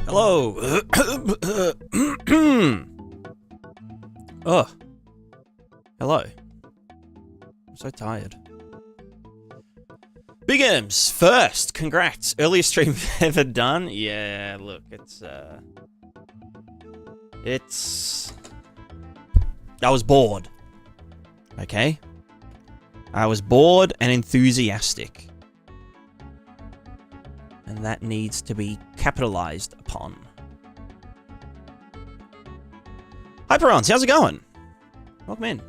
Hello. Oh. Hello. I'm so tired. Big M's first. Congrats. Earliest stream ever done. Yeah, look, I was bored. Okay? I was bored and enthusiastic. And that needs to be capitalized upon. Hi, Perons. How's it going? Welcome in.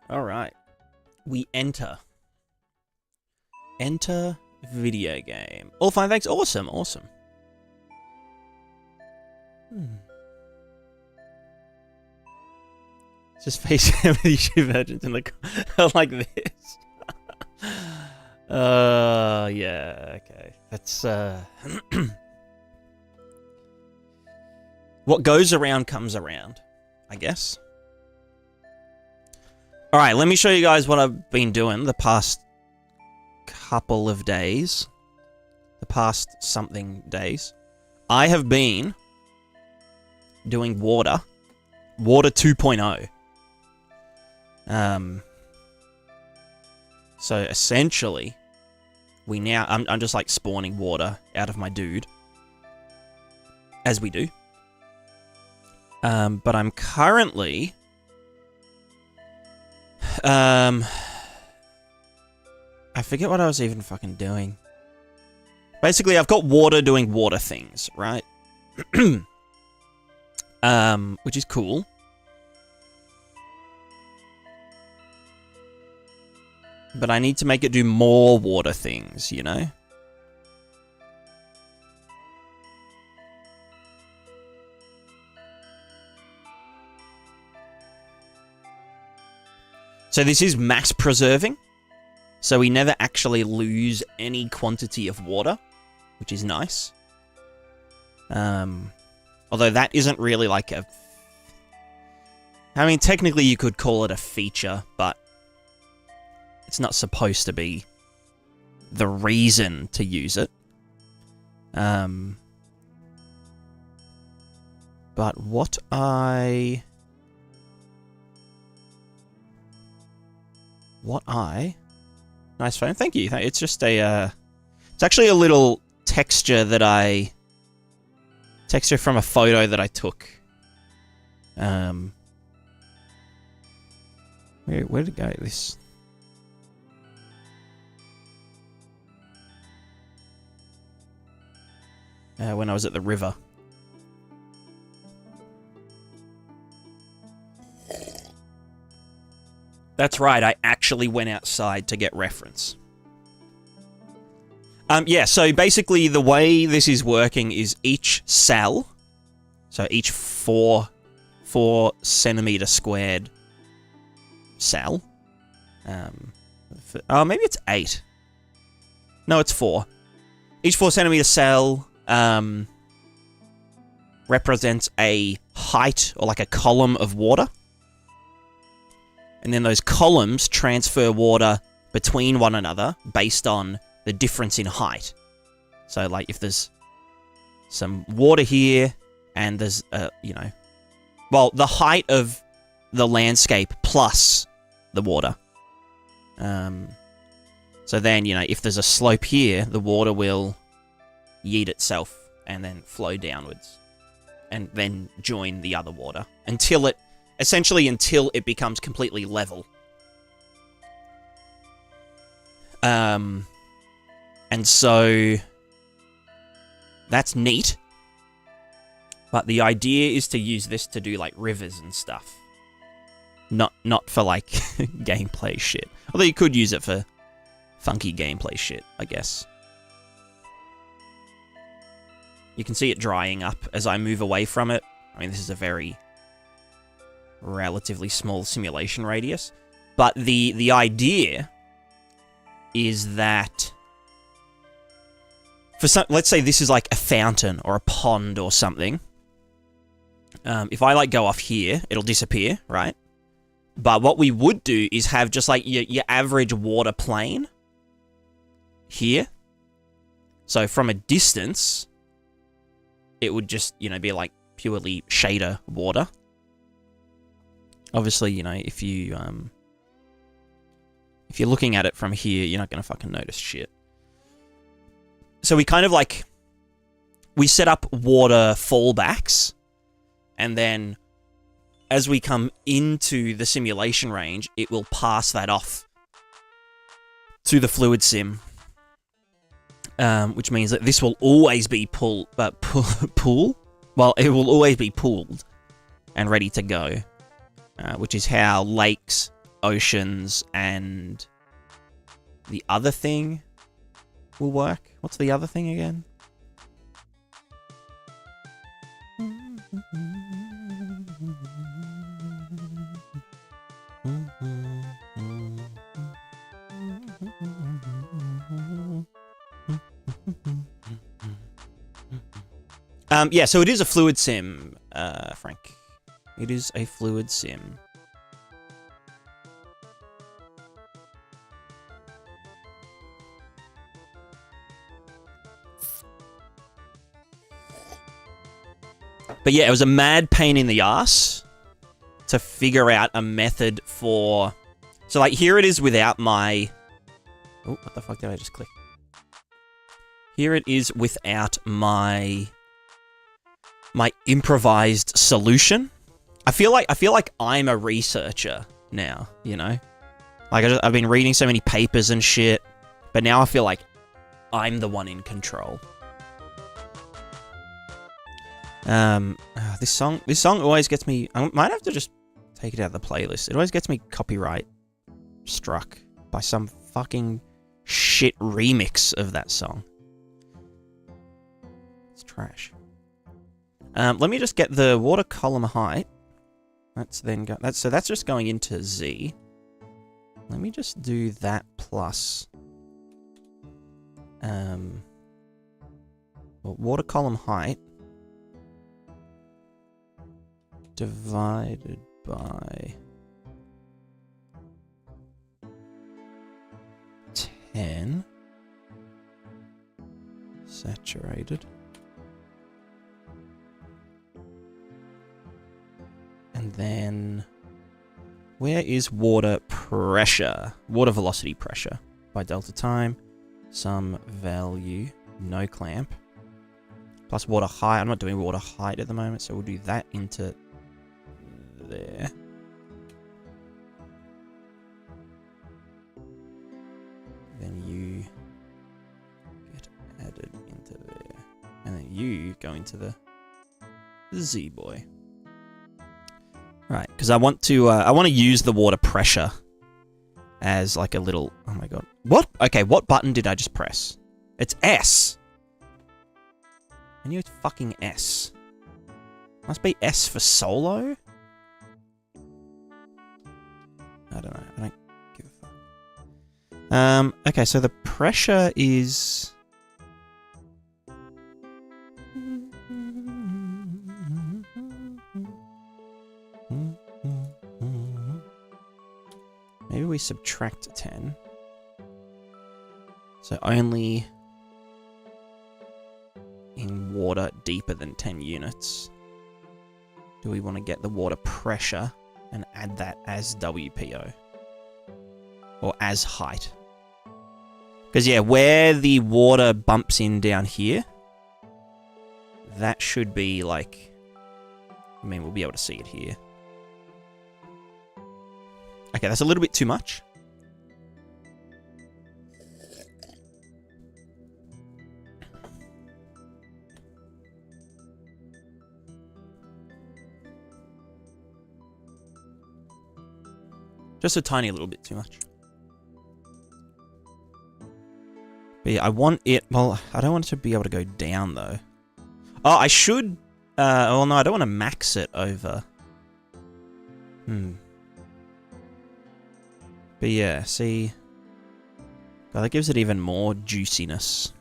All right. We enter. Enter video game. All fine, thanks. Awesome, awesome. Just face YouTube versions in the like this. Yeah, okay. That's what goes around comes around, I guess. All right, let me show you guys what I've been doing the past couple of days. The past something days. I have been doing Water 2.0. So essentially, I'm just like spawning water out of my dude, as we do. But I'm currently, I forget what I was even fucking doing. Basically, I've got water doing water things, right? Which is cool. But I need to make it do more water things, you know? So this is mass preserving. So we never actually lose any quantity of water, which is nice. Although that isn't really like a... I mean, technically you could call it a feature, but it's not supposed to be the reason to use it. But what nice phone, thank you. It's just a, it's actually a little texture from a photo that I took. Where did it go? This... when I was at the river. That's right, I actually went outside to get reference. Yeah, so basically the way this is working is each cell, so each 4 centimeter squared cell, oh, maybe it's 8. No, it's 4. Each 4 centimeter cell represents a height or like a column of water. And then those columns transfer water between one another based on the difference in height. So like if there's some water here and there's, you know, well, the height of the landscape plus the water. So then, you know, if there's a slope here, the water will yeet itself and then flow downwards and then join the other water until it becomes completely level. And so that's neat. But the idea is to use this to do, like, rivers and stuff. Not for, like, gameplay shit. Although you could use it for funky gameplay shit, I guess. You can see it drying up as I move away from it. I mean, this is a very relatively small simulation radius. But the idea is that... for some, let's say this is like a fountain or a pond or something. If I, like, go off here, it'll disappear, right? But what we would do is have just, like, your average water plane here. So from a distance, it would just, you know, be, like, purely shader water. Obviously, you know, if you're looking at it from here, you're not going to fucking notice shit. So we kind of, like, we set up water fallbacks, and then as we come into the simulation range, it will pass that off to the fluid sim, which means that this will always be pool. Well, it will always be pooled and ready to go, which is how lakes, oceans, and the other thing will work. What's the other thing again? Yeah, so it is a fluid sim, Frank. It is a fluid sim. But yeah, it was a mad pain in the ass to figure out a method for... So, like, here it is without my... Oh, what the fuck did I just click? Here it is without my improvised solution. I feel like I'm a researcher now, you know? Like, I've been reading so many papers and shit, but now I feel like I'm the one in control. This song always gets me... I might have to just take it out of the playlist. It always gets me copyright struck by some fucking shit remix of that song. It's trash. Let me just get the water column height. That's just going into Z. Let me just do that plus... water column height divided by 10 saturated, and then where is water pressure? Water velocity pressure by delta time, some value, no clamp, plus water height. I'm not doing water height at the moment, so we'll do that into there. Then you get added into there. And then you go into the Z boy. Right, because I want to use the water pressure as like a little... Oh my god. What? Okay, what button did I just press? It's S. I knew it's fucking S. Must be S for solo? I don't know. I don't give a fuck. Okay, so the pressure is... Maybe we subtract 10. So only in water deeper than 10 units do we want to get the water pressure and add that as WPO. Or as height. Because, yeah, where the water bumps in down here, that should be, like... I mean, we'll be able to see it here. Okay, that's a little bit too much. Just a tiny little bit too much. But yeah, I want it... Well, I don't want it to be able to go down, though. Oh, I should... well, no, I don't want to max it over. But yeah, see... God, that gives it even more juiciness.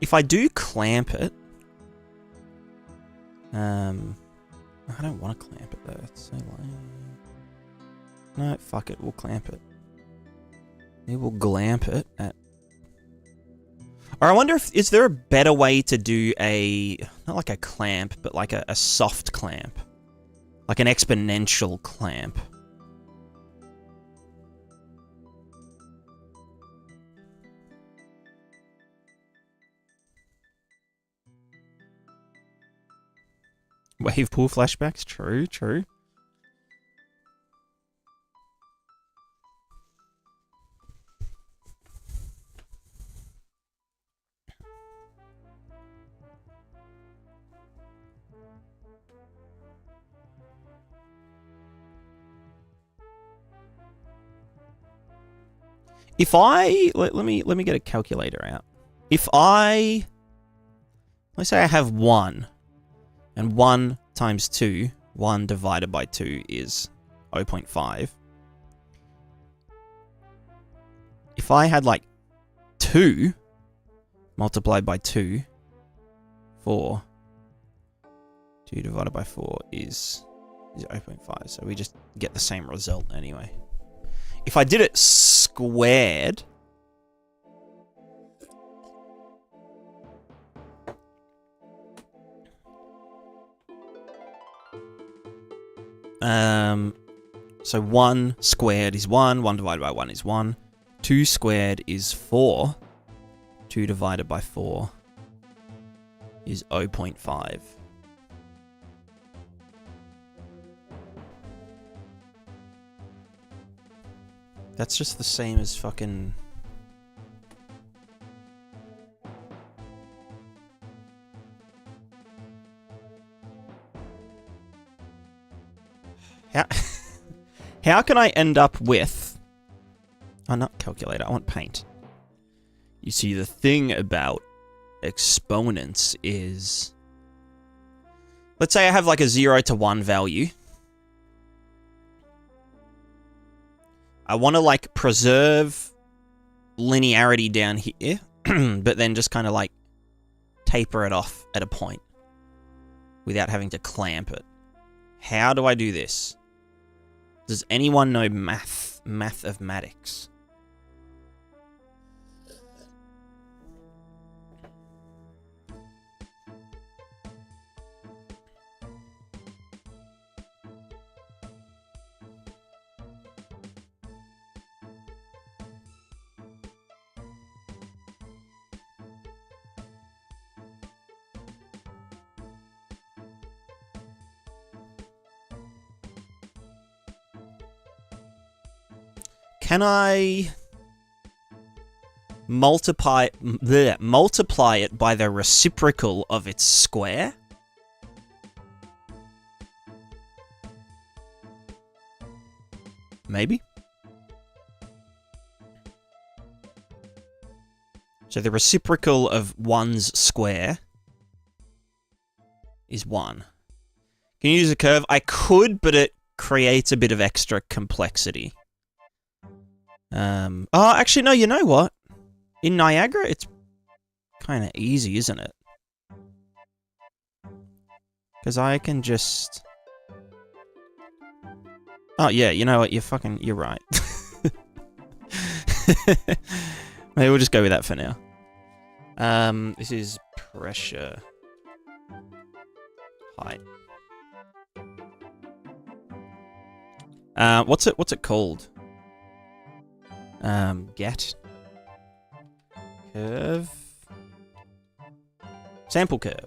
If I do clamp it... I don't want to clamp it though, it's so lame. No, fuck it, we'll clamp it. Maybe we'll glamp it at... Or I wonder if... Is there a better way to do a... Not like a clamp, but like a soft clamp. Like an exponential clamp. Wave pool flashbacks? True, true. If I... Let me get a calculator out. If I... Let's say I have 1. And 1 times 2, 1 divided by 2 is 0.5. If I had like 2 multiplied by 2, 4. 2 divided by 4 is 0.5. So we just get the same result anyway. If I did it squared... So 1 squared is 1, 1 divided by 1 is 1, 2 squared is 4, 2 divided by 4 is 0.5. That's just the same as fucking... How can I end up with... Oh, not calculator, I want paint. You see, the thing about exponents is... Let's say I have like a 0 to 1 value. I want to like preserve linearity down here, but then just kind of like taper it off at a point without having to clamp it. How do I do this? Does anyone know mathematics? Can I multiply it by the reciprocal of its square? Maybe. So the reciprocal of 1's square is 1. Can you use a curve? I could, but it creates a bit of extra complexity. Oh, actually, no, you know what? In Niagara, it's kind of easy, isn't it? Because I can just... Oh, yeah, you know what? You're right. Maybe we'll just go with that for now. This is pressure height. What's it called? Get curve, sample curve.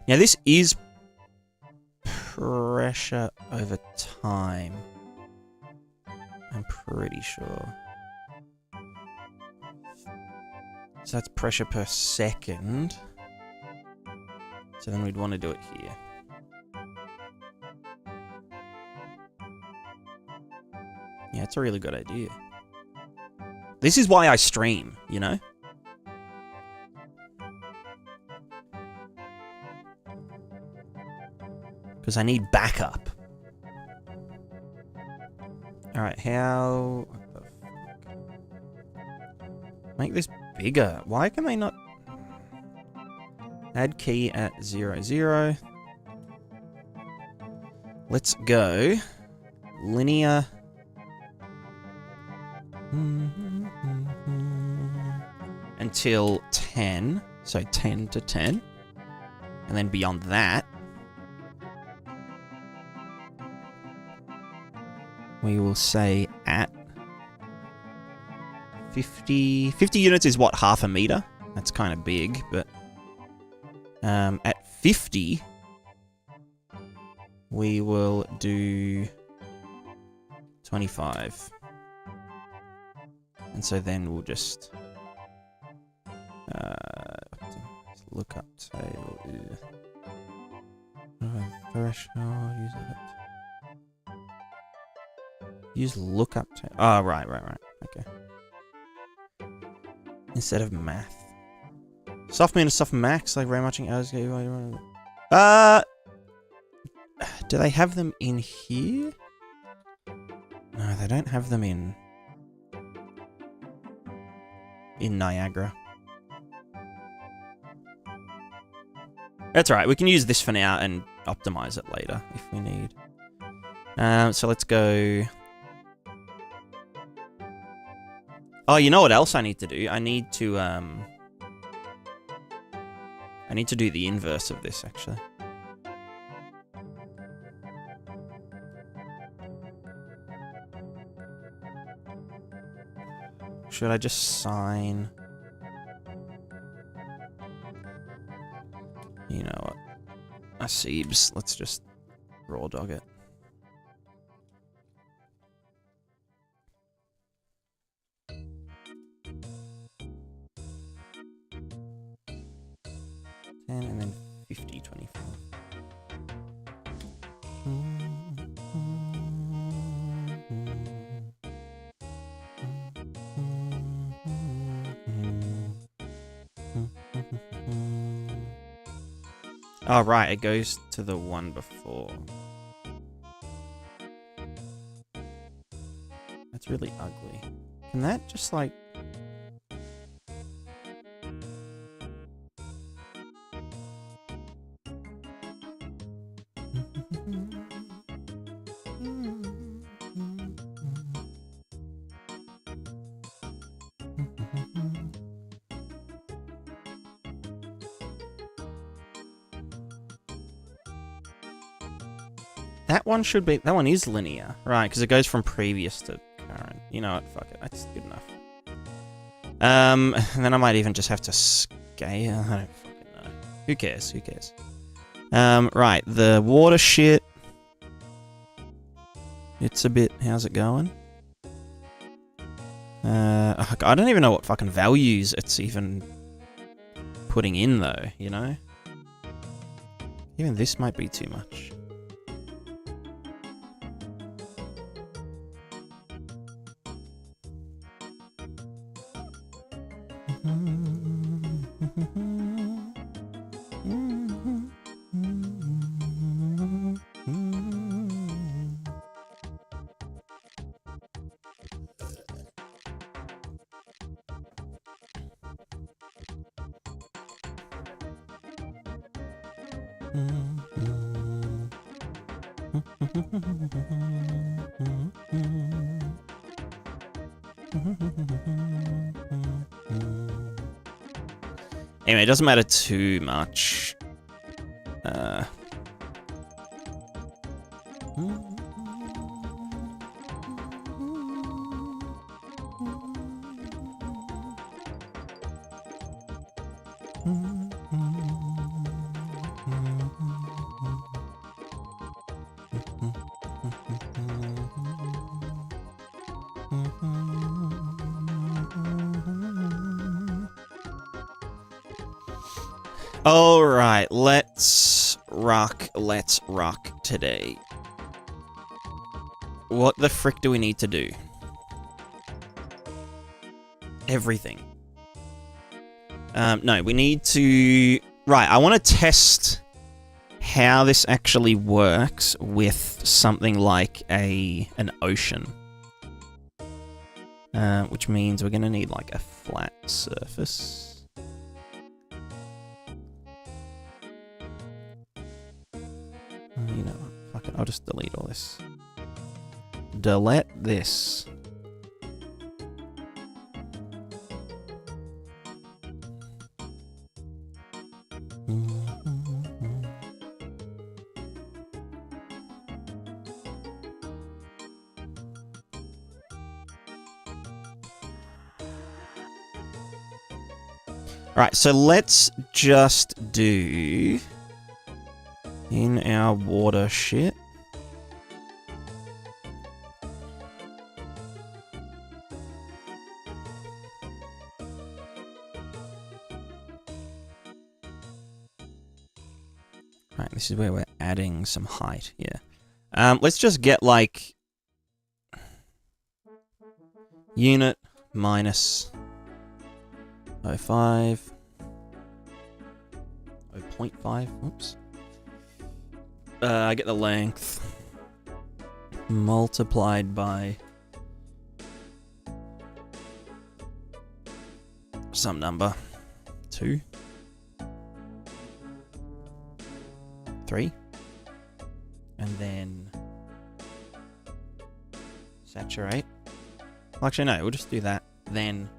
Now this is pressure over time. I'm pretty sure. So that's pressure per second. So then we'd want to do it here. Yeah, it's a really good idea. This is why I stream, you know? Because I need backup. Alright, how... What the fuck? Make this bigger. Why can they not... Add key at 0, 0. Let's go. Linear... Until 10. So 10 to 10. And then beyond that... we will say at 50... 50 units is what, half a meter? That's kind of big, but... at 50... we will do... 25. And so then we'll just... look up tail... threshold, use it. Use lookup tail. Oh, right. Okay. Instead of math. Soft min to soft max, like very much in hours. Do they have them in here? No, they don't have them in Niagara. That's alright, we can use this for now and optimize it later if we need. So let's go... Oh, you know what else I need to do? I need to do the inverse of this, actually. Should I just sign... You know what? Seebs, let's just raw dog it. And then 50, 25. Oh, right, it goes to the one before. That's really ugly. Can that just, like... That one is linear, right? Because it goes from previous to current. You know what? Fuck it. That's good enough. And then I might even just have to scale. I don't fucking know. Who cares? Who cares? Right. The water shit. It's a bit... How's it going? I don't even know what fucking values it's even putting in, though, you know? Even this might be too much. Anyway, it doesn't matter too much. Alright, let's rock today. What the frick do we need to do? Everything. No, we need to... Right, I want to test how this actually works with something like an ocean. Which means we're going to need like a flat surface. You know what? Fuck it, I'll just delete all this. Delete this. Alright, so let's just do in our water shit. Right, this is where we're adding some height, yeah. Let's just get like unit minus 0.5, 0.5, oops. I get the length multiplied by some number, 2, 3, and then saturate. Well, actually, no, we'll just do that, then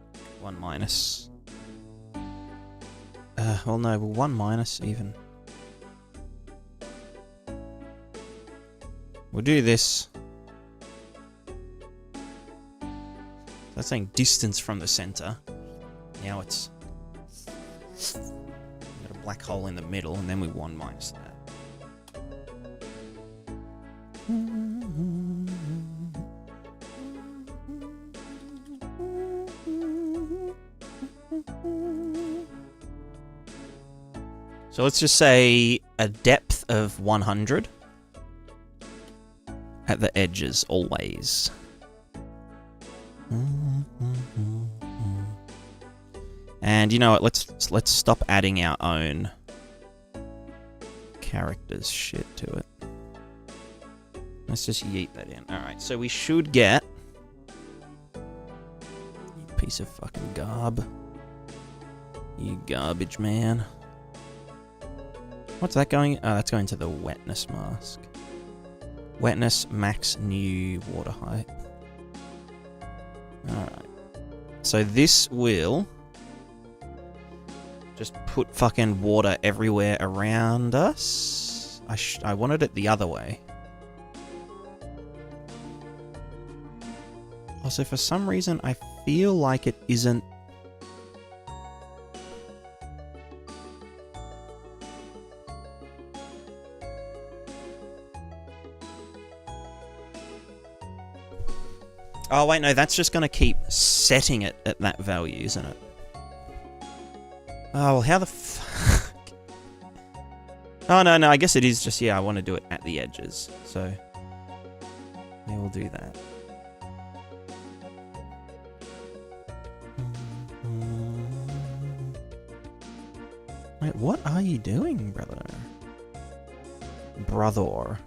1 minus. Well, no, well, 1 minus even. We'll do this. That's saying distance from the center. Now it's got a black hole in the middle, and then we 1 minus that. So let's just say a depth of 100 at the edges, always. And you know what? Let's stop adding our own characters shit to it. Let's just yeet that in. All right, so we should get you piece of fucking garb. You garbage man. What's that going? Oh, that's going to the wetness mask. Wetness, max new water height. Alright. So this will just put fucking water everywhere around us. I wanted it the other way. Also, for some reason, I feel like it isn't. Oh, wait, no, that's just going to keep setting it at that value, isn't it? Oh, well, how the fuck? Oh, no, I guess it is just, yeah, I want to do it at the edges. So, yeah, we'll do that. Wait, what are you doing, brother? Brother.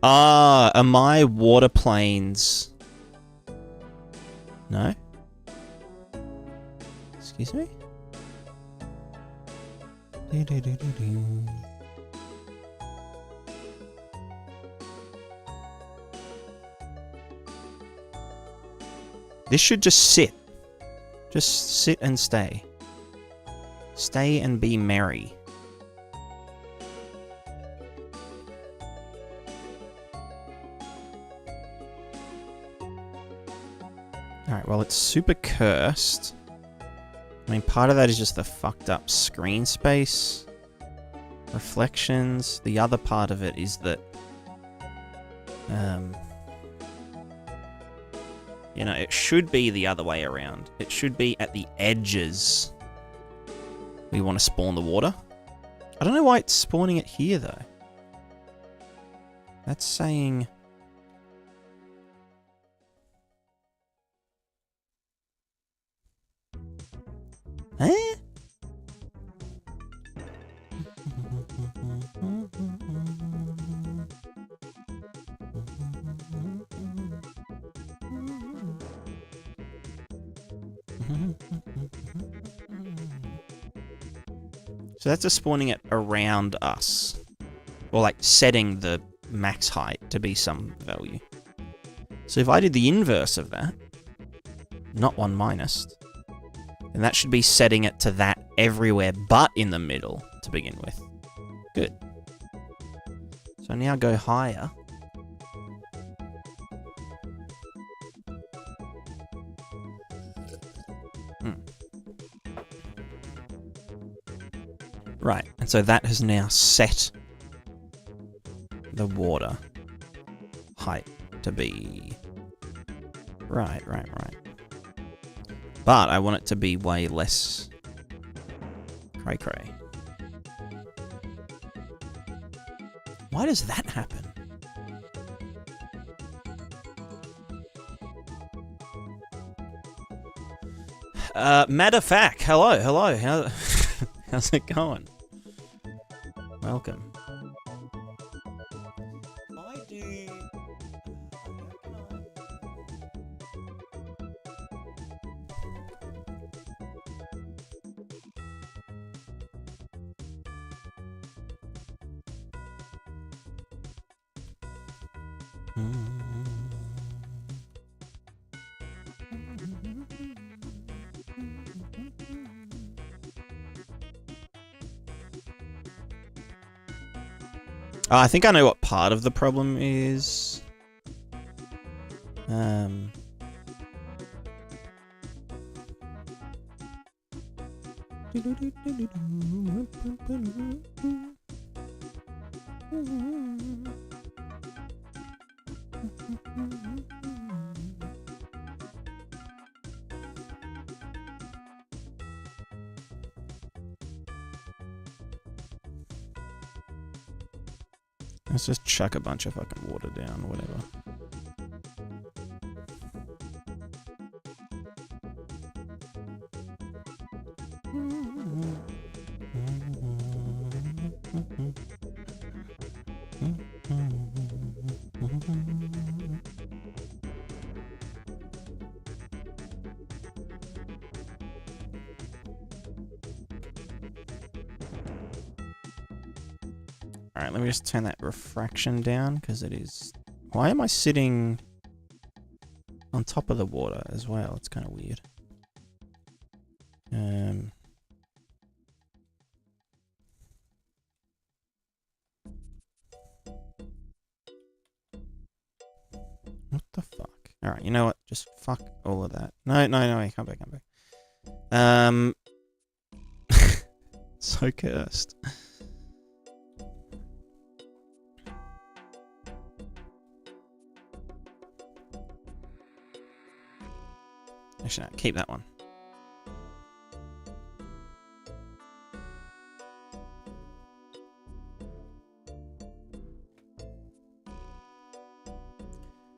Ah, are my water planes... No? Excuse me? This should just sit. Just sit and stay. Stay and be merry. Alright, well, it's super cursed. I mean, part of that is just the fucked up screen space. Reflections. The other part of it is that... you know, it should be the other way around. It should be at the edges. We want to spawn the water. I don't know why it's spawning it here, though. That's saying... Eh? So that's just spawning it around us. Or like setting the max height to be some value. So if I did the inverse of that, not 1 minus, then that should be setting it to that everywhere but in the middle to begin with. Good. So now go higher. Right, and so that has now set the water height to be... Right. But I want it to be way less cray-cray. Why does that happen? Matter of fact, hello. How's it going? Welcome. I do. I think I know what part of the problem is. Let's just chuck a bunch of fucking water down, or whatever. Alright, let me just turn that refraction down, because it is... Why am I sitting on top of the water as well? It's kind of weird. What the fuck? Alright, you know what? Just fuck all of that. No, come back. So cursed. Actually, no, keep that one.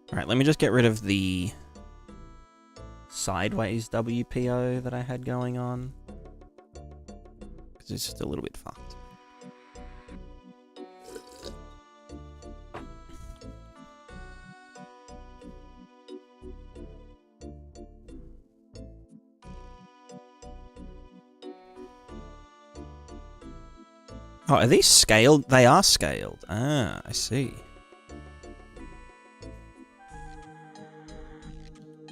Alright, let me just get rid of the sideways WPO that I had going on, because it's just a little bit fucked. Oh, are these scaled? They are scaled. Ah, I see.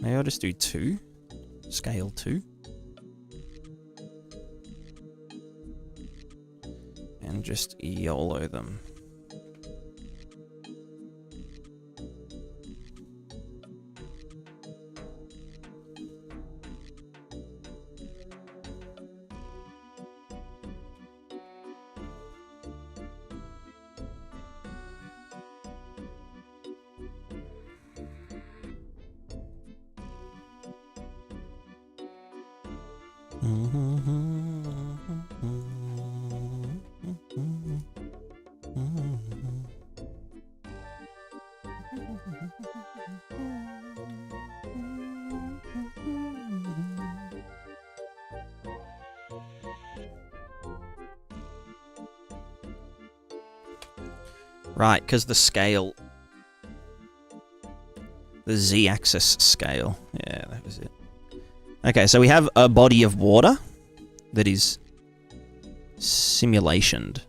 Maybe I'll just do 2. Scale 2. And just YOLO them. Right, because the scale... The Z-axis scale. Yeah, that was it. Okay, so we have a body of water that is simulationed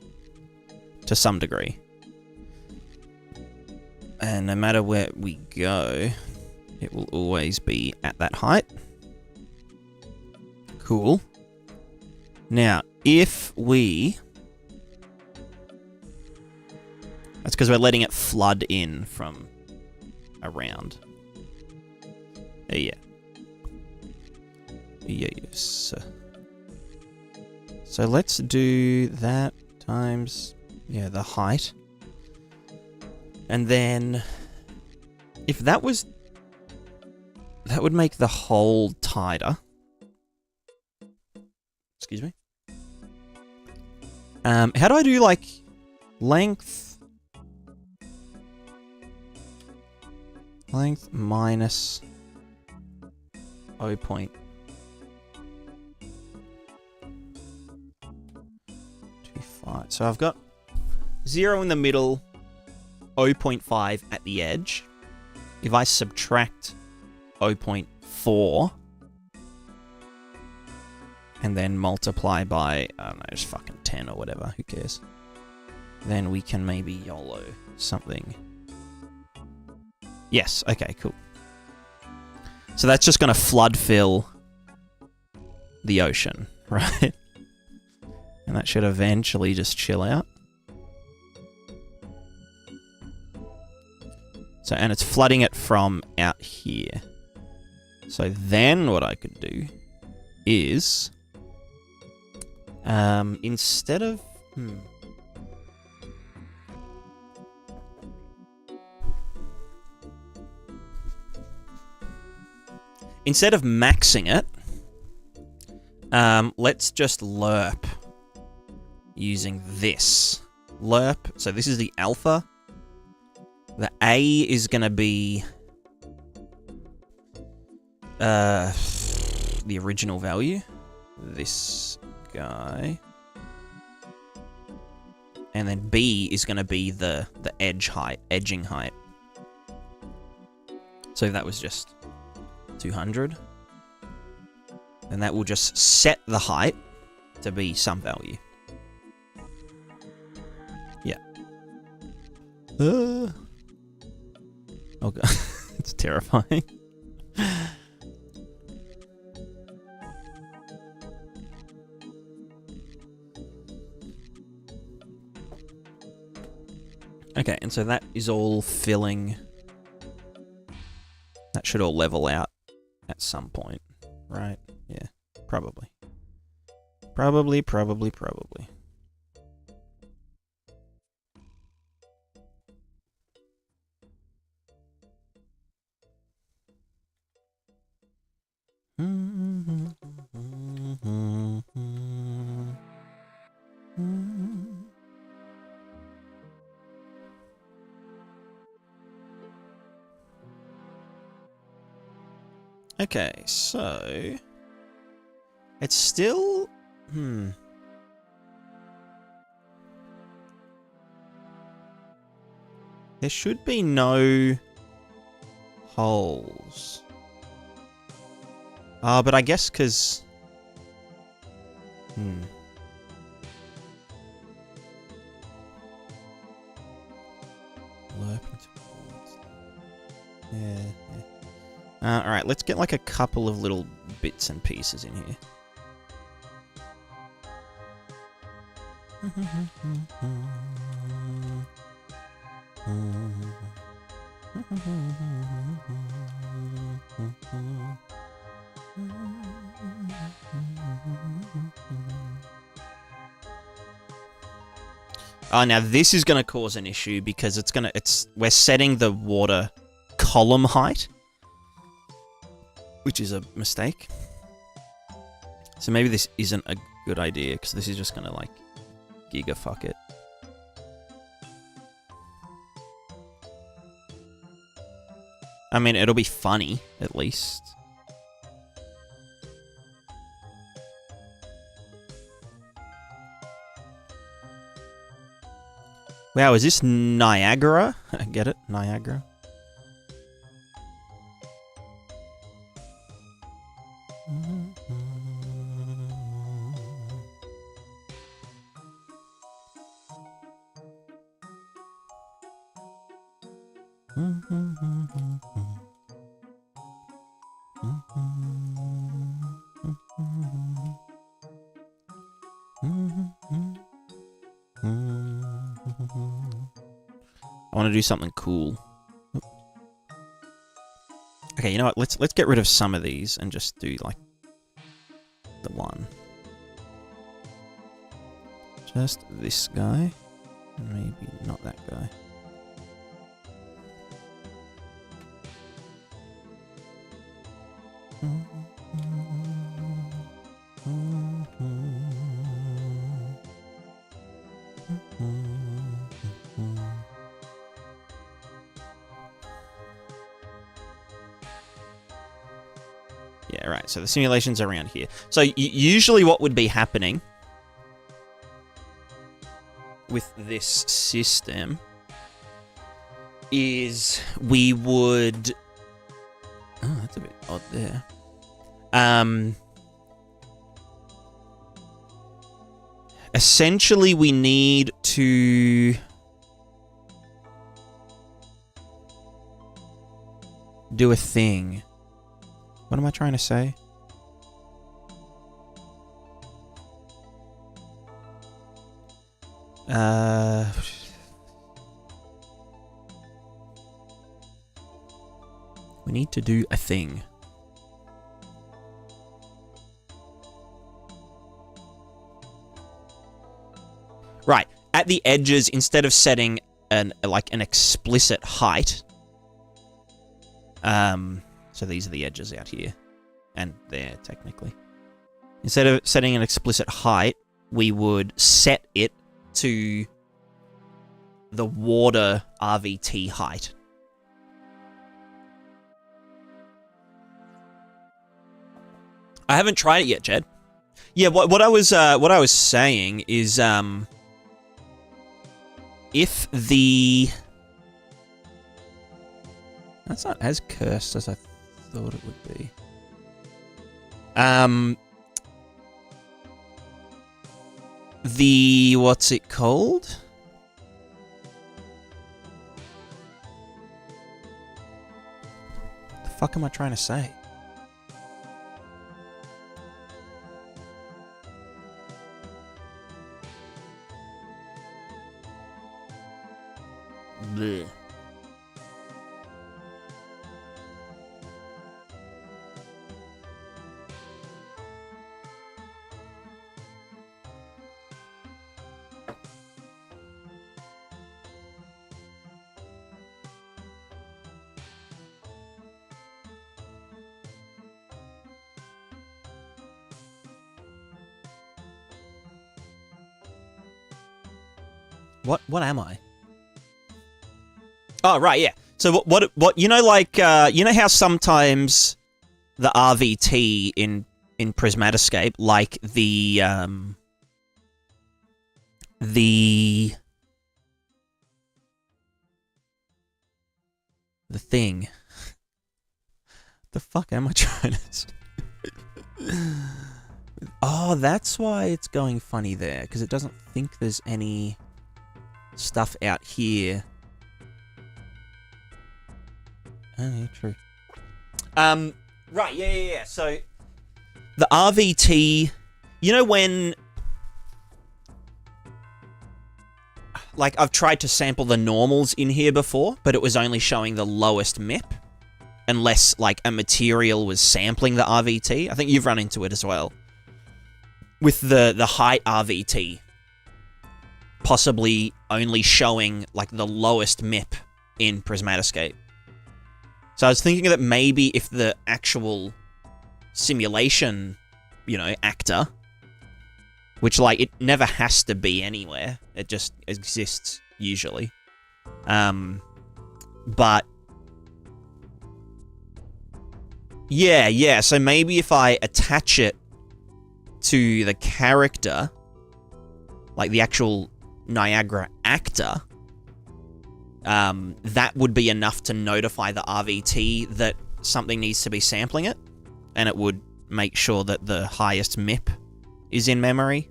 to some degree. And no matter where we go, it will always be at that height. Cool. Now, if we... That's because we're letting it flood in from around. Yeah. Yes. So let's do that times, yeah, the height. And then, if that was... That would make the hole tighter. Excuse me. How do I do, like, length... Length minus 0.25. So I've got 0 in the middle, 0.5 at the edge. If I subtract 0.4 and then multiply by, I don't know, just fucking 10 or whatever, who cares? Then we can maybe YOLO something. Yes, okay, cool. So that's just going to flood fill the ocean, right? And that should eventually just chill out. So, and it's flooding it from out here. So then what I could do is, instead of... Instead of maxing it, let's just lerp using this. Lerp, so this is the alpha. The A is going to be the original value. This guy. And then B is going to be the edge height, edging height. So that was just 200. And that will just set the height to be some value. Yeah. Oh god, it's terrifying. Okay, and so that is all filling. That should all level out at some point, right? Yeah, probably. Probably. Okay, so it's still there should be no holes. But I guess because Yeah. Alright, let's get like a couple of little bits and pieces in here. Oh, now this is going to cause an issue because we're setting the water column height, which is a mistake. So maybe this isn't a good idea because this is just going to like giga fuck it. I mean, it'll be funny at least. Wow, is this Niagara? I get it, Niagara. I want to do something cool. Okay, you know what? Let's get rid of some of these and just do like the one. Just this guy. Maybe not that guy. Yeah, right. So the simulation's around here. So usually what would be happening with this system is we would... Oh, that's a bit odd there. Essentially, we need to... do a thing. What am I trying to say? We need to do a thing. Right. At the edges, instead of setting an explicit height, so these are the edges out here, and there technically. Instead of setting an explicit height, we would set it to the water RVT height. I haven't tried it yet, Jed. Yeah, what I was saying is if the... That's not as cursed as I thought it would be. The... what's it called? The fuck am I trying to say? Blech. What am I? Oh, right, yeah. So what you know, like, you know how sometimes the RVT in Prismatiscape, like the thing. The fuck am I trying to say? Oh, that's why it's going funny there, because it doesn't think there's any stuff out here. Oh, yeah, true. Right, yeah. So, the RVT, you know when... Like, I've tried to sample the normals in here before, but it was only showing the lowest MIP, unless, like, a material was sampling the RVT. I think you've run into it as well. With the height RVT, possibly only showing, like, the lowest MIP in Prismatiscape. So I was thinking that maybe if the actual simulation, you know, actor, which, like, it never has to be anywhere, it just exists, usually. But... Yeah, so maybe if I attach it to the character, like the actual Niagara actor, that would be enough to notify the RVT that something needs to be sampling it, and it would make sure that the highest MIP is in memory,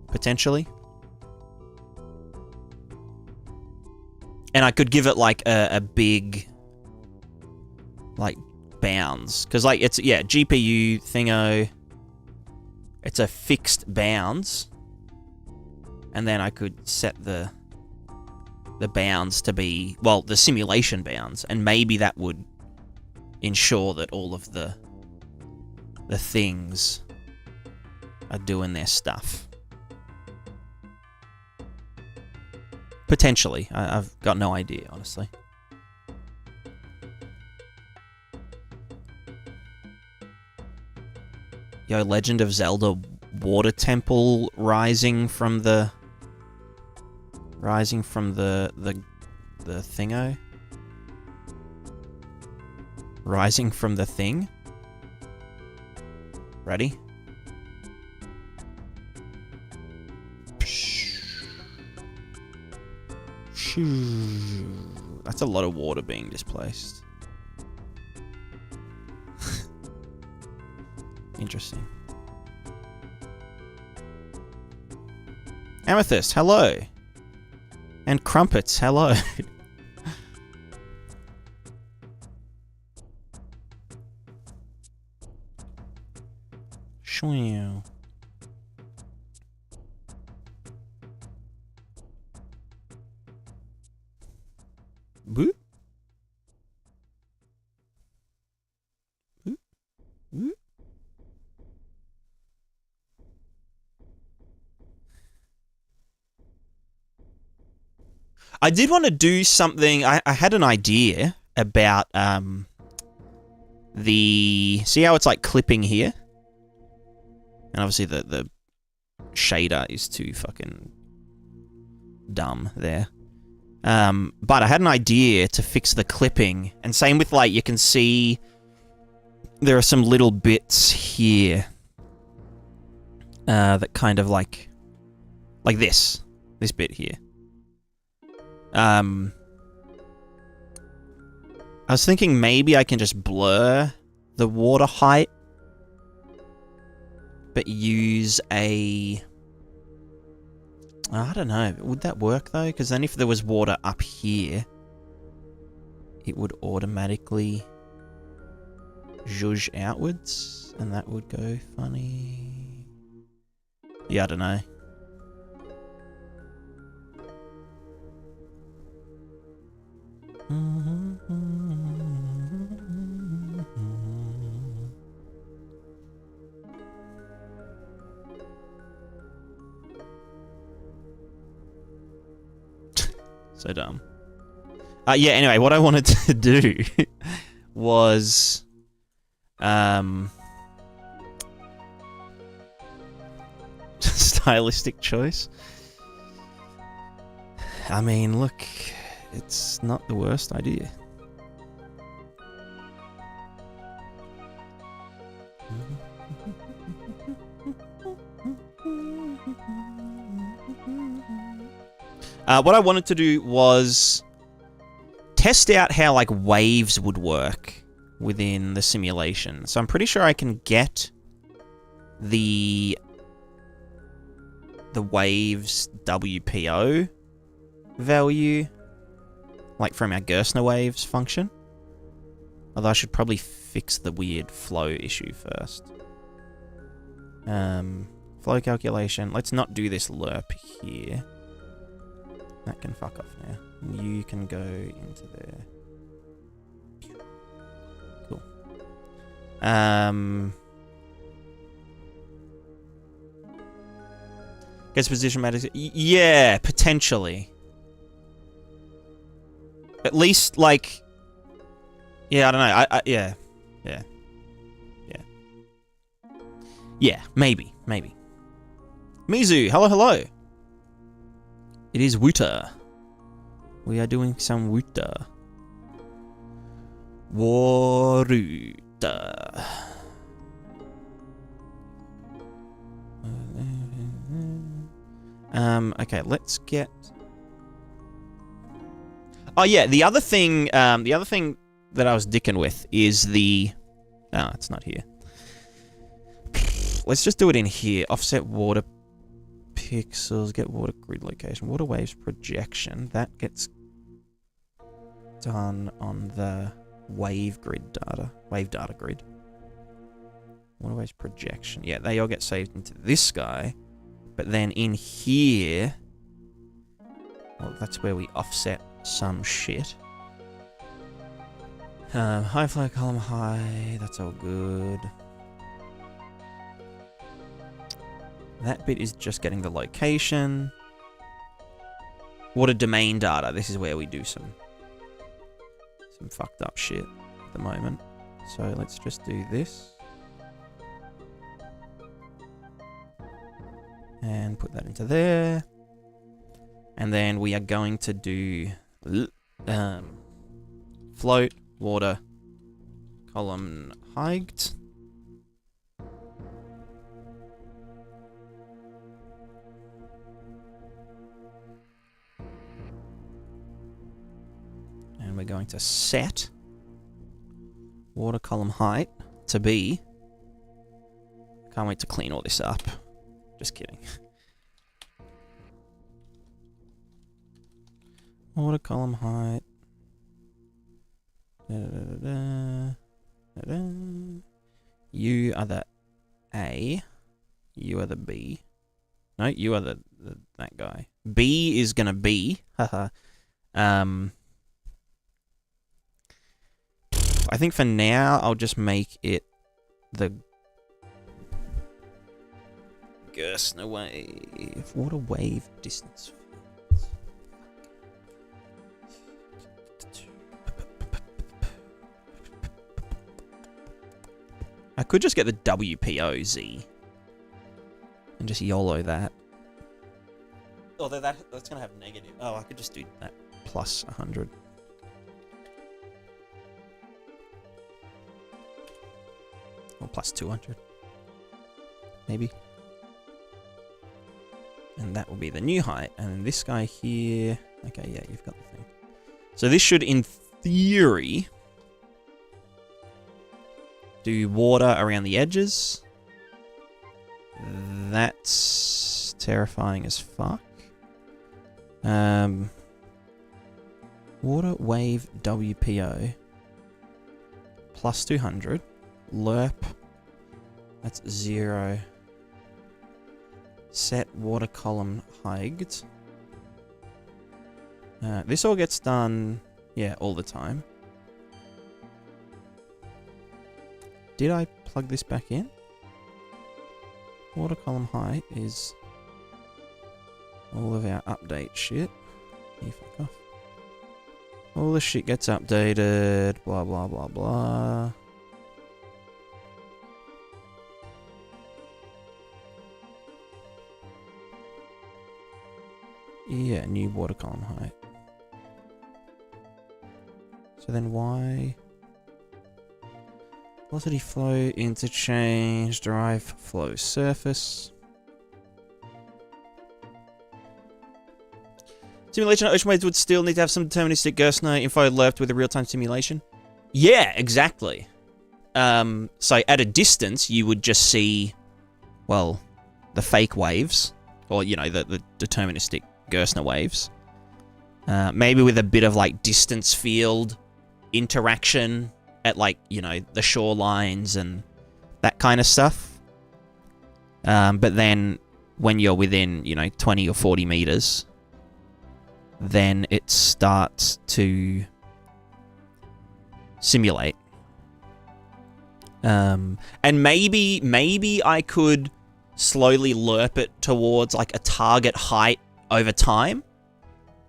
potentially. And I could give it, like, a big, like, bounds. Because, like, it's, yeah, GPU thingo, it's a fixed bounds. And then I could set the bounds to be, well, the simulation bounds, and maybe that would ensure that all of the things are doing their stuff. Potentially. I've got no idea, honestly. Yo, Legend of Zelda water temple rising from the thingo? Rising from the thing? Ready? That's a lot of water being displaced. Interesting. Amethyst, hello. And Crumpets, hello. Shwew. Boop. Boop. Boop. I did want to do something. I had an idea about see how it's like clipping here? And obviously the shader is too fucking dumb there. But I had an idea to fix the clipping. And same with, like, you can see there are some little bits here that kind of like this bit here. I was thinking maybe I can just blur the water height, but use I don't know. Would that work, though? Because then if there was water up here, it would automatically zhuzh outwards, and that would go funny. Yeah, I don't know. So dumb. Yeah, anyway, what I wanted to do was... stylistic choice. I mean, look, it's not the worst idea. What I wanted to do was test out how, like, waves would work within the simulation. So I'm pretty sure I can get the waves WPO value, like from our Gerstner waves function. Although I should probably fix the weird flow issue first. Flow calculation. Let's not do this lerp here. That can fuck off now. You can go into there. Cool. Guess position matters. Yeah, potentially. At least, like... Yeah, I don't know. Yeah. Yeah. Yeah. Yeah, maybe. Maybe. Mizu, hello, hello. It is Wuta. We are doing some Wuta. Waruta. Okay, let's get... Oh yeah, the other thing that I was dicking with is the... Oh, it's not here. Let's just do it in here. Offset water pixels, get water grid location. Water waves projection. That gets done on the wave grid data. Wave data grid. Water waves projection. Yeah, they all get saved into this guy. But then in here... Well, that's where we offset some shit. High flow column high. That's all good. That bit is just getting the location. Water domain data. This is where we do some fucked up shit at the moment. So let's just do this. And put that into there. And then we are going to do float, water, column height. And we're going to set water column height to be... Can't wait to clean all this up. Just kidding. Water column height. You are the A. You are the B. No, you are the that guy. B is gonna be. Haha. I think for now I'll just make it the Gerstner wave. Water wave distance. I could just get the WPOZ and just YOLO that. Although that's going to have negative. Oh, I could just do that plus 100. Or plus 200. Maybe. And that will be the new height. And then this guy here... Okay, yeah, you've got the thing. So this should, in theory... do water around the edges. That's terrifying as fuck. Water wave WPO plus 200. Lerp. That's 0. Set water column height. This all gets done, yeah, all the time. Did I plug this back in? Water column height is all of our update shit. You fuck off. All the shit gets updated, blah blah blah blah. Yeah, new water column height. So then why... Velocity flow, interchange, drive, flow, surface. Simulation of ocean waves would still need to have some deterministic Gerstner info left with a real-time simulation. Yeah, exactly. So at a distance, you would just see, well, the fake waves, or, you know, the deterministic Gerstner waves. Maybe with a bit of, like, distance field interaction at, like, you know, the shorelines and that kind of stuff. But then when you're within, you know, 20 or 40 meters, then it starts to simulate. And maybe I could slowly lerp it towards, like, a target height over time.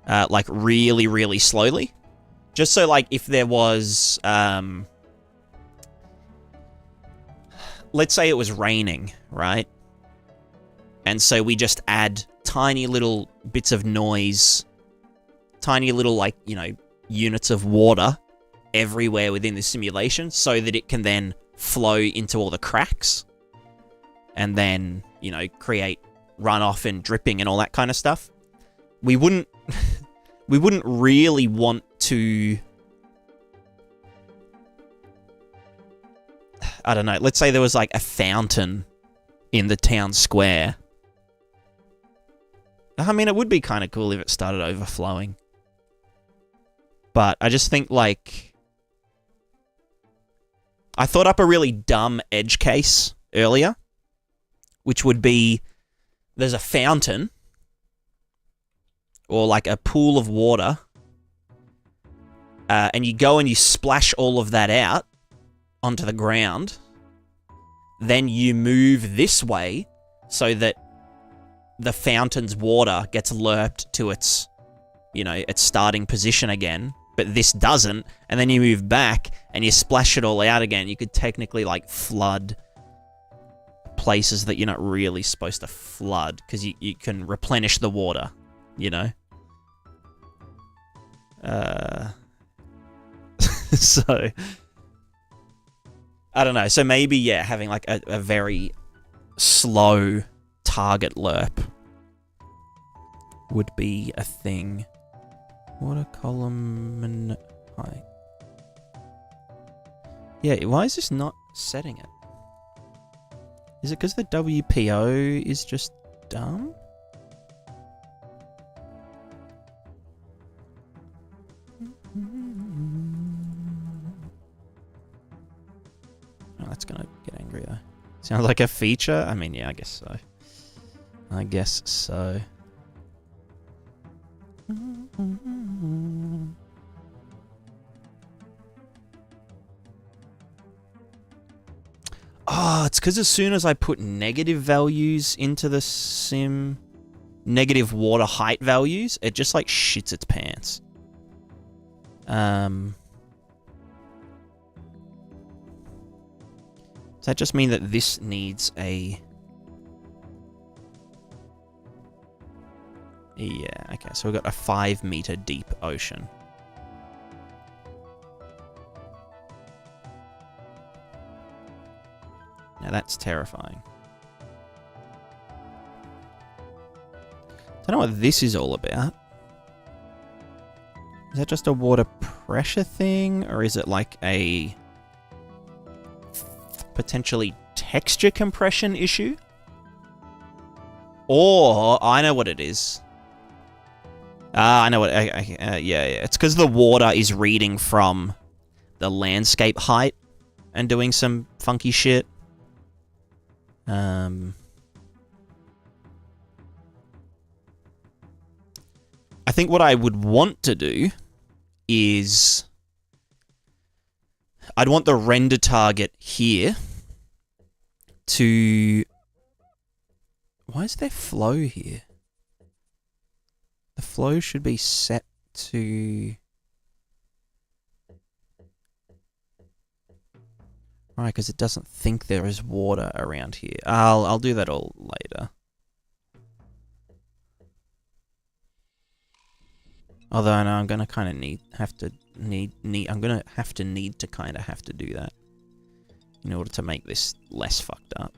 Like, really, really slowly. Just so, like, if there was, let's say it was raining, right? And so we just add tiny little bits of noise, tiny little, like, you know, units of water everywhere within the simulation so that it can then flow into all the cracks and then, you know, create runoff and dripping and all that kind of stuff. We wouldn't really want to, I don't know, let's say there was, like, a fountain in the town square. I mean, it would be kind of cool if it started overflowing. But I just think, like, I thought up a really dumb edge case earlier, which would be, there's a fountain, or, like, a pool of water, and you go and you splash all of that out onto the ground. Then you move this way so that the fountain's water gets lerped to its, you know, its starting position again, but this doesn't, and then you move back and you splash it all out again. You could technically, like, flood places that you're not really supposed to flood, because you can replenish the water, you know? So, I don't know. So maybe, yeah, having, like, a very slow target lerp would be a thing. Water column and height. Yeah, why is this not setting it? Is it because the WPO is just dumb? Oh, that's gonna get angry though. Sounds like a feature? I mean, yeah, I guess so. I guess so. Oh, it's because as soon as I put negative values into the sim, negative water height values, it just, like, shits its pants. Does that just mean that this needs a... Yeah, okay, so we've got a 5 meter deep ocean. Now that's terrifying. Don't know what this is all about. Is that just a water pressure thing, or is it like a potentially texture compression issue? Or, I know what it is. I know what... yeah. It's because the water is reading from the landscape height and doing some funky shit. I think what I would want to do is... I'd want the render target here to... Why is there flow here? The flow should be set to... Right, because it doesn't think there is water around here. I'll do that all later. Although I know I'm gonna kind of need to kind of have to do that in order to make this less fucked up.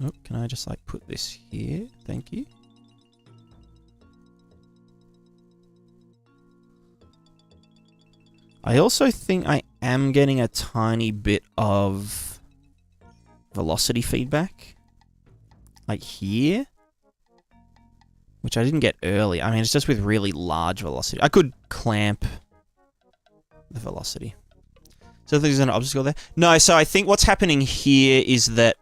Oh, can I just, like, put this here? Thank you. I also think I am getting a tiny bit of velocity feedback. Like here. Which I didn't get early. I mean, it's just with really large velocity. I could clamp the velocity. So there's an obstacle there. No, so I think what's happening here is that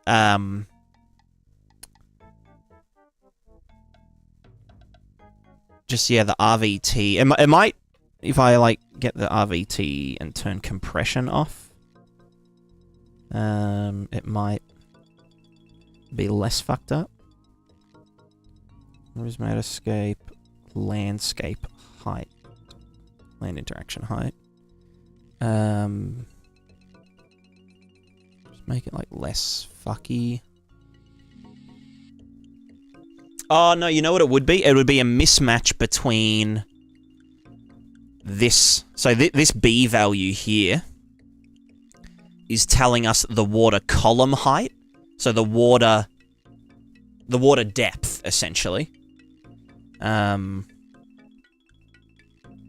just yeah, the RVT. It might, if I like get the RVT and turn compression off, it might be less fucked up. Charismatic escape, landscape height, land interaction height. Just make it like less fucky. Oh no, you know what it would be? It would be a mismatch between this. So this B value here is telling us the water column height. So the water depth, essentially. Can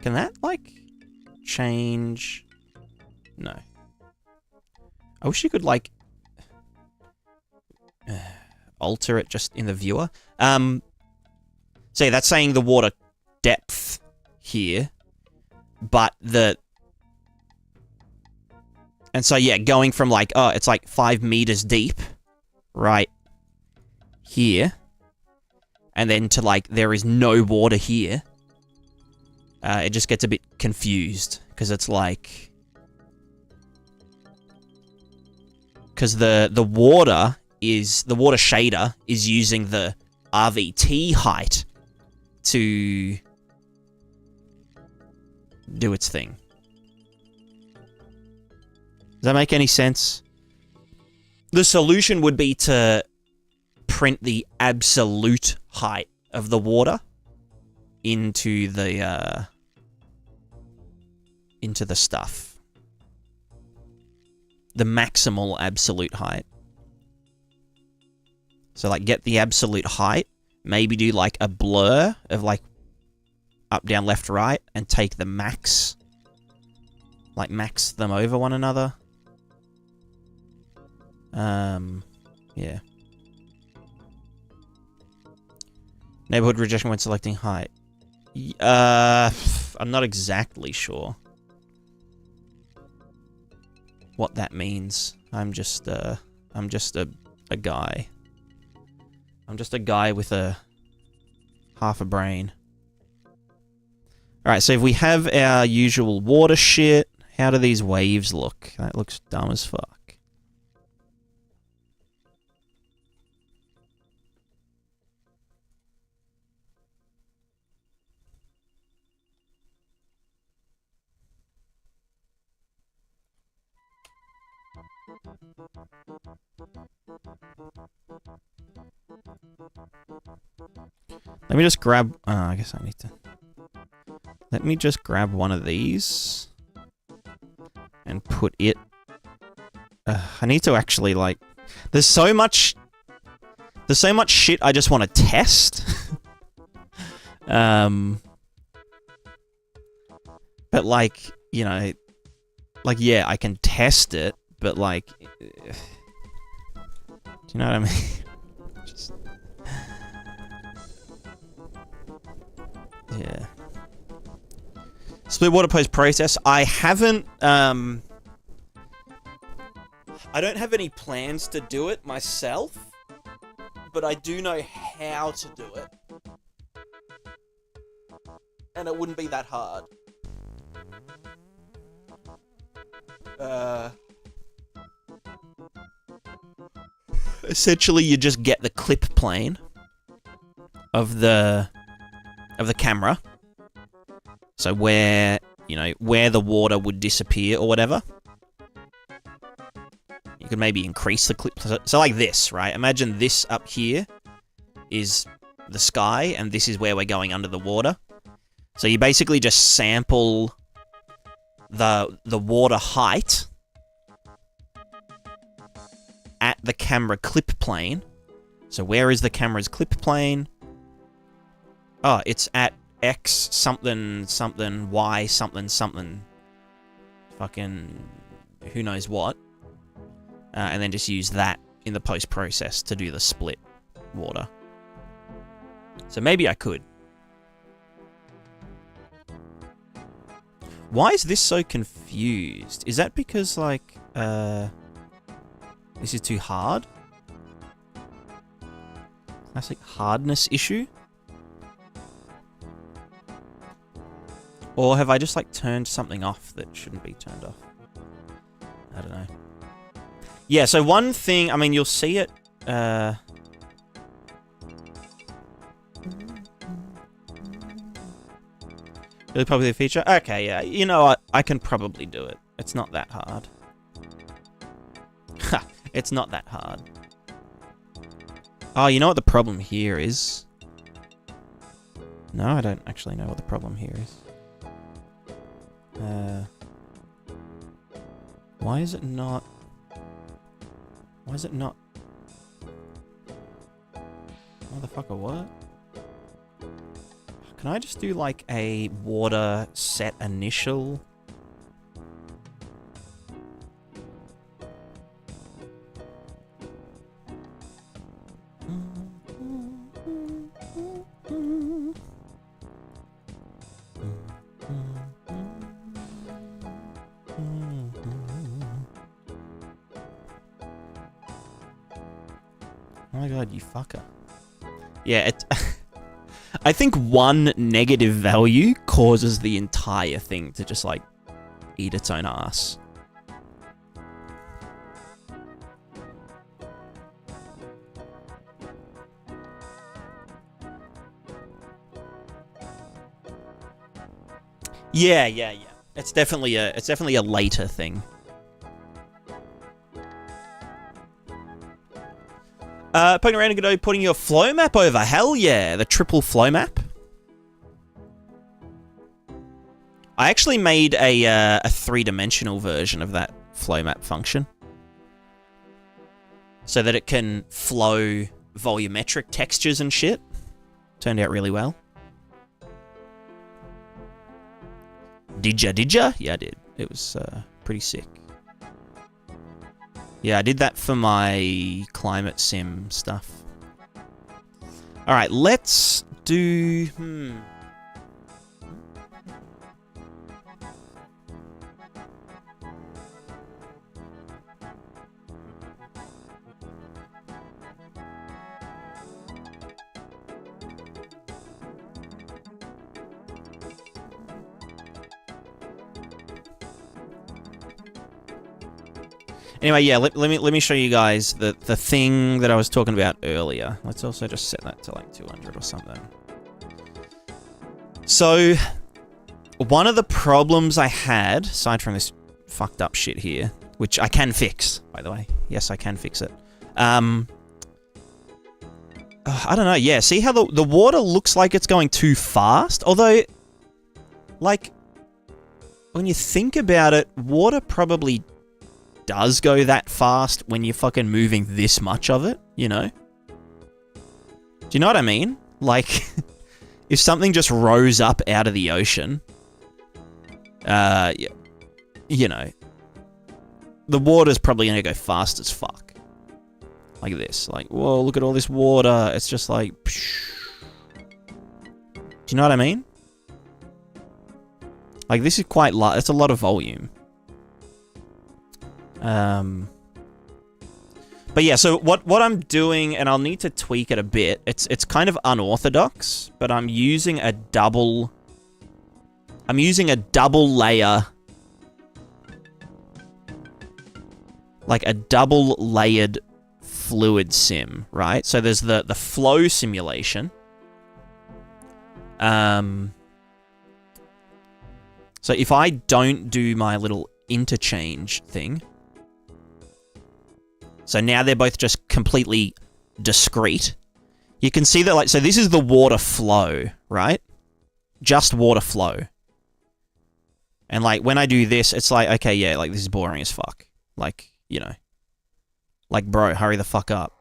that, like, change? No. I wish you could, like, alter it just in the viewer. So yeah, that's saying the water depth here, but and so yeah, going from like, oh, it's like 5 meters deep, right here, and then to like, there is no water here, it just gets a bit confused, because it's like, because the water shader is using the RVT height to do its thing. Does that make any sense? The solution would be to print the absolute height of the water into the stuff. The maximal absolute height. So, like, get the absolute height, maybe do, like, a blur of, like, up, down, left, right, and take the max. Like, max them over one another. Yeah. Neighborhood rejection when selecting height. I'm not exactly sure what that means. I'm just a guy. I'm just a guy with half a brain. Alright, so if we have our usual water shit, how do these waves look? That looks dumb as fuck. Let me just grab... I guess I need to... Let me just grab one of these and put it... I need to actually, like... There's so much shit I just want to test. But, like, you know... Like, yeah, I can test it, but, like... Do you know what I mean? Just... Yeah. Split water post process. I haven't, I don't have any plans to do it myself, but I do know how to do it. And it wouldn't be that hard. Essentially, you just get the clip plane of the camera. So where, you know, where the water would disappear or whatever. You could maybe increase the clip. So like this, right? Imagine this up here is the sky, and this is where we're going under the water. So you basically just sample the water height at the camera clip plane. So where is the camera's clip plane? Oh, it's at X something something Y something something. Fucking who knows what. And then just use that in the post-process to do the split water. So maybe I could. Why is this so confused? Is that because, like, this is too hard? Classic hardness issue? Or have I just, like, turned something off that shouldn't be turned off? I don't know. Yeah, so one thing, I mean, you'll see it, really probably a feature? Okay, yeah, you know what? I can probably do it. It's not that hard. Ha! It's not that hard. Oh, you know what the problem here is? No, I don't actually know what the problem here is. Why is it not... Why is it not... Motherfucker, what? Can I just do, like, a water set initial? Oh my god, you fucker. Yeah, it... I think one negative value causes the entire thing to just, like, eat its own ass. Yeah. It's definitely a later thing. Poking around and Godot putting your flow map over. Hell yeah, the triple flow map. I actually made a three-dimensional version of that flow map function. So that it can flow volumetric textures and shit. Turned out really well. Did ya? Yeah, I did. It was pretty sick. Yeah, I did that for my climate sim stuff. Alright, let's do... Anyway, yeah, let me show you guys the thing that I was talking about earlier. Let's also just set that to like 200 or something. So, one of the problems I had, aside from this fucked up shit here, which I can fix, by the way. Yes, I can fix it. I don't know, yeah, see how the water looks like it's going too fast? Although, like, when you think about it, water probably does go that fast when you're fucking moving this much of it, you know? Do you know what I mean? Like, if something just rose up out of the ocean, you know, the water's probably gonna go fast as fuck. Like this. Like, whoa, look at all this water. It's just like... Psh. Do you know what I mean? Like, this is quite... It's a lot of volume. But yeah, so what I'm doing, and I'll need to tweak it a bit, it's kind of unorthodox, but I'm using a double layer, like a double layered fluid sim, right? So there's the flow simulation. So if I don't do my little interchange thing, so now they're both just completely discrete. You can see that, like, so this is the water flow, right? Just water flow. And, like, when I do this, it's like, okay, yeah, like, this is boring as fuck. Like, you know. Like, bro, hurry the fuck up.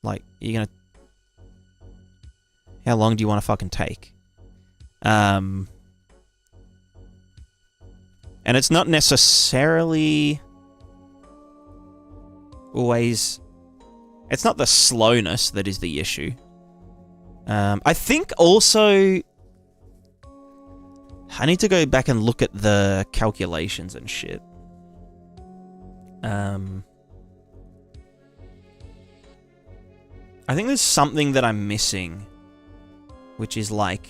Like, you're gonna... How long do you want to fucking take? And it's not necessarily... always... It's not the slowness that is the issue. I think also... I need to go back and look at the calculations and shit. I think there's something that I'm missing, which is like...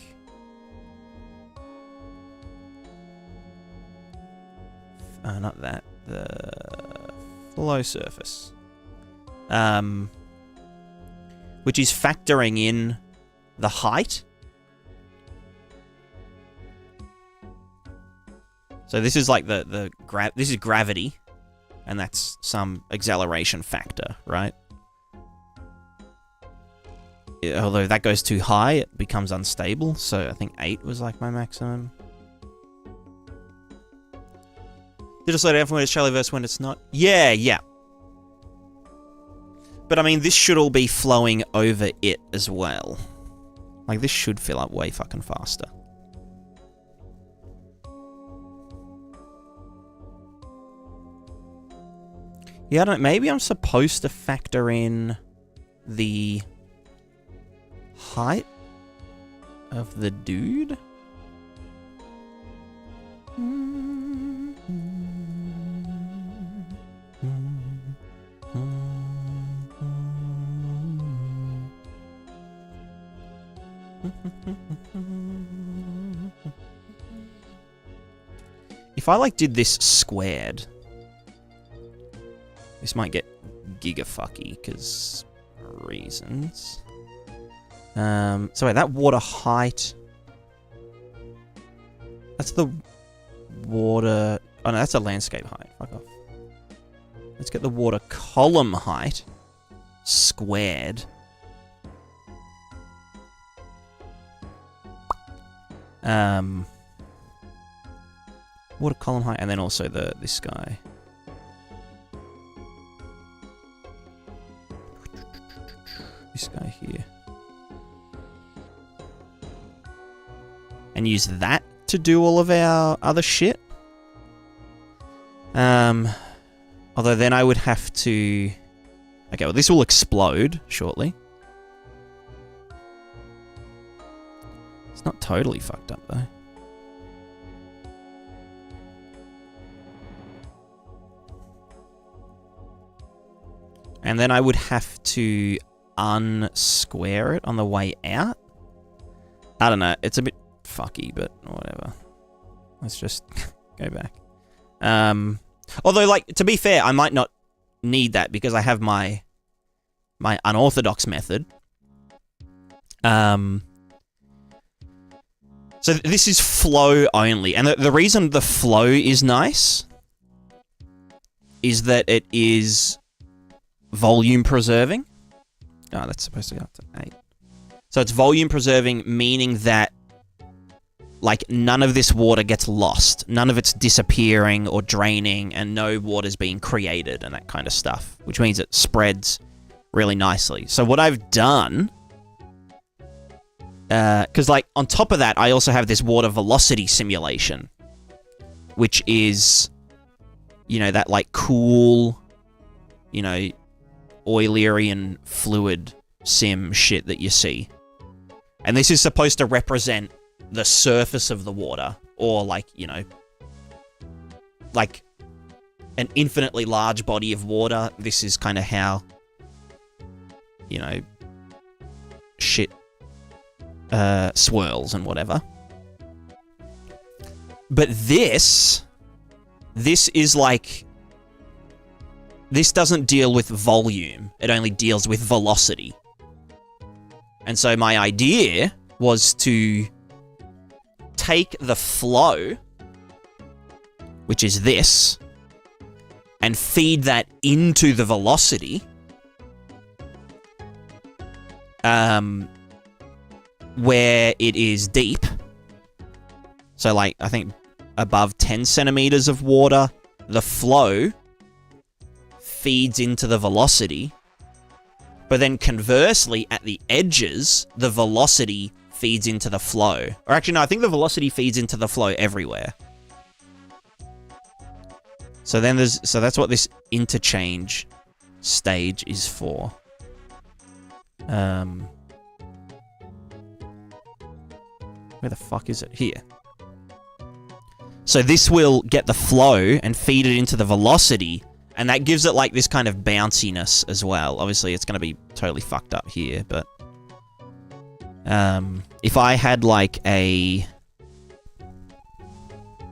not that. The flow surface. Which is factoring in the height. So this is like this is gravity, and that's some acceleration factor, right? Although that goes too high, it becomes unstable. So I think 8 was like my maximum. Did it slow down from when it's Charlieverse when it's not? Yeah. But I mean, this should all be flowing over it as well. Like, this should fill up way fucking faster. Yeah, I don't know. Maybe I'm supposed to factor in the height of the dude? If I, like, did this squared... This might get gigafucky, because reasons. So wait, that water height... That's the water... Oh no, that's a landscape height. Fuck off. Let's get the water column height squared. Water column height, and then also this guy. This guy here. And use that to do all of our other shit. Although then I would have to... Okay, well this will explode shortly. It's not totally fucked up though. And then I would have to unsquare it on the way out. I don't know. It's a bit fucky, but whatever. Let's just go back. Although, like, to be fair, I might not need that because I have my unorthodox method. So this is flow only. And the reason the flow is nice is that it is volume preserving. Oh, that's supposed to go up to 8. So it's volume preserving, meaning that, like, none of this water gets lost. None of it's disappearing or draining, and no water's being created and that kind of stuff, which means it spreads really nicely. So what I've done... Because, like, on top of that, I also have this water velocity simulation, which is, you know, that, like, cool, you know, Eulerian fluid sim shit that you see. And this is supposed to represent the surface of the water, or, like, you know, like an infinitely large body of water. This is kind of how, you know, shit swirls and whatever. But this is like... This doesn't deal with volume. It only deals with velocity. And so my idea was to take the flow, which is this, and feed that into the velocity, where it is deep. So, like, I think above 10 centimeters of water, the flow feeds into the velocity, but then conversely, at the edges, the velocity feeds into the flow. Or actually, no, I think the velocity feeds into the flow everywhere. So then so that's what this interchange stage is for. Where the fuck is it? Here. So this will get the flow and feed it into the velocity, and that gives it like this kind of bounciness as well. Obviously, it's going to be totally fucked up here, but if I had like a...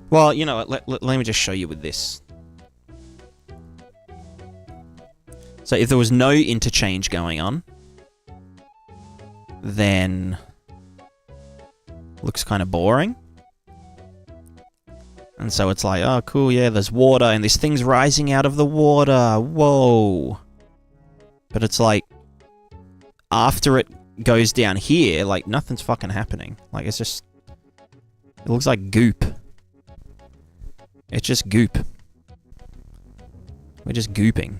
Well, you know what, let me just show you with this. So if there was no interchange going on, then looks kind of boring. And so it's like, oh, cool, yeah, there's water, and this thing's rising out of the water. Whoa. But it's like, after it goes down here, like, nothing's fucking happening. Like, it's just... It looks like goop. It's just goop. We're just gooping.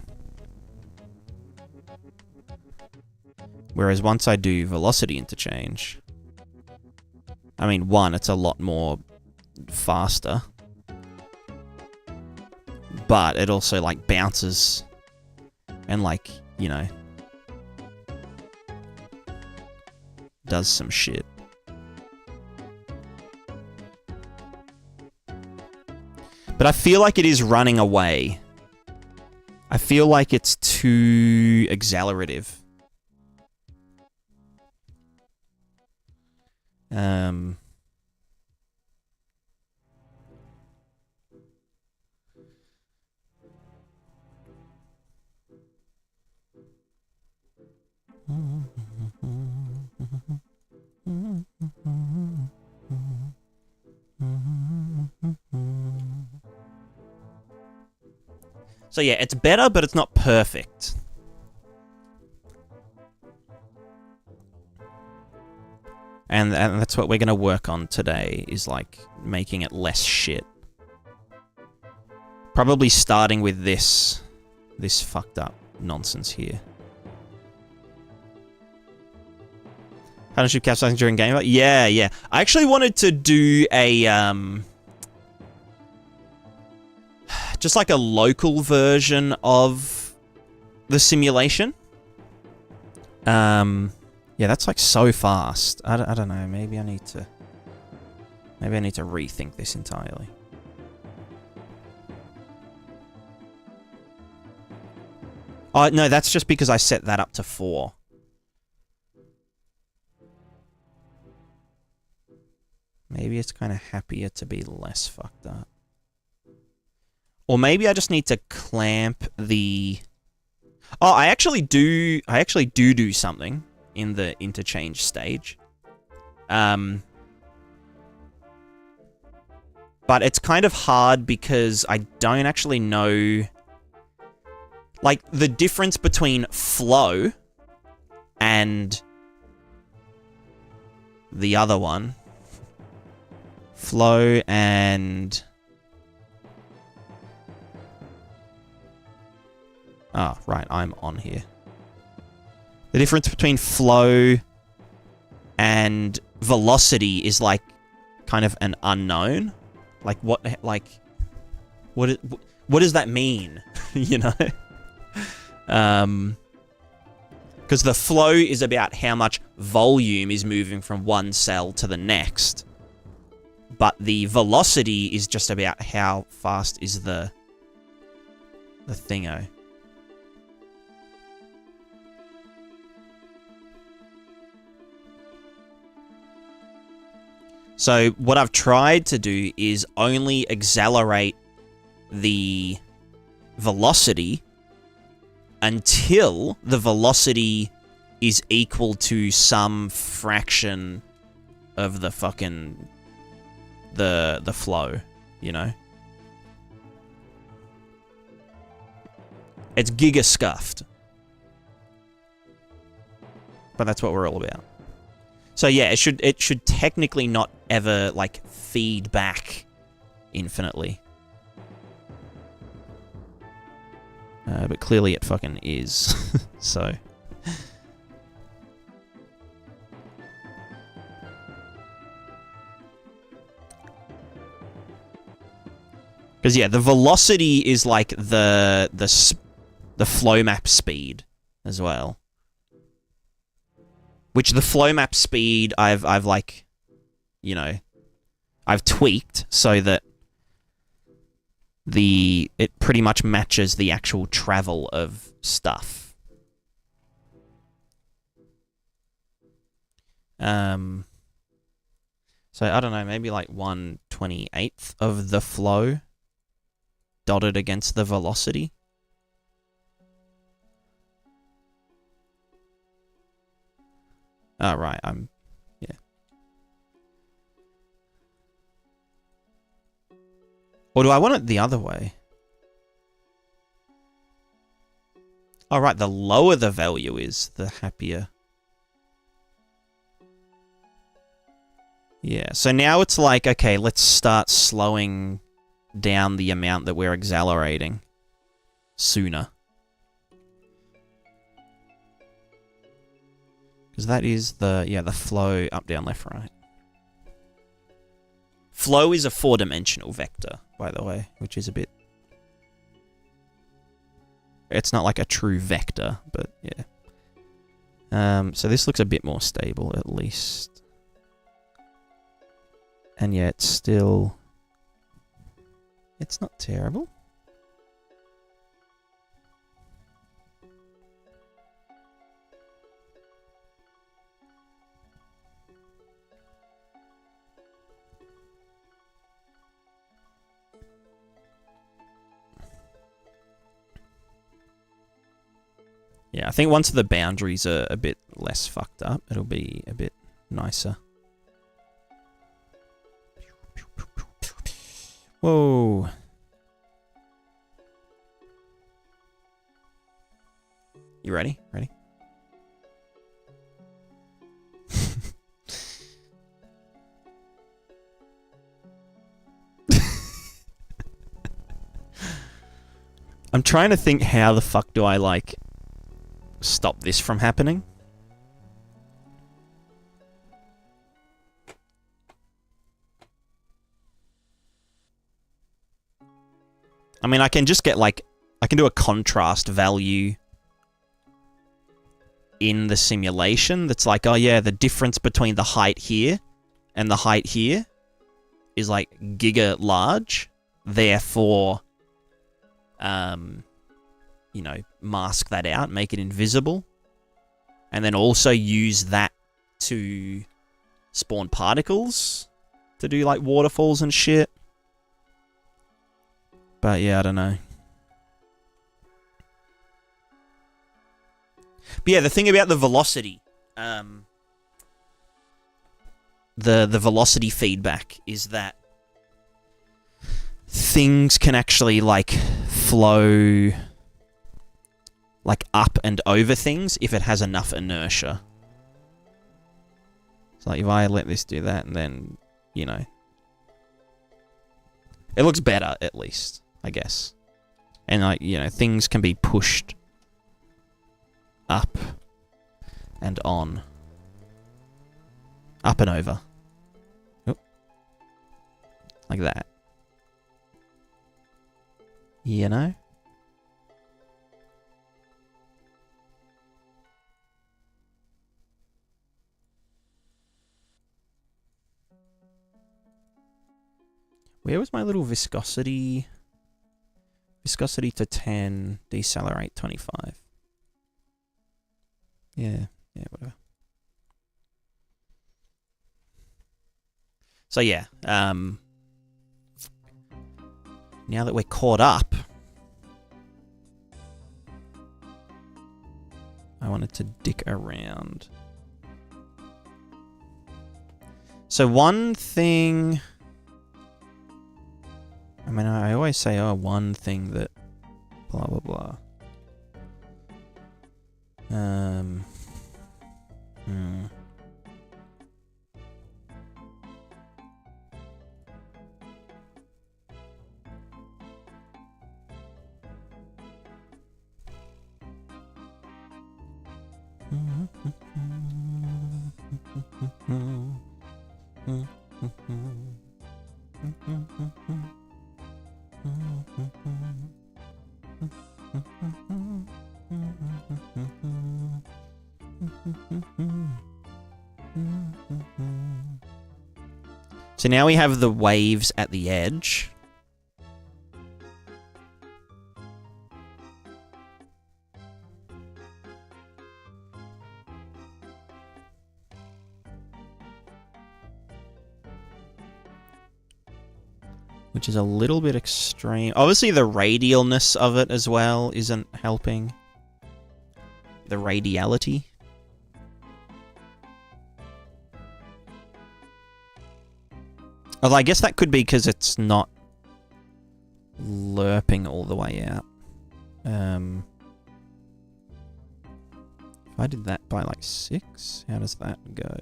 Whereas once I do velocity interchange... I mean, one, it's a lot more faster. But it also, like, bounces and, like, you know, does some shit. But I feel like it is running away. I feel like it's too accelerative. So yeah, it's better, but it's not perfect. And that's what we're going to work on today, is like making it less shit. Probably starting with this fucked up nonsense here. Partnership capsizing during game? Yeah. I actually wanted to do a just like a local version of the simulation. Yeah, that's like so fast. I don't know. Maybe I need to rethink this entirely. Oh, no, that's just because I set that up to 4. Maybe it's kind of happier to be less fucked up. Or maybe I just need to clamp the... Oh, I actually do something in the interchange stage. But it's kind of hard because I don't actually know... Like, the difference between flow and the other one. Flow and... Ah, right, I'm on here. The difference between flow and velocity is like kind of an unknown. Like what does that mean? You know? Because the flow is about how much volume is moving from one cell to the next. But the velocity is just about how fast is the thingo. So what I've tried to do is only accelerate the velocity until the velocity is equal to some fraction of the fucking the flow, you know? It's giga scuffed. But that's what we're all about. So yeah, it should technically not ever like feed back infinitely. But clearly it fucking is. So because yeah, the velocity is like the flow map speed as well. Which the flow map speed I've like, you know, I've tweaked so that it pretty much matches the actual travel of stuff. So I don't know, maybe like 1/28th of the flow dotted against the velocity. Oh, right, yeah. Or do I want it the other way? Oh, right, the lower the value is, the happier. Yeah, so now it's like, okay, let's start slowing down the amount that we're accelerating sooner. Because that is the flow up, down, left, right. Flow is a 4-dimensional vector, by the way, which is a bit... It's not like a true vector, but yeah. So this looks a bit more stable, at least. And yet, still... It's not terrible. Yeah, I think once the boundaries are a bit less fucked up, it'll be a bit nicer. Whoa. You ready? Ready? I'm trying to think how the fuck do I, like, stop this from happening. I mean, I can just get, like... I can do a contrast value in the simulation that's like, oh yeah, the difference between the height here and the height here is, like, giga large. Therefore, you know, mask that out, make it invisible. And then also use that to spawn particles to do, like, waterfalls and shit. But yeah, I don't know. But yeah, the thing about the velocity, the velocity feedback is that things can actually, like, flow, like, up and over things if it has enough inertia. So, like, if I let this do that and then, you know, it looks better, at least, I guess. And, like, you know, things can be pushed up and on. Up and over. Oop. Like that. You know? Where was my little viscosity? Viscosity to 10, decelerate 25. Yeah, whatever. So yeah, now that we're caught up, I wanted to dick around. So one thing... I mean, I always say, oh, one thing that... blah, blah, blah. So now we have the waves at the edge. which is a little bit extreme. Obviously, the radialness of it as well isn't helping. The radiality. Although I guess that could be because it's not lerping all the way out. If I did that by like 6, how does that go?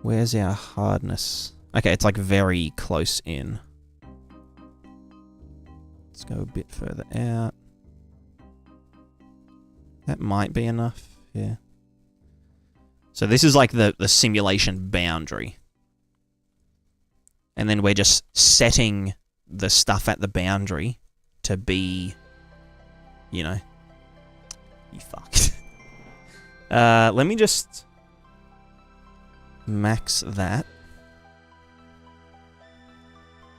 Where's our hardness? Okay, it's like very close in. Let's go a bit further out. That might be enough, yeah. So this is like the simulation boundary. And then we're just setting the stuff at the boundary to be, you know, you fucked. Let me just max that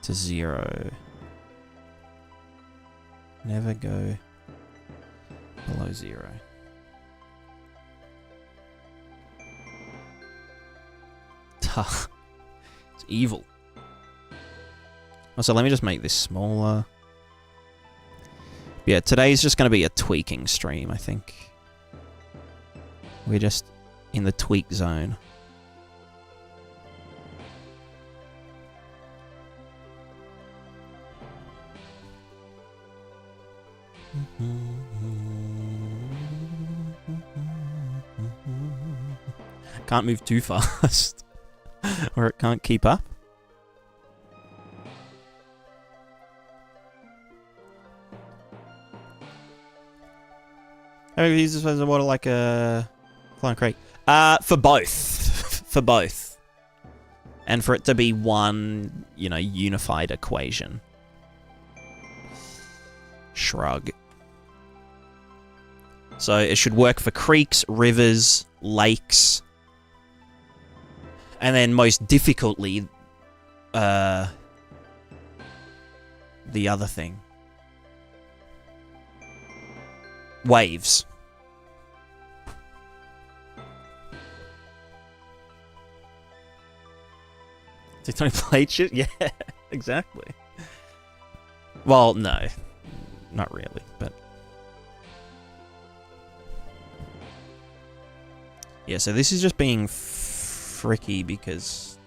to 0. Never go below 0. It's evil. Also, let me just make this smaller. Yeah, today's just going to be a tweaking stream, I think. We're just in the tweak zone. Can't move too fast, or it can't keep up. How do you use this as a water like a Flying Creek? For both. For both. And for it to be one, you know, unified equation. Shrug. So it should work for creeks, rivers, lakes, and then most difficultly, the other thing. Waves. Tectonic plate shit? Yeah, exactly. Well, no. Not really, but... Yeah, so this is just being fricky because...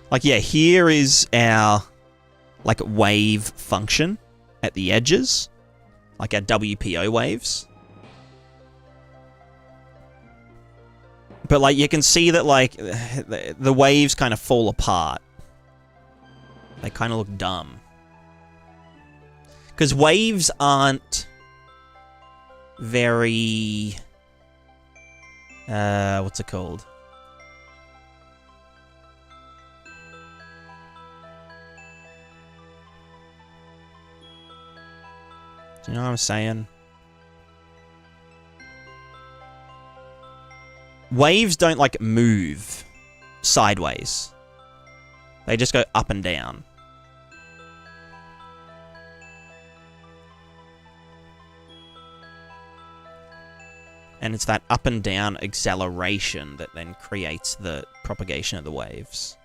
Like, yeah, here is our, like, wave function at the edges. Like our WPO waves. But, like, you can see that, like, the waves kind of fall apart. They kind of look dumb. Because waves aren't very... what's it called? Do you know what I'm saying? Waves don't, like, move sideways. They just go up and down. And it's that up and down acceleration that then creates the propagation of the waves.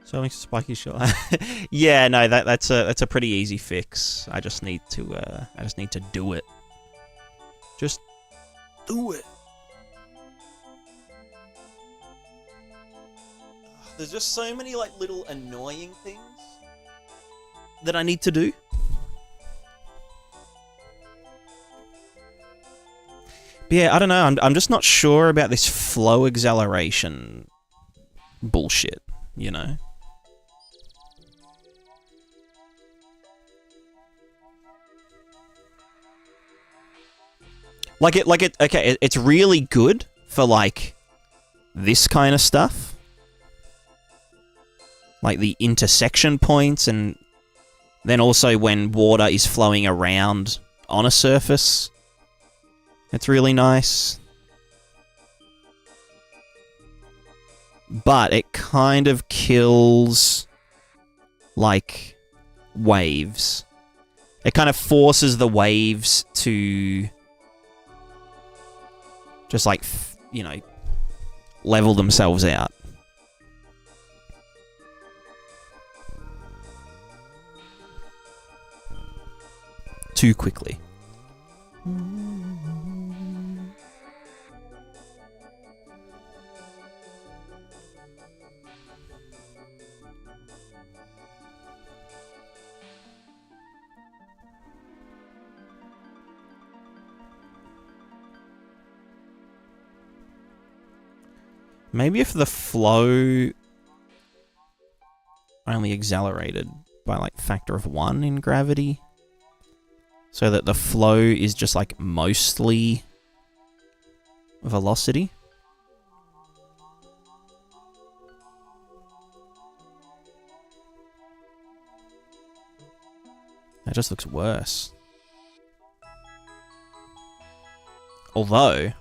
So makes a spiky shot. Yeah, no, that's a pretty easy fix. I just need to do it. Just do it. There's just so many, like, little annoying things that I need to do. But yeah, I don't know. I'm just not sure about this flow acceleration bullshit, you know? Okay, it's really good for, like, this kind of stuff. Like the intersection points, and then also when water is flowing around on a surface. It's really nice. But it kind of kills, like, waves. It kind of forces the waves to just, like, you know, level themselves out. Too quickly. Maybe if the flow only accelerated by, like, factor of 1 in gravity, so that the flow is just, like, mostly velocity. That just looks worse. Although,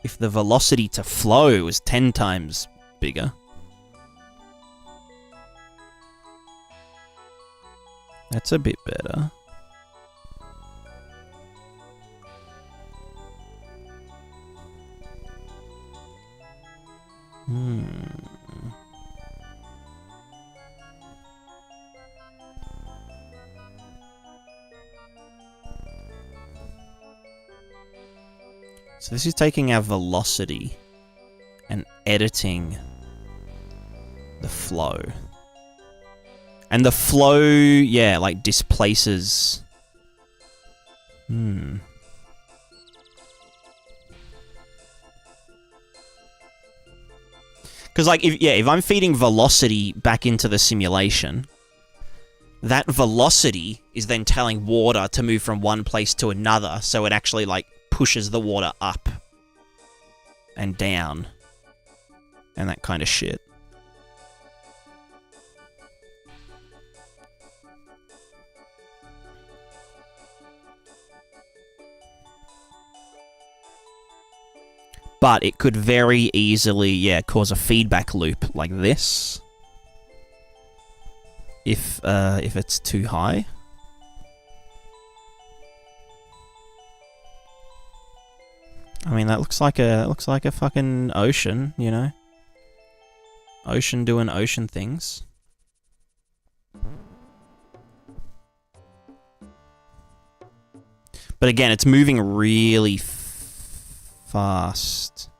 if the velocity to flow was 10 times bigger, that's a bit better. So this is taking our velocity and editing the flow. And the flow, yeah, like, displaces... Because, like, if I'm feeding velocity back into the simulation, that velocity is then telling water to move from one place to another, so it actually, like, pushes the water up and down and that kind of shit. But it could very easily, yeah, cause a feedback loop like this if it's too high. I mean, that looks like a fucking ocean, you know? Ocean doing ocean things. But again, it's moving really fast.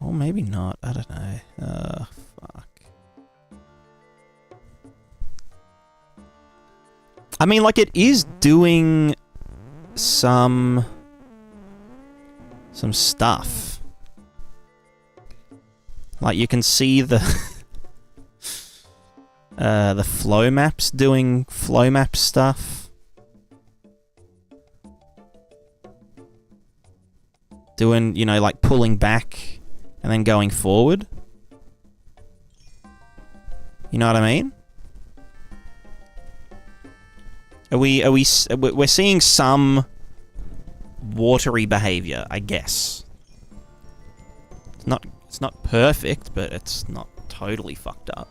Or maybe not. I don't know. Fuck. I mean, like, it is doing some stuff. Like, you can see the the flow maps doing flow map stuff. Doing, you know, like, pulling back and then going forward. You know what I mean? We're seeing some watery behavior, I guess. It's not perfect, but it's not totally fucked up.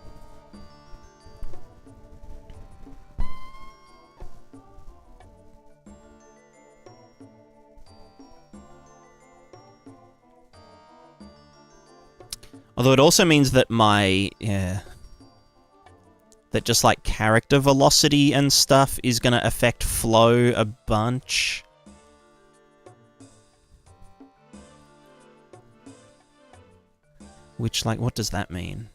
Although it also means that that just, like, character velocity and stuff is gonna affect flow a bunch. Which, like, what does that mean?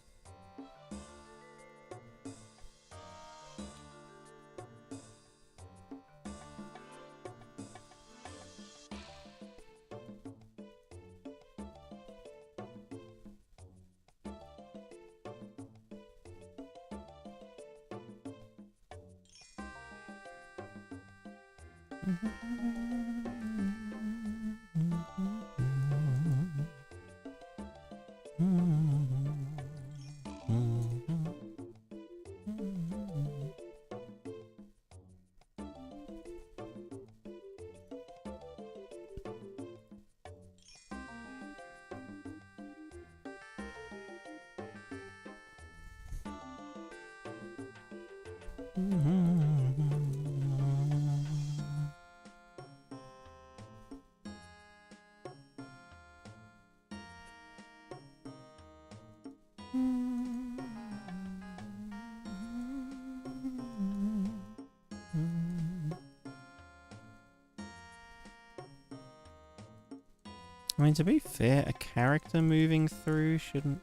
I mean, to be fair, a character moving through shouldn't...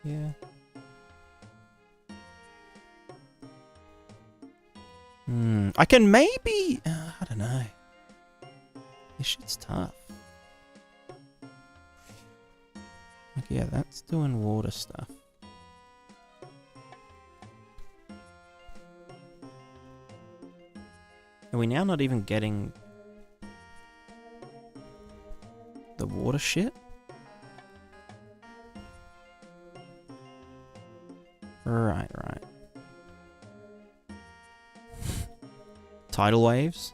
Yeah. I can maybe... I don't know. This shit's tough. Like, yeah, that's doing water stuff. Are we now not even getting... the water shit? Right. Tidal waves?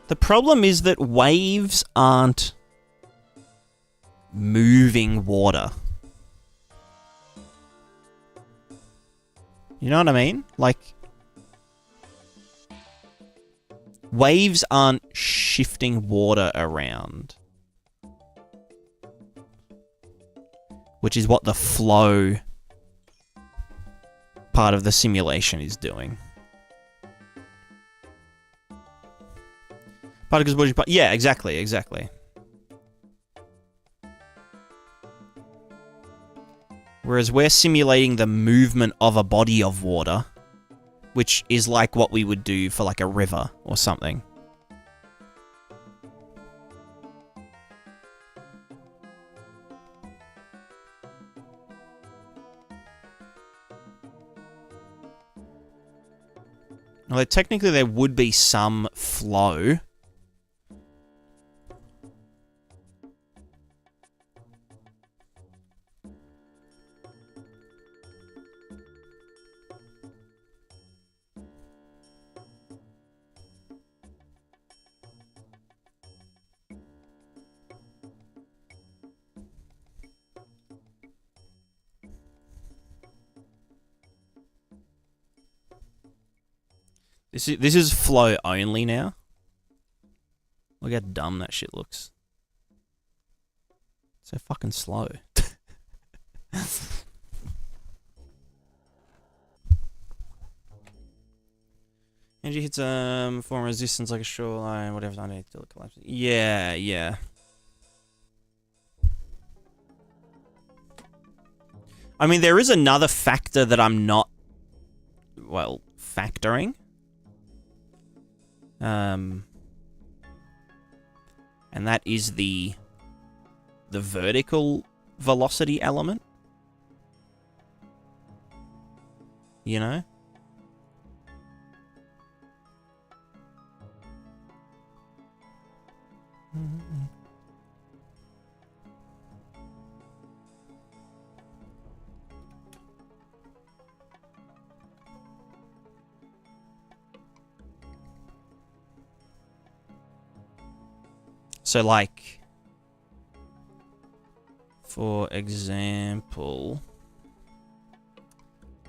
The problem is that waves aren't moving water. You know what I mean? Like, waves aren't shifting water around. Which is what the flow part of the simulation is doing. Particles, body, yeah, exactly. Whereas we're simulating the movement of a body of water, which is like what we would do for like a river or something. Although technically there would be some flow. This is flow only now. Look how dumb that shit looks. So fucking slow. Energy hits form resistance like a shoreline, whatever's underneath till it collapses. Yeah. I mean, there is another factor that I'm not, well, factoring. And that is the vertical velocity element. You know? So, like, For example,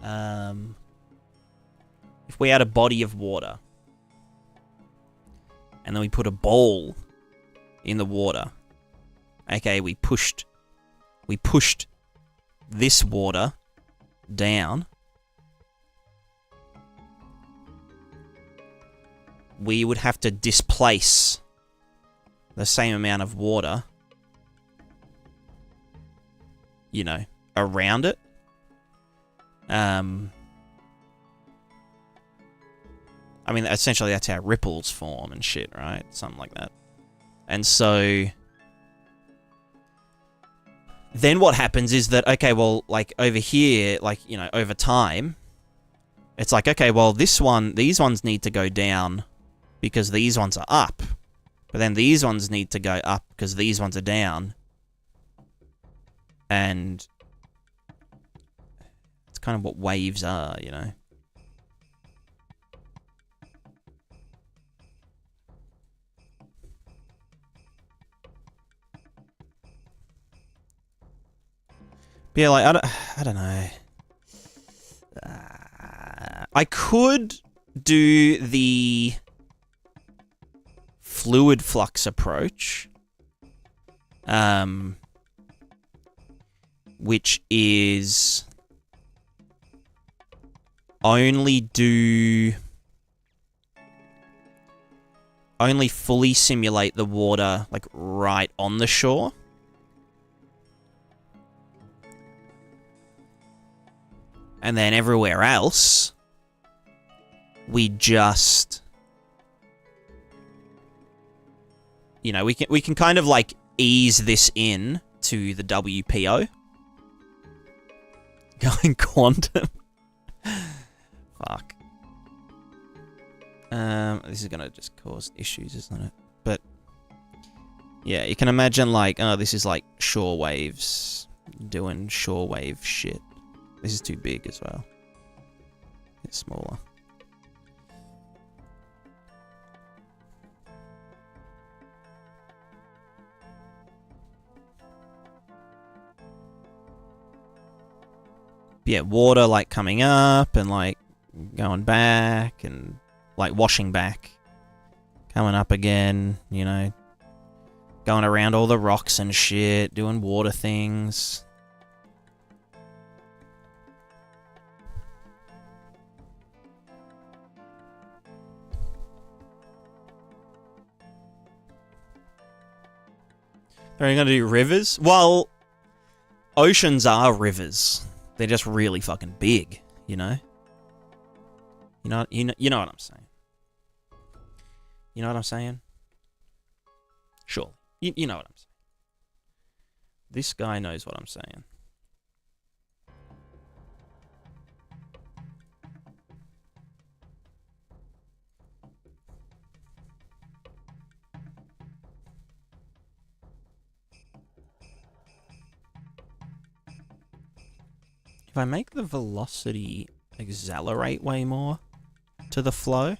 if we had a body of water and then we put a ball in the water, okay, we pushed this water down, we would have to displace the same amount of water, you know, around it. I mean, essentially that's how ripples form and shit, right? Something like that. And so then what happens is that, okay, well, like over here, like, you know, over time, it's like, okay, well, these ones need to go down because these ones are up. But then these ones need to go up because these ones are down. And it's kind of what waves are, you know? But yeah, like, I don't know. I could do the fluid flux approach, which is only fully simulate the water, like, right on the shore. And then everywhere else, we just, you know, we can kind of like ease this in to the WPO. Going quantum. Fuck. This is gonna just cause issues, isn't it? But yeah, you can imagine like, oh, this is like shore waves doing shore wave shit. This is too big as well. It's smaller. Yeah, water like coming up and like going back and like washing back. Coming up again, you know. Going around all the rocks and shit, doing water things. Are you going to do rivers? Well, oceans are rivers. They're just really fucking big, you know? You know what I'm saying? You know what I'm saying? Sure. You know what I'm saying. This guy knows what I'm saying. If I make the velocity accelerate way more to the flow,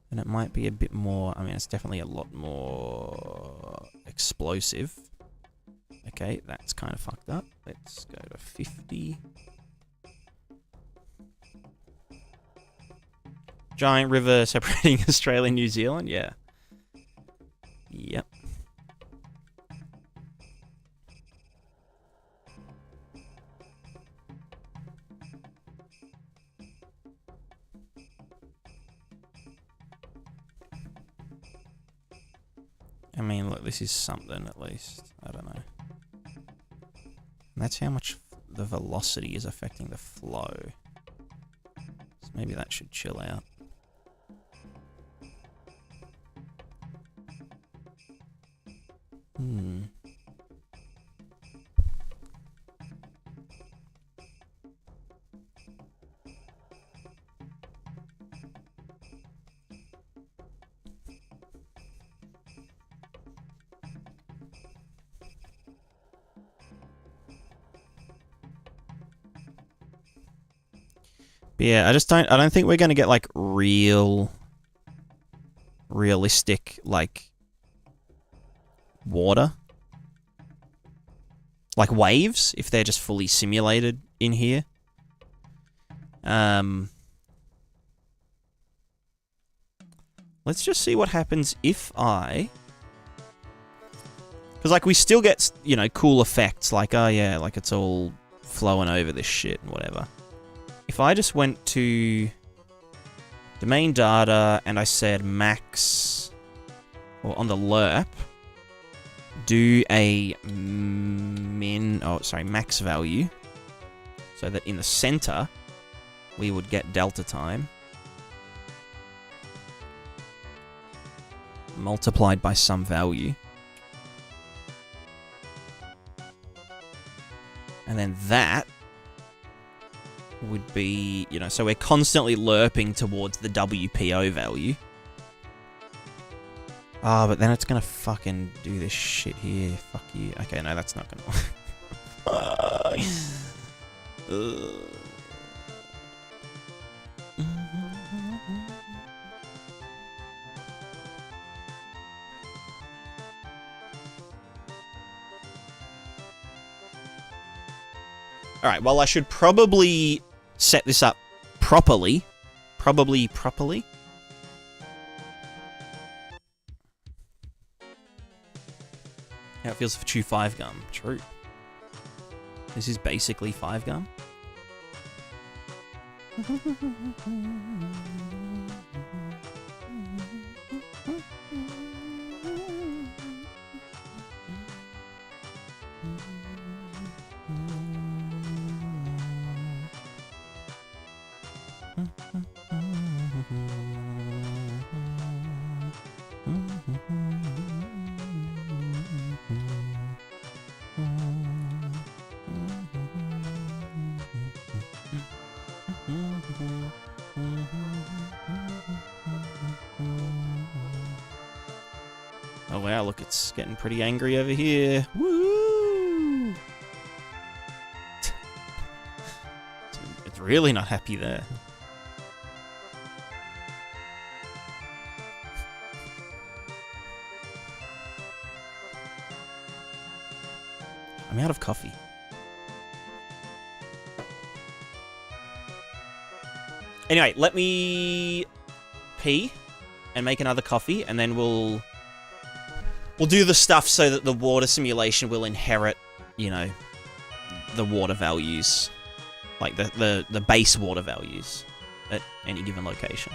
then it might be a bit more, I mean, it's definitely a lot more explosive. Okay, that's kind of fucked up. Let's go to 50. Giant river separating Australia and New Zealand, yeah. Yep. I mean, look, this is something at least. I don't know. And that's how much the velocity is affecting the flow. So maybe that should chill out. But yeah, I don't think we're going to get like realistic like water. like waves, if they're just fully simulated in here. Let's just see what happens if I... Because, like, we still get, you know, cool effects, like, oh, yeah, like, it's all flowing over this shit and whatever. If I just went to domain data and I said max, or on the lerp, do a max value, so that in the center, we would get delta time, multiplied by some value. And then that would be, you know, so we're constantly lerping towards the WPO value. Ah, but then it's gonna fucking do this shit here. Fuck you. Okay, no, that's not gonna work. Alright, well, I should probably set this up properly. Properly. How it feels for chew 5 gum. True. This is basically 5 gum. Oh wow, look, it's getting pretty angry over here. Woo! It's really not happy there. I'm out of coffee. Anyway, let me pee and make another coffee, and then we'll do the stuff so that the water simulation will inherit, you know, the water values, like the base water values at any given location.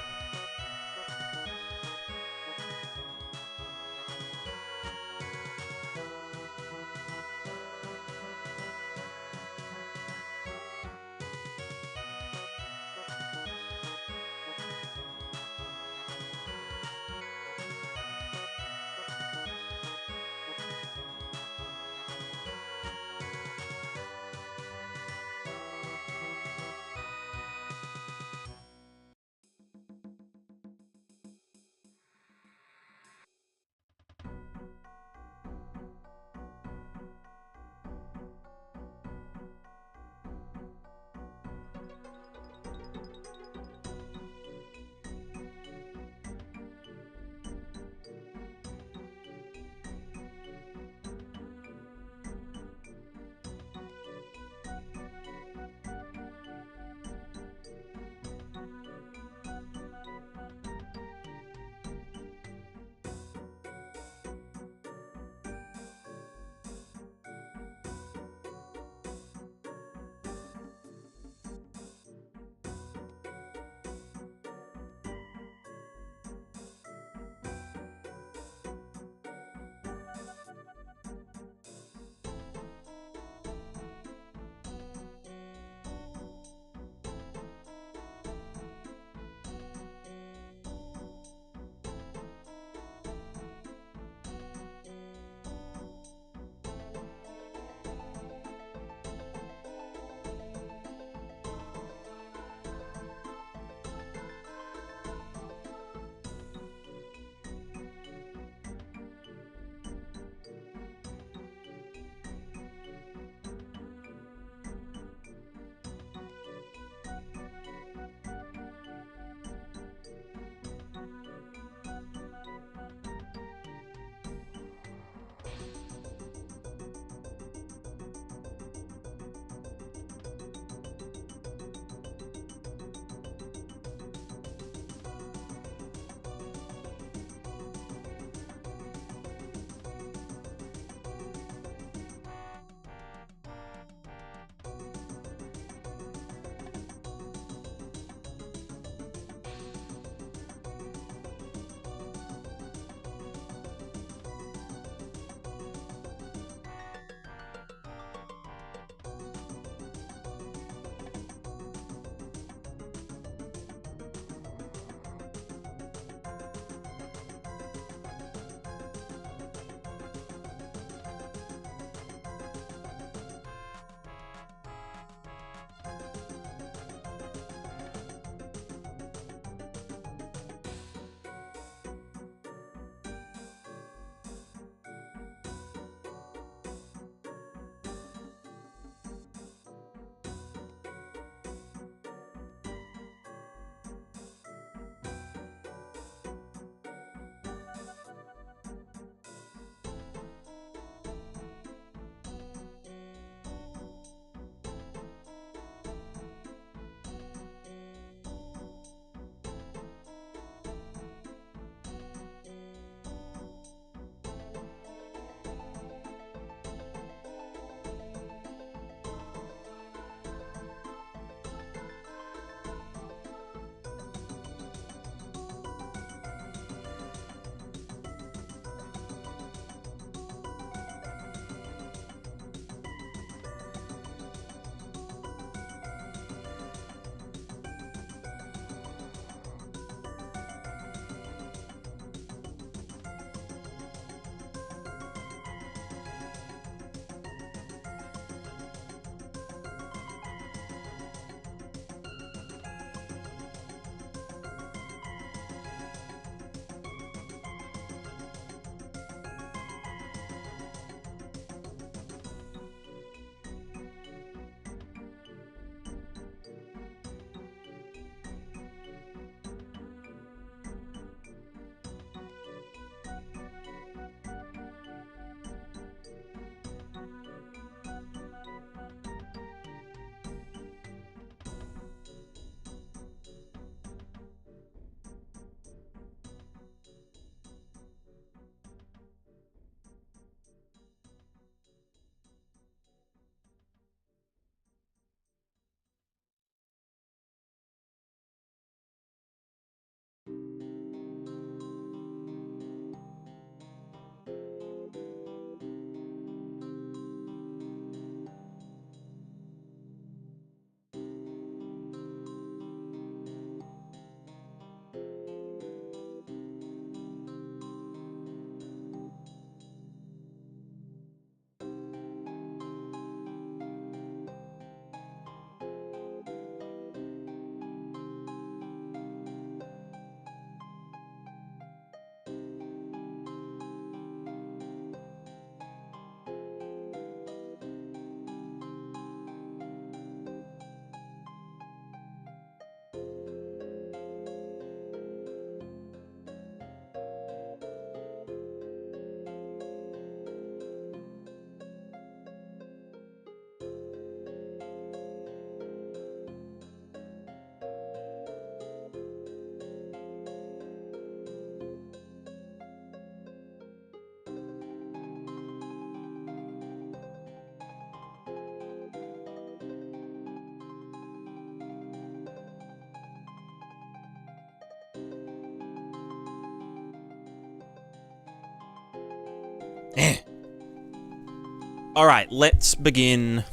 Alright, let's begin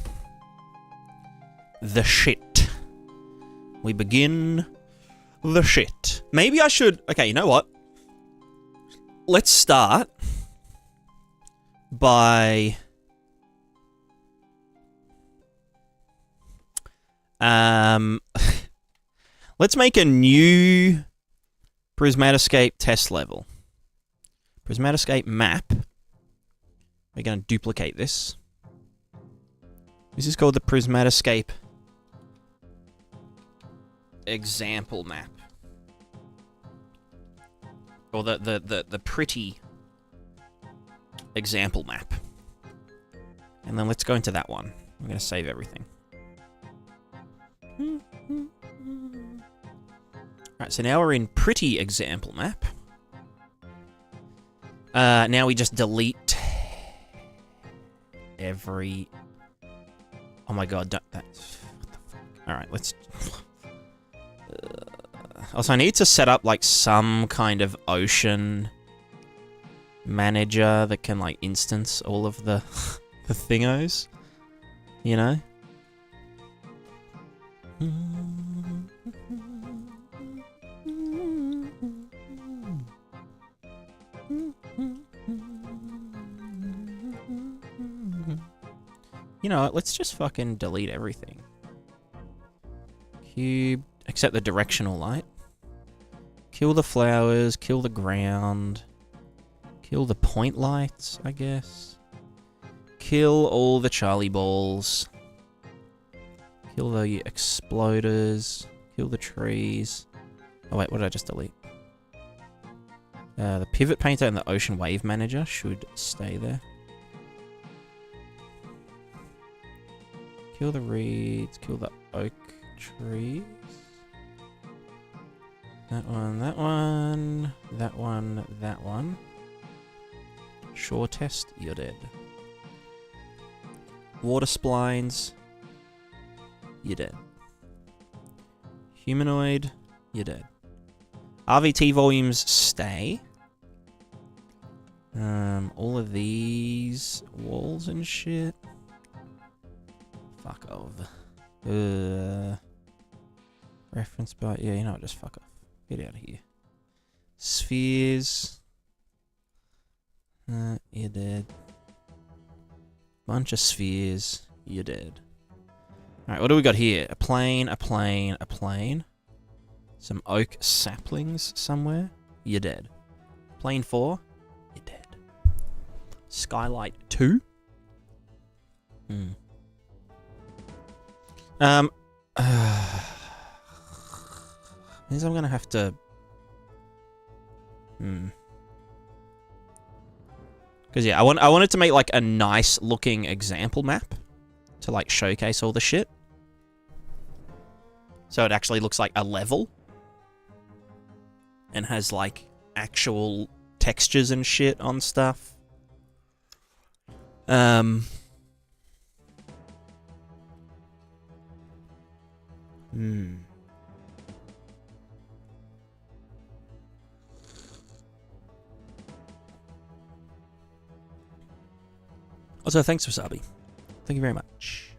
the shit. We begin the shit. Maybe I should... Okay, you know what? Let's start by... let's make a new Prismatiscape test level. Prismatiscape map. We're going to duplicate this. This is called the Prismatiscape example map. Or the pretty example map. And then let's go into that one. I'm going to save everything. Alright, so now we're in pretty example map. Now we just delete every... Oh my god, that... What the fuck? Alright, let's... Also, I need to set up, like, some kind of ocean manager that can, like, instance all of the, the thingos. You know? You know what, let's just fucking delete everything. Cube, except the directional light. Kill the flowers, kill the ground. Kill the point lights, I guess. Kill all the Charlie balls. Kill the exploders. Kill the trees. Oh wait, what did I just delete? The pivot painter and the ocean wave manager should stay there. Kill the reeds, kill the oak trees. That one, that one, that one, that one. Shore test, you're dead. Water splines, you're dead. Humanoid, you're dead. RVT volumes stay. All of these walls and shit. Fuck off. Reference bar. Yeah, you know what? Just fuck off. Get out of here. Spheres. You're dead. Bunch of spheres. You're dead. Alright, what do we got here? A plane, a plane, a plane. Some oak saplings somewhere. You're dead. Plane 4. You're dead. Skylight 2. Means I'm gonna have to... Because, yeah, I wanted to make, like, a nice-looking example map to, like, showcase all the shit. So it actually looks like a level. And has, like, actual textures and shit on stuff. Also, thanks, Wasabi. Thank you very much.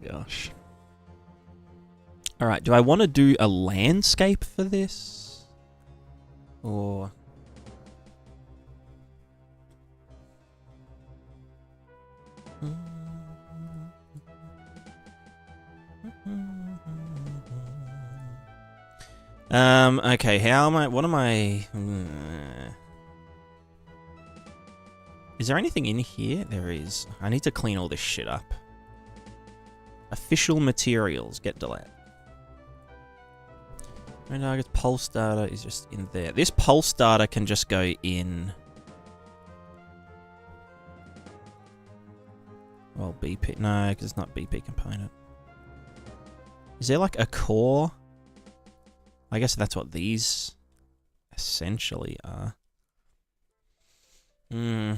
Gosh. Alright, do I want to do a landscape for this? Or... okay, what am I... Is there anything in here? There is. I need to clean all this shit up. Official materials, get delete. And I guess pulse data is just in there. This pulse data can just go in... Well, BP... No, because it's not BP component. Is there like a core? I guess that's what these essentially are. I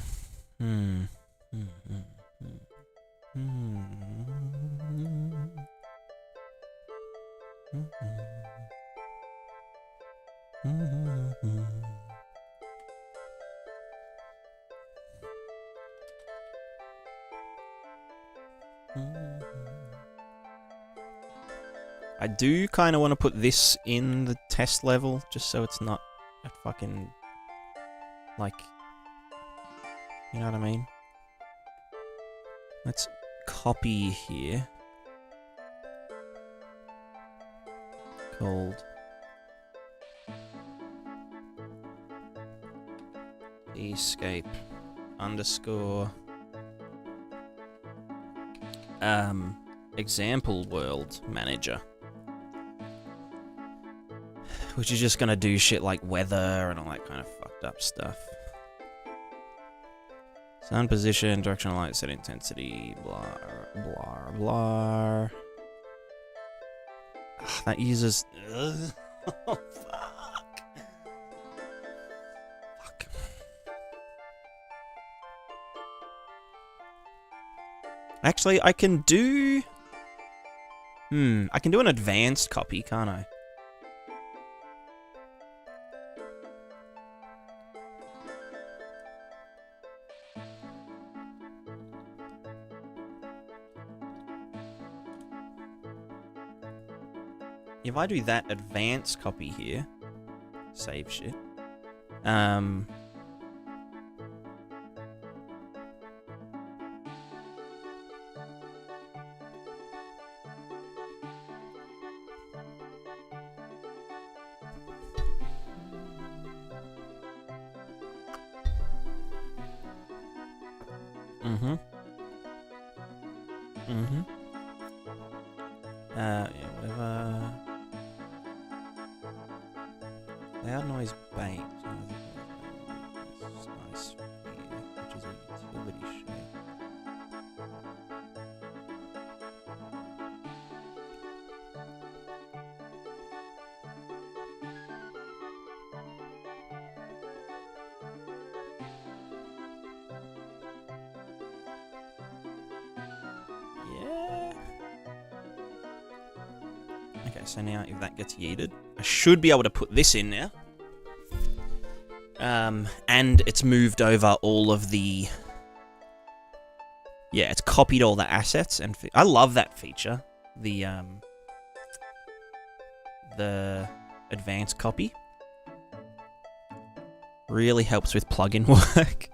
do kind of want to put this in the test level, just so it's not a fucking, like, you know what I mean? Let's copy here. Called escape underscore example world manager, which is just gonna do shit like weather and all that kind of fucked up stuff. Sun position, directional light, set intensity, blah blah blah. That uses. Oh, fuck. Fuck. Actually, I can do. I can do an advanced copy, can't I? If I do that advanced copy here, save shit. Yeah, whatever. Loud noise bank. Nice, which is a utility shape. Yeah. Okay, so now if that gets yeeted, I should be able to put this in now. And it's moved over all of the... Yeah, it's copied all the assets, and I love that feature. The advanced copy. Really helps with plugin work.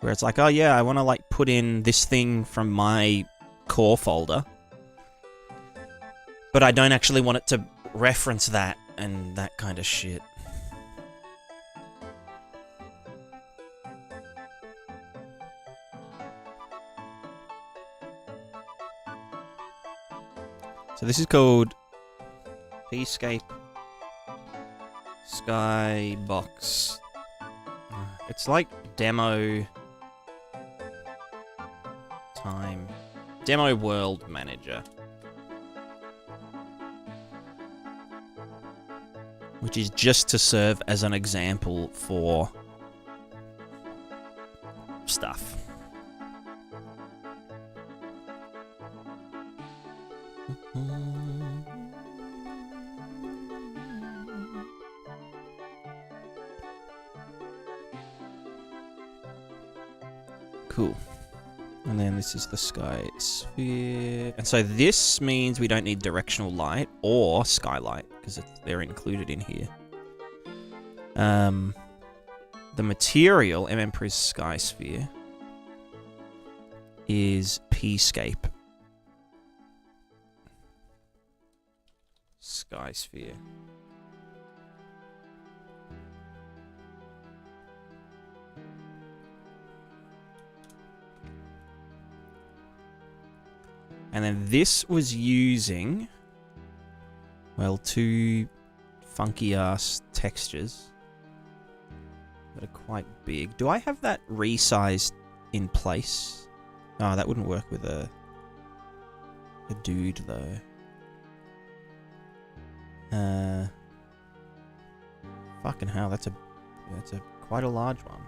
Where it's like, oh yeah, I want to like put in this thing from my core folder. But I don't actually want it to reference that and that kind of shit. So this is called Seascape Skybox. It's like demo time. Demo World Manager. Which is just to serve as an example for stuff. Cool. And then this is the sky sphere. And so this means we don't need directional light or skylight because they're included in here. The material, MMPRIS Sky Sphere, is Pscape. Sky Sphere. And then this was using, well, two funky-ass textures that are quite big. Do I have that resized in place? Oh, that wouldn't work with a dude, though. Fucking hell, that's a quite a large one.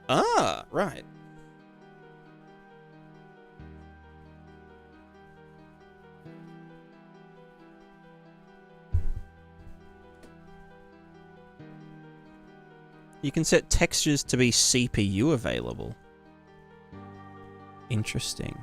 Ah, right. You can set textures to be CPU available. Interesting.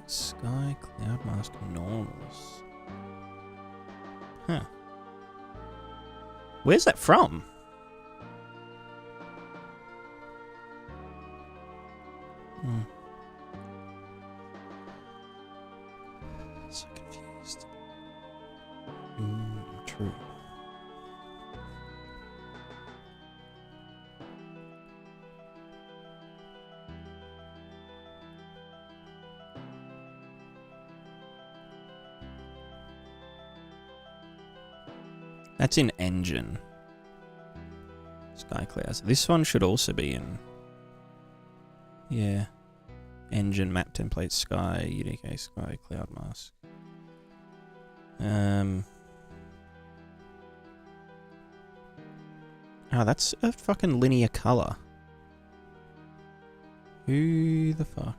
Sky, cloud mask, normals. Huh. Where's that from? So confused. True. That's in engine. Sky clouds. This one should also be in. Yeah. Engine map template sky UDK sky cloud mask. Oh, that's a fucking linear color. Who the fuck?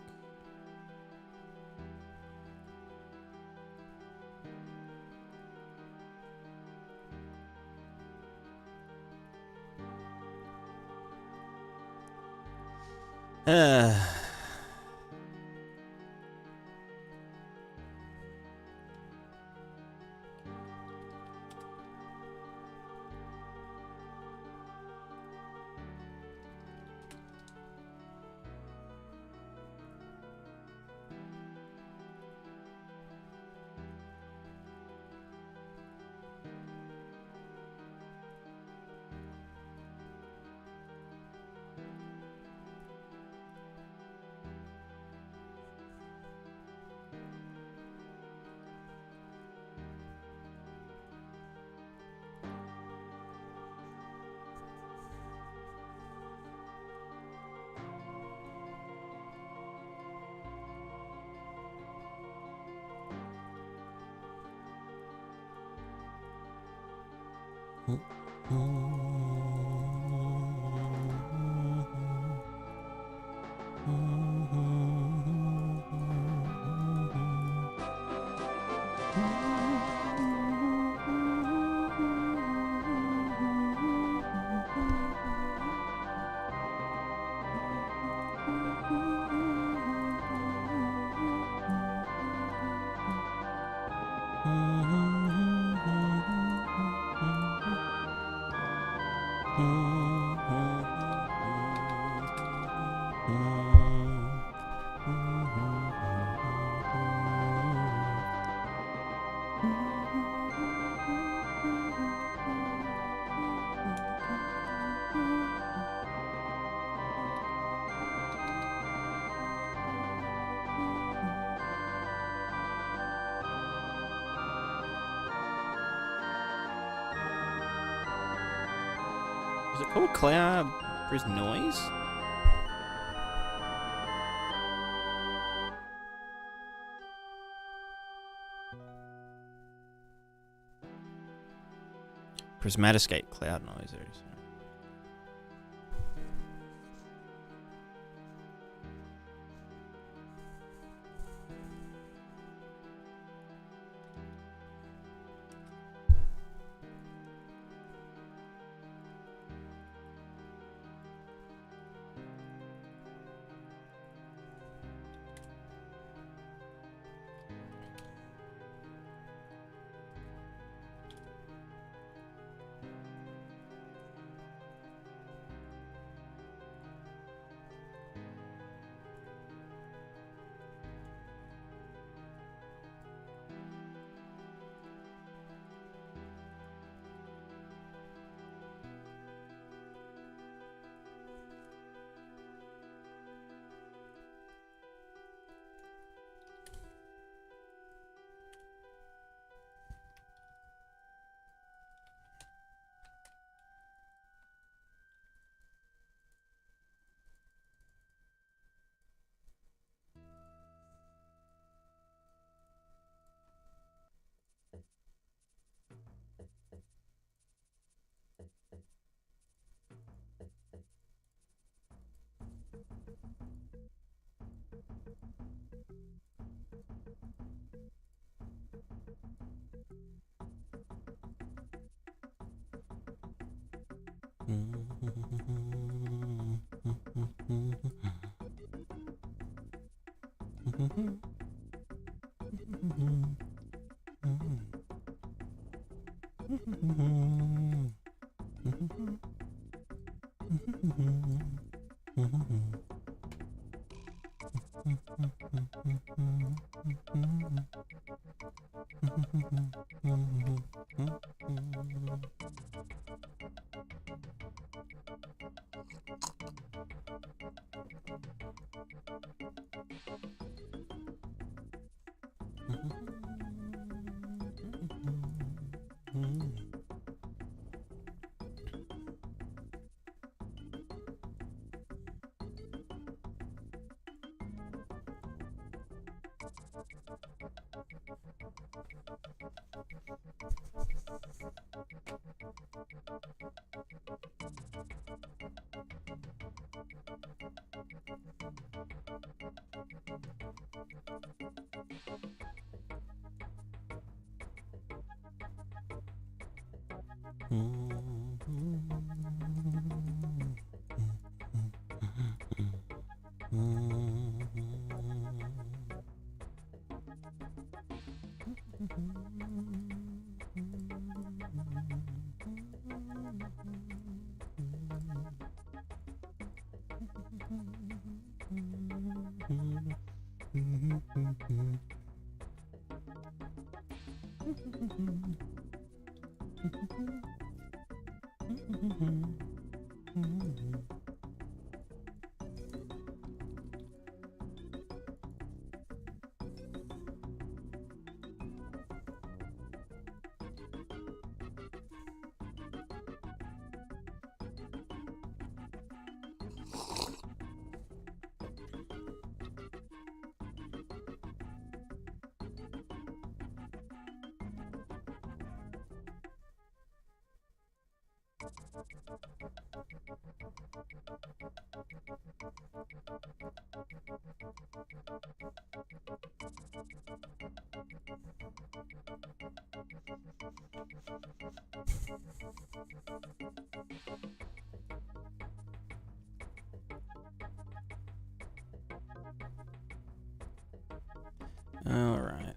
Is it called cloud for his noise? Prismatiscape cloud noise. There it is. All right.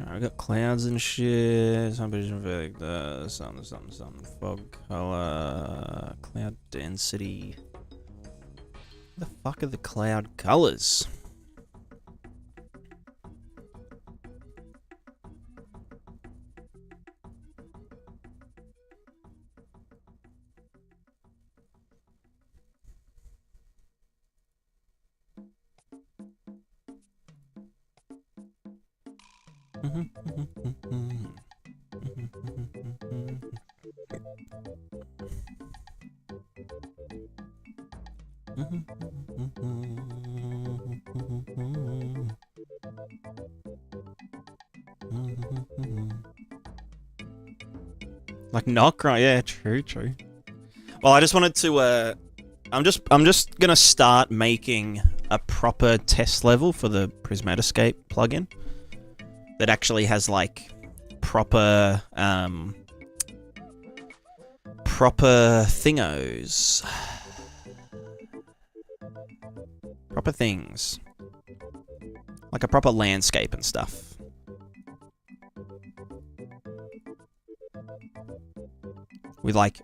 I got clouds and shit. Some vision vector, something, fog color, cloud density. What the fuck are the cloud colors? Like not right, yeah, true. Well, I just wanted to I'm just gonna start making a proper test level for the Prismatiscape plugin that actually has like proper thingos. Proper things. Like a proper landscape and stuff. With like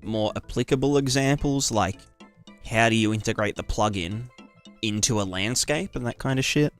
more applicable examples, like how do you integrate the plugin into a landscape and that kind of shit.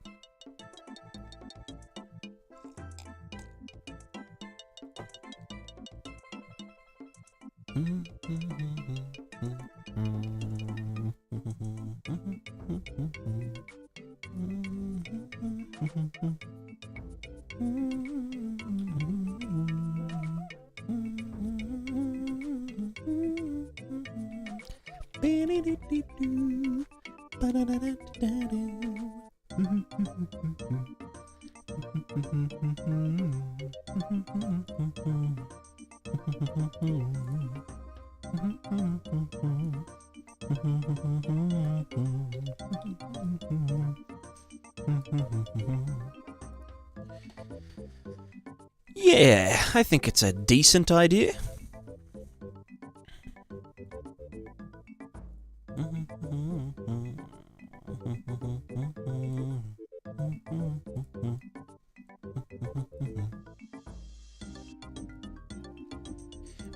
Yeah, I think it's a decent idea.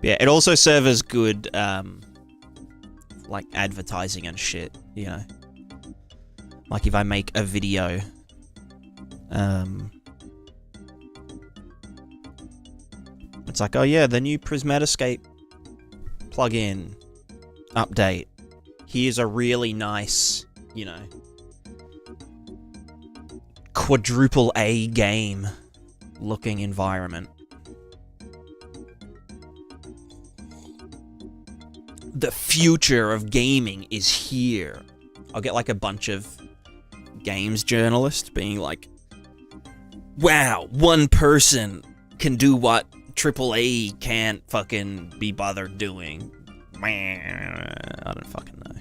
Yeah, it also serves as good, like, advertising and shit, you know? Like, if I make a video, it's like, oh yeah, the new Prismatiscape plugin update. Here's a really nice, you know, quadruple A game looking environment. The future of gaming is here. I'll get like a bunch of games journalists being like, wow, one person can do what AAA can't fucking be bothered doing. I don't fucking know.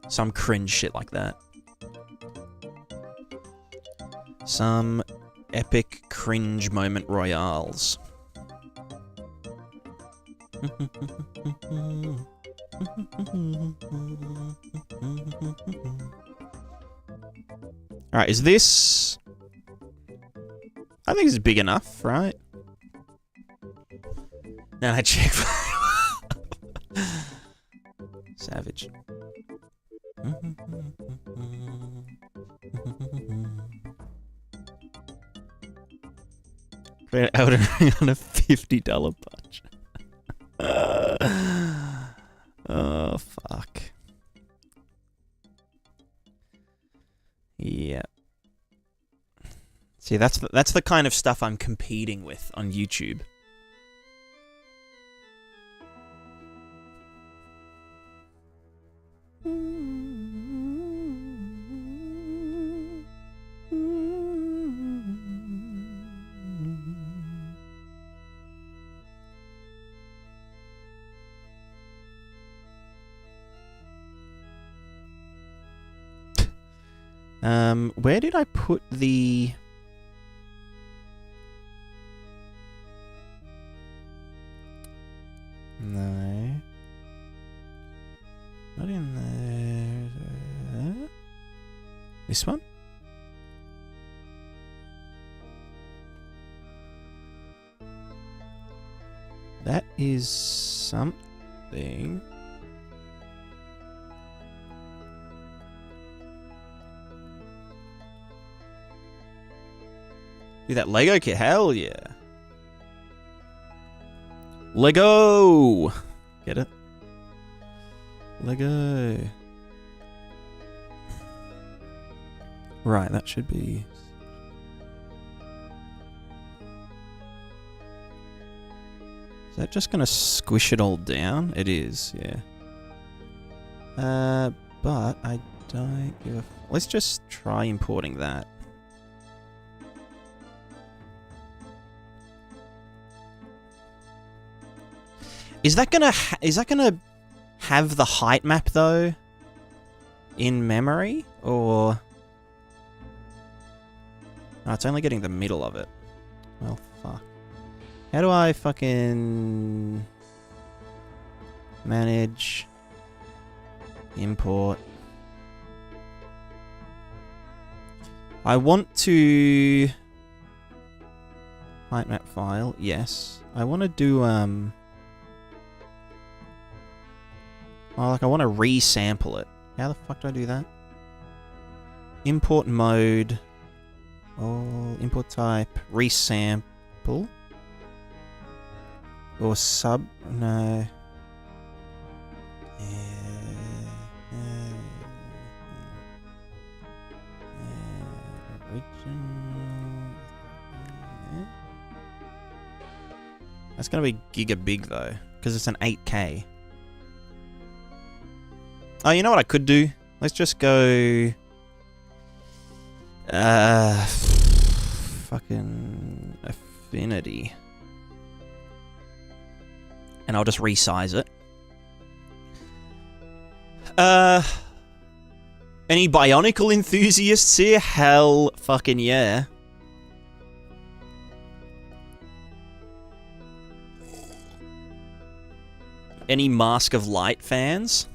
Some cringe shit like that. Some epic cringe moment royales. Alright, is this... I think it's big enough, right? Now I check. Savage. Create Elden Ring on a $50 budget. Oh, fuck. Yeah. See, that's the kind of stuff I'm competing with on YouTube. Where did I put the... No. Not in there. This one? That is something... Dude, that Lego kit, hell yeah. Lego! Get it? Lego. Right, that should be... Is that just gonna squish it all down? It is, yeah. But I don't give a... Let's just try importing that. Is that gonna have the height map though in memory, or oh, it's only getting the middle of it? Well, fuck. How do I fucking manage import? I want to height map file. Yes, I want to do oh, like I want to resample it. How the fuck do I do that? Import mode. Oh, import type. Resample. Or sub. No. Original. That's gonna be giga big though, because it's an 8K. Oh, you know what I could do? Let's just go... fucking... affinity. And I'll just resize it. Any Bionicle enthusiasts here? Hell fucking yeah. Any Mask of Light fans?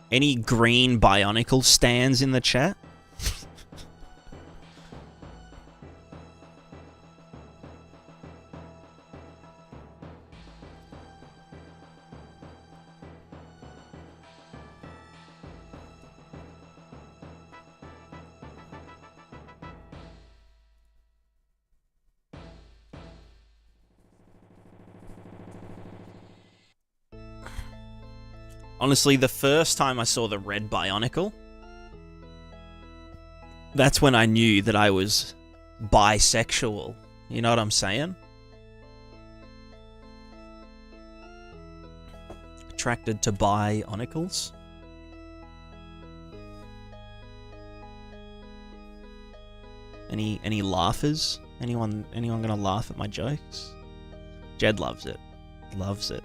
Any green Bionicle stands in the chat? Honestly, the first time I saw the red Bionicle, that's when I knew that I was bisexual. You know what I'm saying? Attracted to Bionicles. Any laughers? Anyone gonna laugh at my jokes? Jed loves it. Loves it.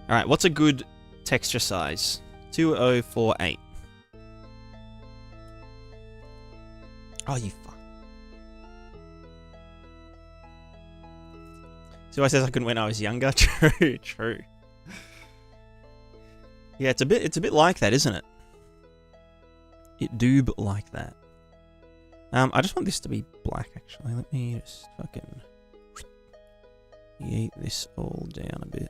Alright, what's a good texture size? 2048. Oh, you fuck. See why I says I couldn't when I was younger? True, true. Yeah, it's a bit like that, isn't it? It do but like that. I just want this to be black, actually. Let me just fucking yeet this all down a bit.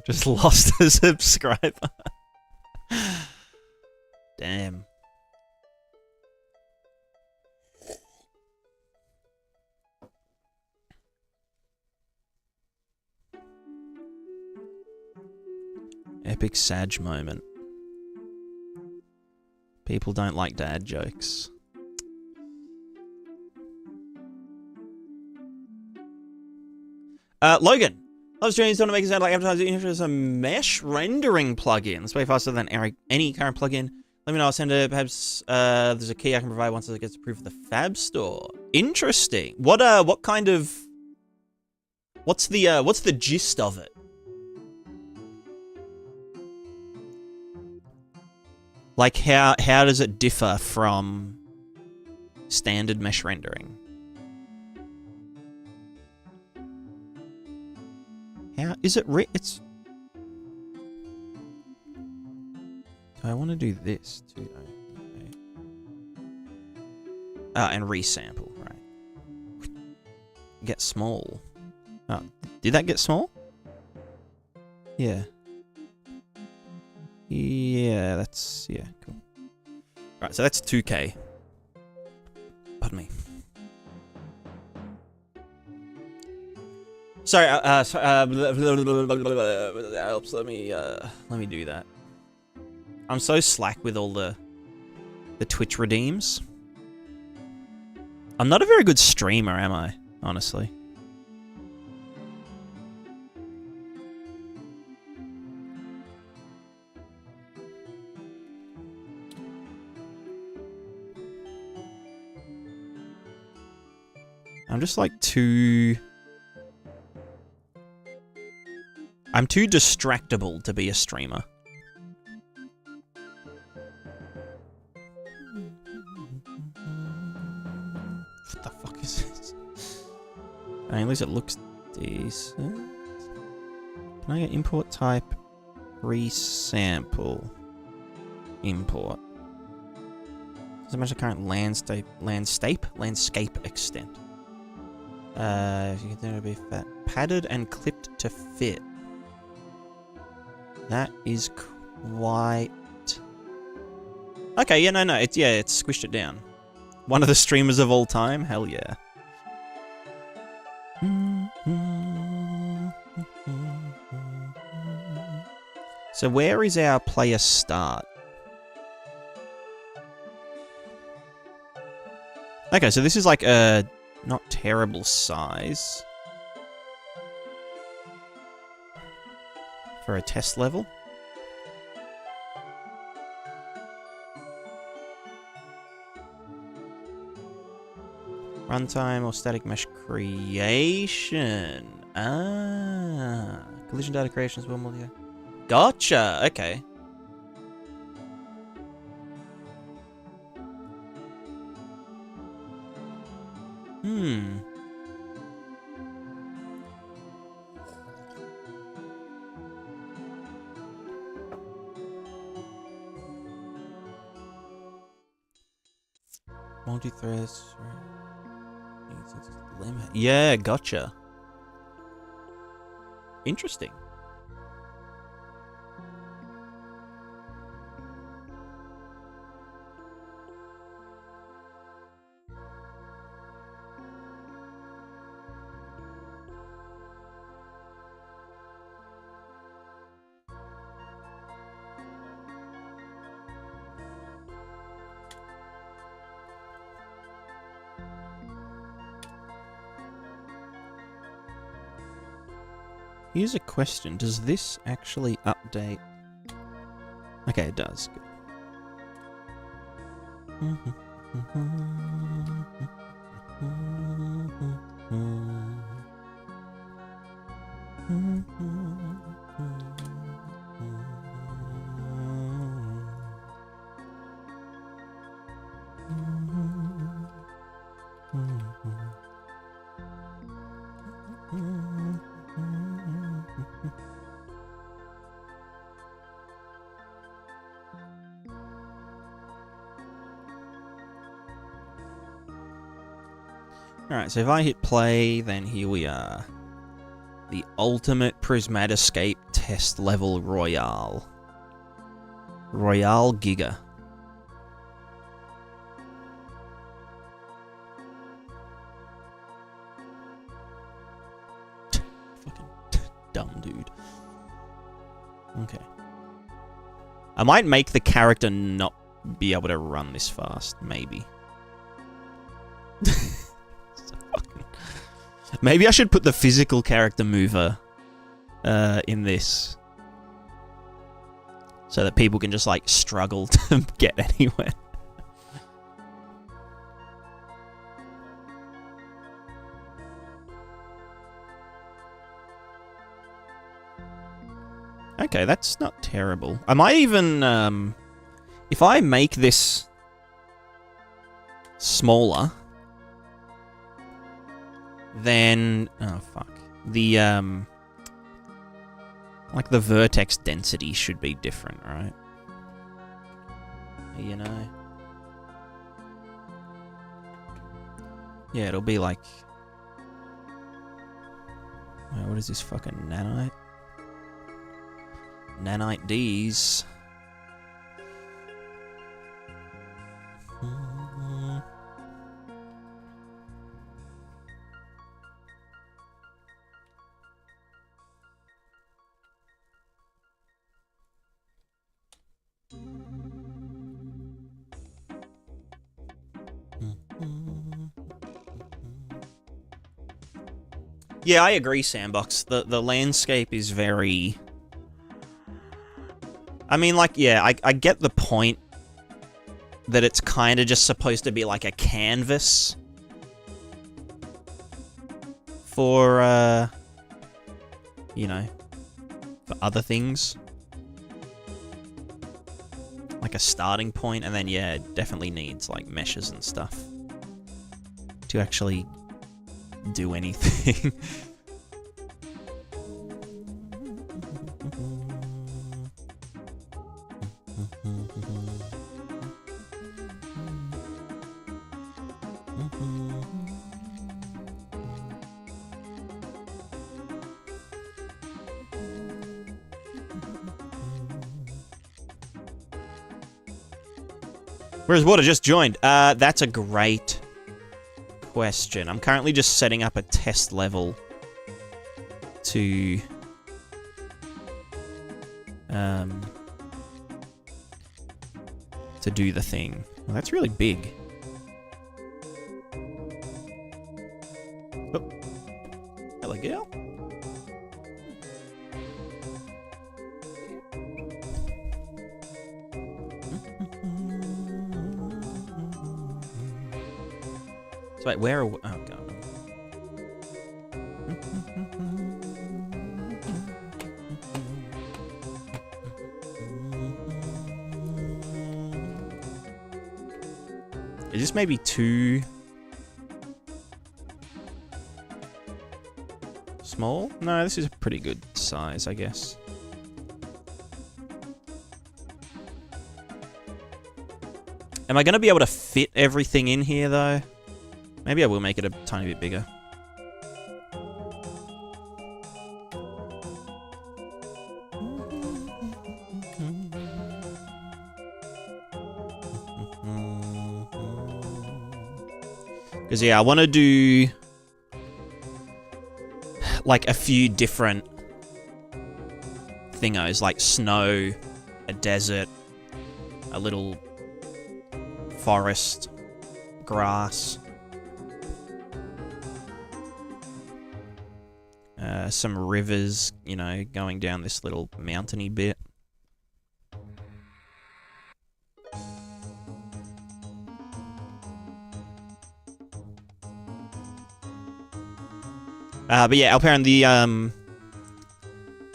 Just lost a subscriber. Damn. Epic Sag moment. People don't like dad jokes. Logan. Loves dreams want to make it sound like advertising as a mesh rendering plugin. It's way faster than any current plugin. Let me know. I'll send it. Perhaps there's a key I can provide once it gets approved for the Fab Store. Interesting. What kind of? What's the gist of it? Like how does it differ from standard mesh rendering? How is it? It's. I want to do this too. Okay. And resample, right? Get small. Oh, did that get small? Yeah. Yeah, that's cool. Right, so that's 2K. Pardon me. Sorry, helps. Let me do that. I'm so slack with all the Twitch redeems. I'm not a very good streamer, am I? Honestly. I'm just like I'm too distractible to be a streamer. What the fuck is this? I mean, at least it looks decent. Can I get import type resample import? Does it match the current landscape extent? If you consider to be padded and clipped to fit. That is quite... Okay, yeah, no, it's squished it down. One of the streamers of all time? Hell yeah. So where is our player start? Okay, so this is like a not terrible size for a test level. Runtime or static mesh creation. Ah, collision data creation as well. Gotcha. Okay. Multi-threads. Yeah, gotcha. Interesting. Here's a question. Does this actually update? Okay, it does. Good. Alright, so if I hit play, then here we are. The ultimate Prismatiscape test level Royale. Royale Giga. Fucking dumb dude. Okay. I might make the character not be able to run this fast, maybe. Maybe I should put the physical character mover in this. So that people can just, like, struggle to get anywhere. Okay, that's not terrible. I might even, if I make this smaller... Then, oh fuck, the like the vertex density should be different, right? You know, yeah, it'll be like, what is this fucking nanite? Nanite D's. Yeah, I agree, Sandbox. The landscape is very... I mean, like, yeah, I get the point that it's kind of just supposed to be like a canvas for, you know, for other things. Like a starting point, and then, yeah, it definitely needs, like, meshes and stuff to actually do anything. Whereas water just joined. That's a great question. I'm currently just setting up a test level to do the thing. Well, that's really big. Oh. Hello, girl. So wait, where are we? Oh, God. Is this maybe too small? No, this is a pretty good size, I guess. Am I going to be able to fit everything in here, though? Maybe I will make it a tiny bit bigger. Because, yeah, I want to do like a few different thingos, like snow, a desert, a little forest, grass, some rivers, you know, going down this little mountainy bit. But yeah, Alperen,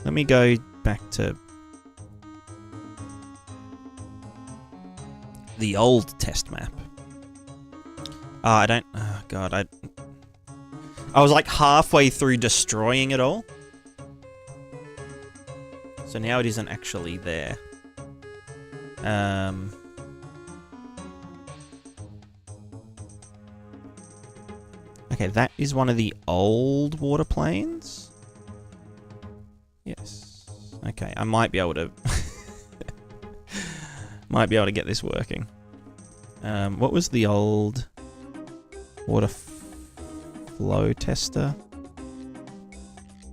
let me go back to the old test map. Oh god, I was like halfway through destroying it all. So now it isn't actually there. Okay, that is one of the old water planes. Yes. Okay, I might be able to might be able to get this working. What was the old water flow tester?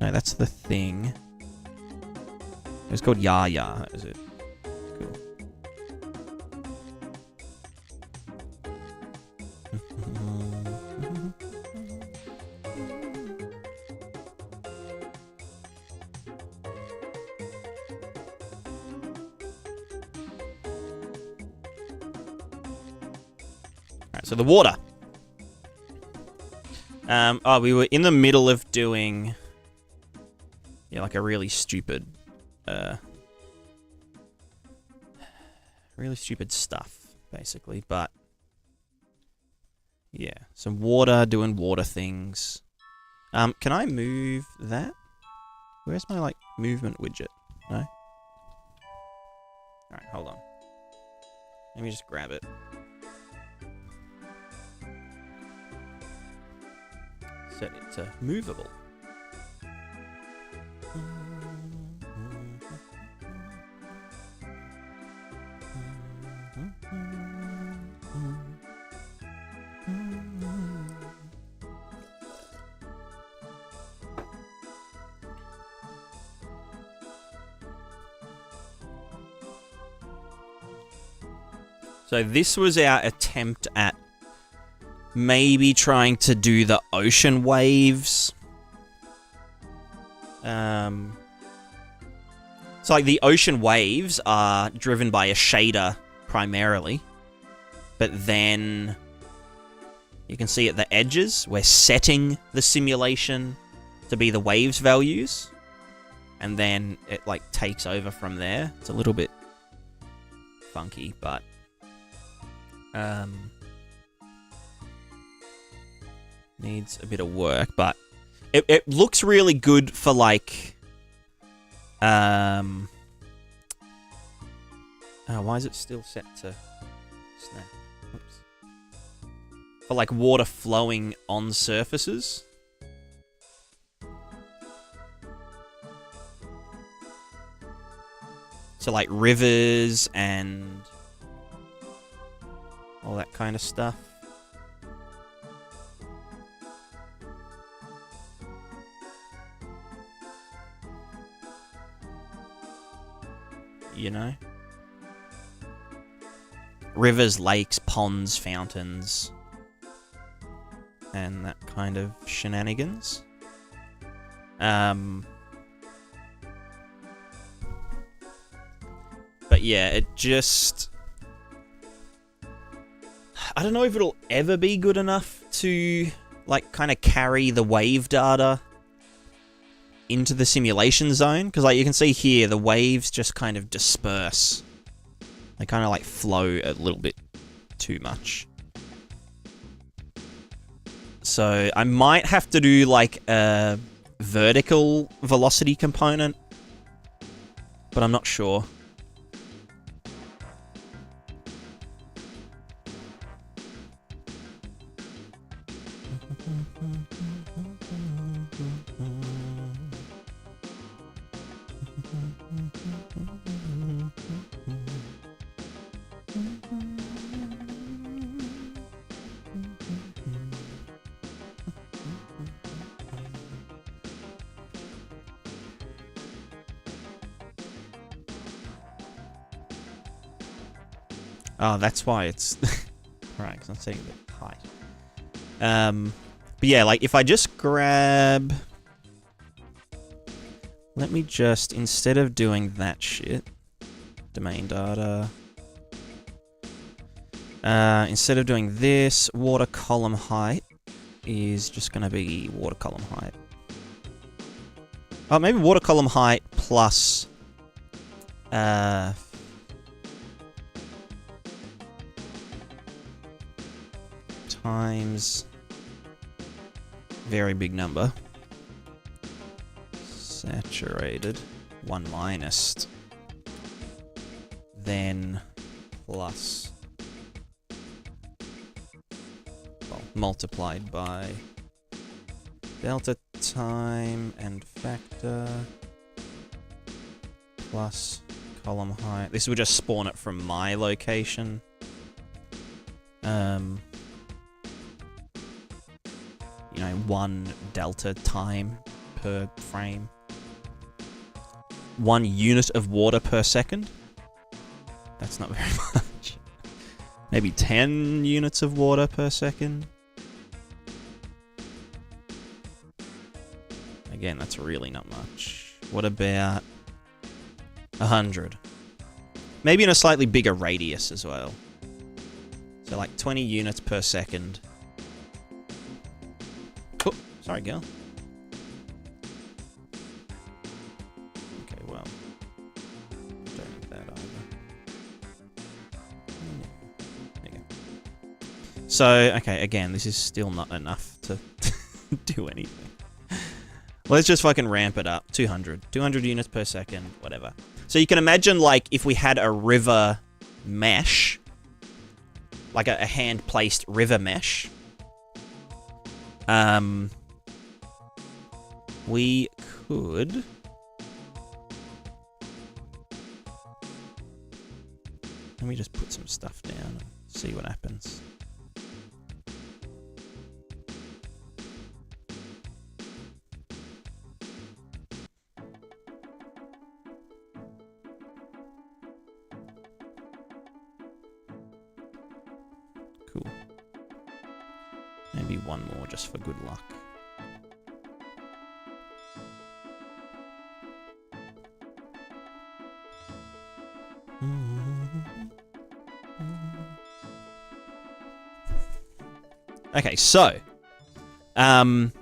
No, that's the thing. It was called Yaya, that was it. Cool. Alright, so the water. We were in the middle of doing, yeah, like a really stupid stuff, basically, but yeah, some water, doing water things. Can I move that? Where's my, like, movement widget? No? Alright, hold on. Let me just grab it. Set it to movable. So this was our attempt at maybe trying to do the ocean waves. So like the ocean waves are driven by a shader primarily, but then you can see at the edges we're setting the simulation to be the waves values, and then it like takes over from there. It's a little bit funky, but needs a bit of work, but it looks really good for like why is it still set to snap? Oops. For like water flowing on surfaces. So like rivers and all that kind of stuff. You know? Rivers, lakes, ponds, fountains, and that kind of shenanigans. But yeah, it just... I don't know if it'll ever be good enough to, like, kind of carry the wave data into the simulation zone. Because, like, you can see here, the waves just kind of disperse. They kind of, like, flow a little bit too much. So, I might have to do, like, a vertical velocity component. But I'm not sure. Oh, that's why it's... Right, because I'm setting the height. But yeah, like, if I just grab... Let me just, instead of doing that shit... Domain data... instead of doing this, water column height is just going to be water column height. Oh, maybe water column height plus... times very big number saturated 1 minus then plus, well, multiplied by delta time and factor plus column height. This will just spawn it from my location. You know, 1 delta time per frame. 1 unit of water per second. That's not very much. Maybe 10 units of water per second. Again, that's really not much. What about 100? Maybe in a slightly bigger radius as well. So like 20 units per second. Oh, sorry, girl. Okay, well. Don't need that either. There you go. So, okay, again, this is still not enough to do anything. Let's just fucking ramp it up. 200. 200 units per second, whatever. So you can imagine, like, if we had a river mesh, like a hand-placed river mesh, we could... Let me just put some stuff down and see what happens. Cool. Maybe one more just for good luck. Okay, so, can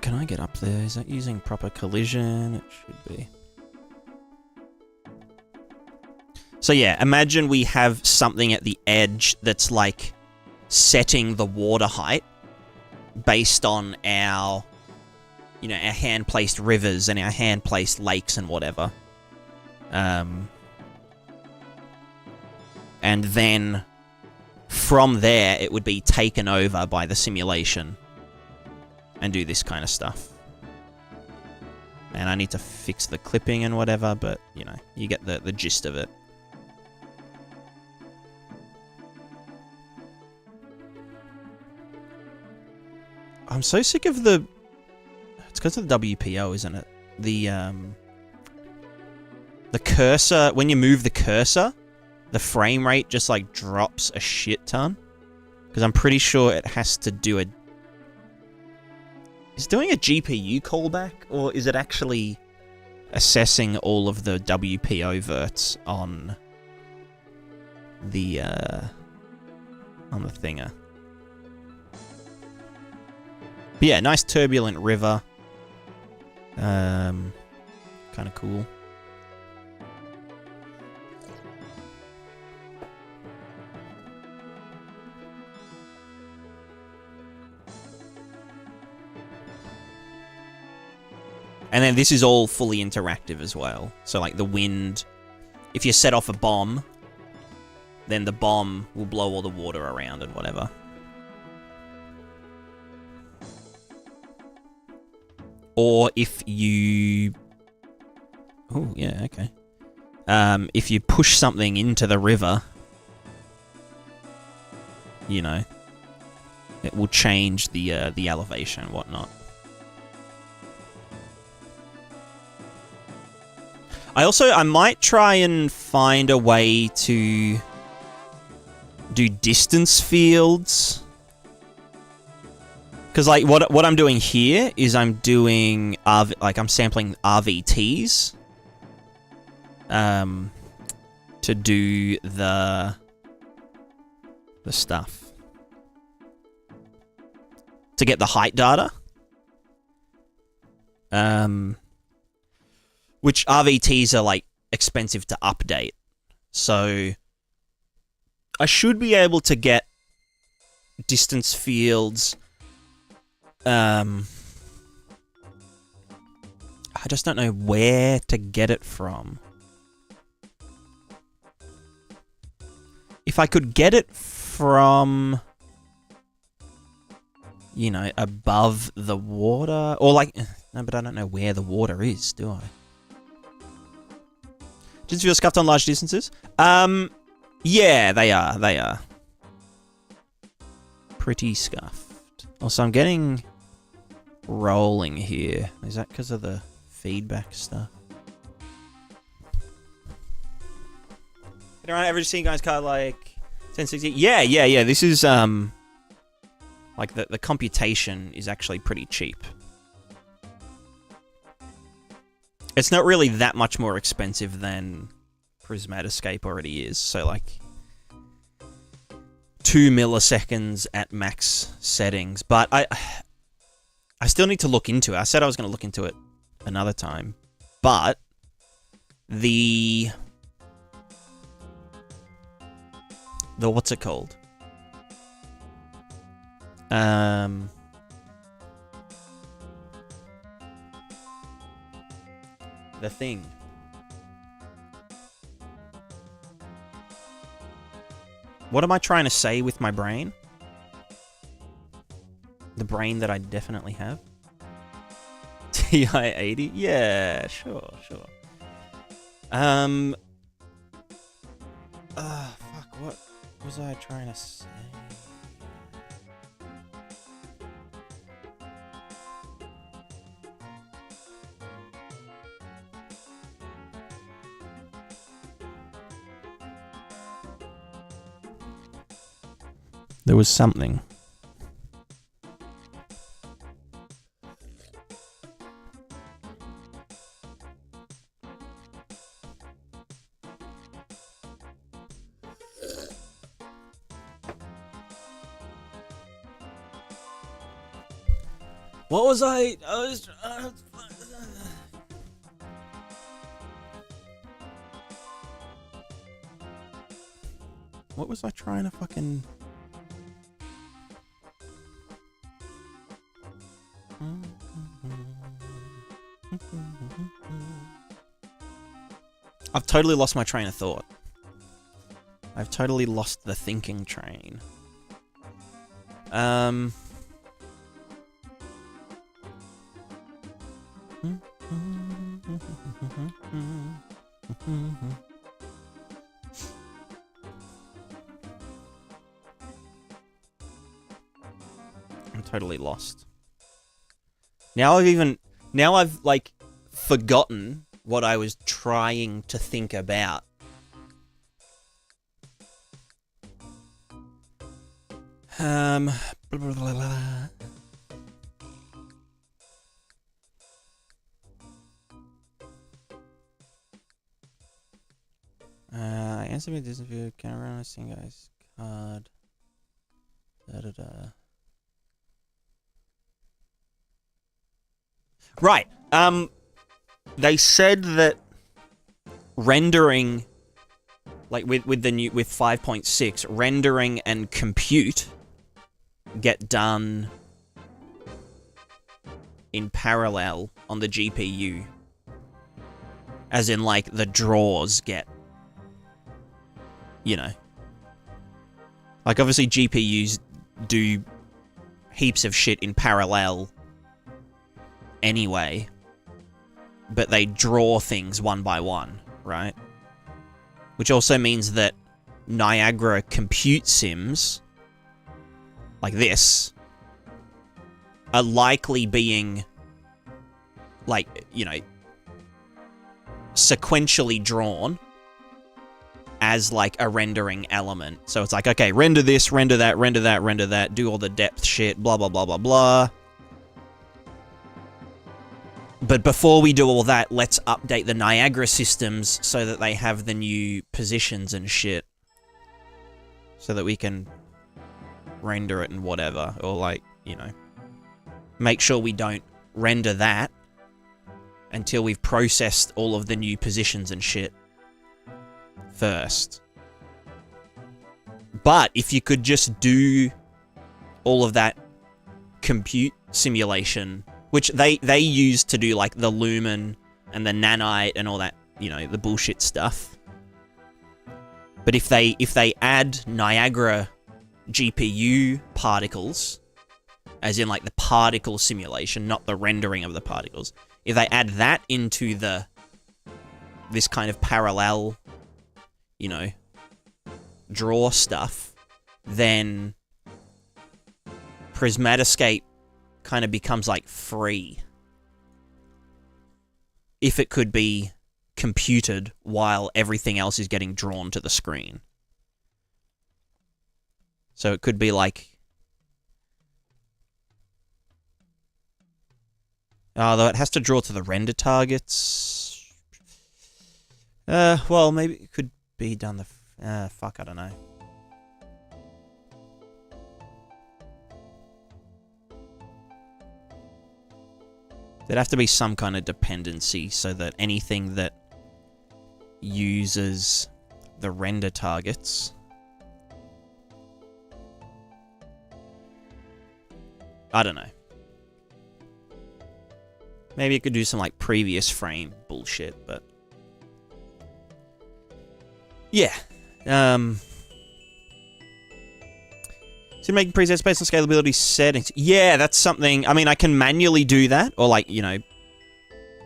I get up there? Is that using proper collision? It should be. So yeah, imagine we have something at the edge that's like setting the water height based on our, you know, our hand-placed rivers and our hand-placed lakes and whatever. And then from there, it would be taken over by the simulation and do this kind of stuff. And I need to fix the clipping and whatever, but, you know, you get the gist of it. I'm so sick of the... It's because of the WPO, isn't it? The cursor... When you move the cursor, the frame rate just, like, drops a shit ton. Because I'm pretty sure it has to do a... Is it doing a GPU callback? Or is it actually assessing all of the WPO verts on the thinger? But yeah, nice turbulent river. Kind of cool. And then this is all fully interactive as well. So like the wind, if you set off a bomb, then the bomb will blow all the water around and whatever. Or if you... Oh, yeah, okay. If you push something into the river, you know, it will change the elevation and whatnot. I might try and find a way to do distance fields. Because, like, what I'm doing here is I'm doing, I'm sampling RVTs. To do the stuff. To get the height data. Which RVTs are, like, expensive to update. So I should be able to get distance fields. I just don't know where to get it from. If I could get it from, you know, above the water, or like, no, but I don't know where the water is, do I? Didn't feel scuffed on large distances? Yeah, they are. Pretty scuffed. Also, I'm getting rolling here. Is that because of the feedback stuff? Around average seeing guys card like 1060. Yeah. This is like the computation is actually pretty cheap. It's not really that much more expensive than Prismatiscape already is. So like 2 milliseconds at max settings, but I still need to look into it. I said I was going to look into it another time, but the what's it called? The thing. What am I trying to say with my brain? The brain that I definitely have. TI-80? Yeah, sure. Fuck, what was I trying to say? There was something. What was I was... What was I trying to fucking... I've totally lost my train of thought. I've totally lost the thinking train. I'm totally lost. Now I've like forgotten what I was trying to think about. Blah, blah, blah, blah. Answer me this view. Can I run a sing guys card? Da da da. Right. They said that rendering, like with 5.6, rendering and compute get done in parallel on the GPU. As in, like, the draws get, you know. Like, obviously GPUs do heaps of shit in parallel anyway, but they draw things one by one, right? Which also means that Niagara compute sims, like this, are likely being, like, you know, sequentially drawn as, like, a rendering element. So it's like, okay, render this, render that, render that, render that, do all the depth shit, blah, blah, blah, blah, blah. But before we do all that, let's update the Niagara systems so that they have the new positions and shit. So that we can render it and whatever. Or, like, you know, make sure we don't render that until we've processed all of the new positions and shit first. But if you could just do all of that compute simulation, which they use to do, like, the lumen and the nanite and all that, you know, the bullshit stuff. But if they add Niagara GPU particles, as in, like, the particle simulation, not the rendering of the particles, if they add that into this kind of parallel, you know, draw stuff, then Prismatiscape kind of becomes, like, free. If it could be computed while everything else is getting drawn to the screen. So it could be like, although it has to draw to the render targets. Well, maybe it could be done fuck, I don't know. There'd have to be some kind of dependency so that anything that uses the render targets I don't know. Maybe it could do some, like, previous frame bullshit, but yeah. So making presets based on scalability settings. Yeah, that's something. I mean, I can manually do that, or, like, you know,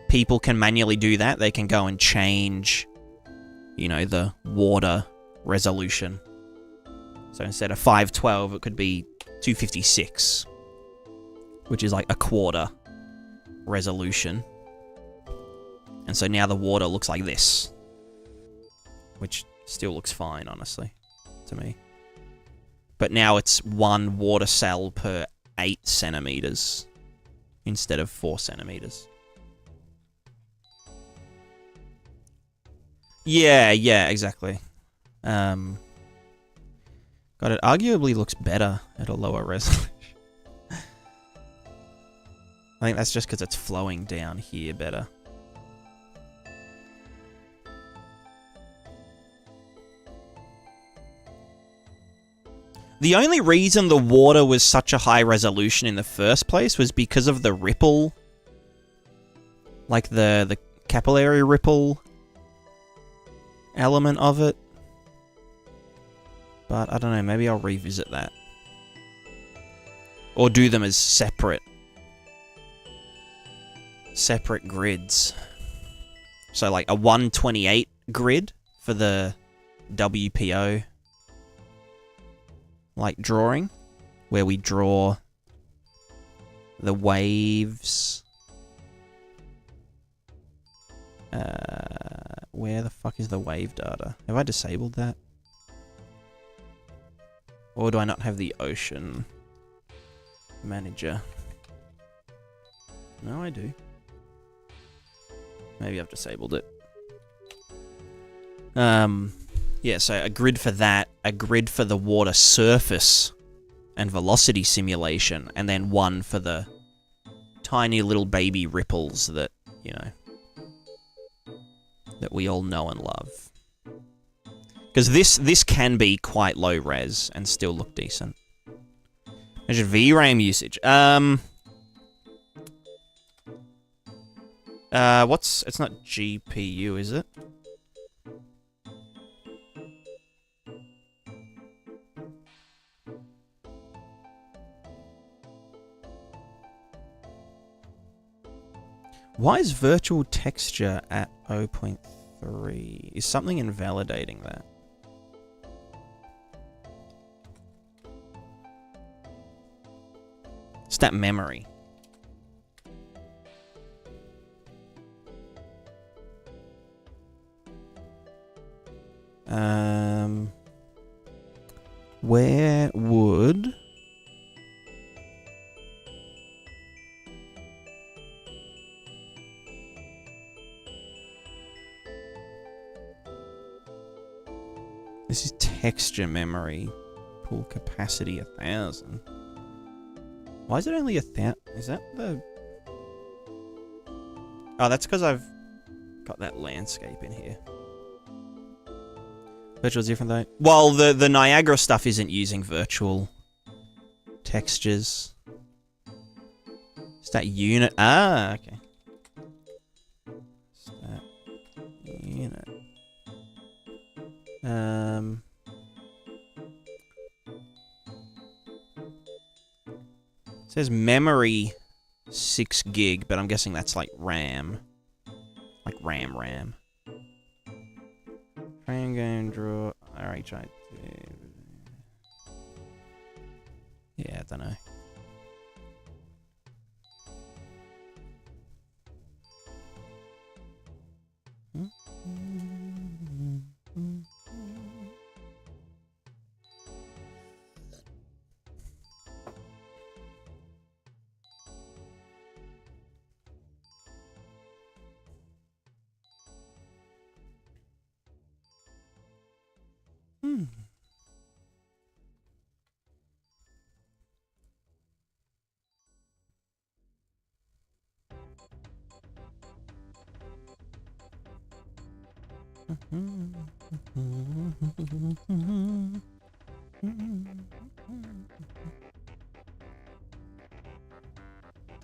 people can manually do that. They can go and change, you know, the water resolution. So instead of 512, it could be 256, which is like a quarter resolution. And so now the water looks like this, which still looks fine, honestly, to me. But now it's 1 water cell per 8 centimeters instead of 4 centimeters. Yeah, exactly. God, it arguably looks better at a lower resolution. I think that's just because it's flowing down here better. The only reason the water was such a high resolution in the first place was because of the ripple. Like the capillary ripple element of it. But I don't know, maybe I'll revisit that. Or do them as separate grids. So like a 128 grid for the WPO like drawing, where we draw The waves. Where the fuck is the wave data? Have I disabled that? Or do I not have the ocean manager? No, I do. Maybe I've disabled it. Yeah, so a grid for that, a grid for the water surface and velocity simulation, and then one for the tiny little baby ripples that, you know, that we all know and love. Because this can be quite low res and still look decent. Measured VRAM usage. It's not GPU, is it? Why is virtual texture at 0.3? Is something invalidating that? Stat memory. Where would... This is texture memory. Pool capacity 1000. Why is it only 1,000? Is that the... Oh, that's because I've got that landscape in here. Virtual's different though. Well, the Niagara stuff isn't using virtual textures. Stat unit. Ah, okay. Stat unit. It says memory 6 gig, but I'm guessing that's like RAM. Like RAM. Frame game draw. Alright, try to. Yeah, I don't know.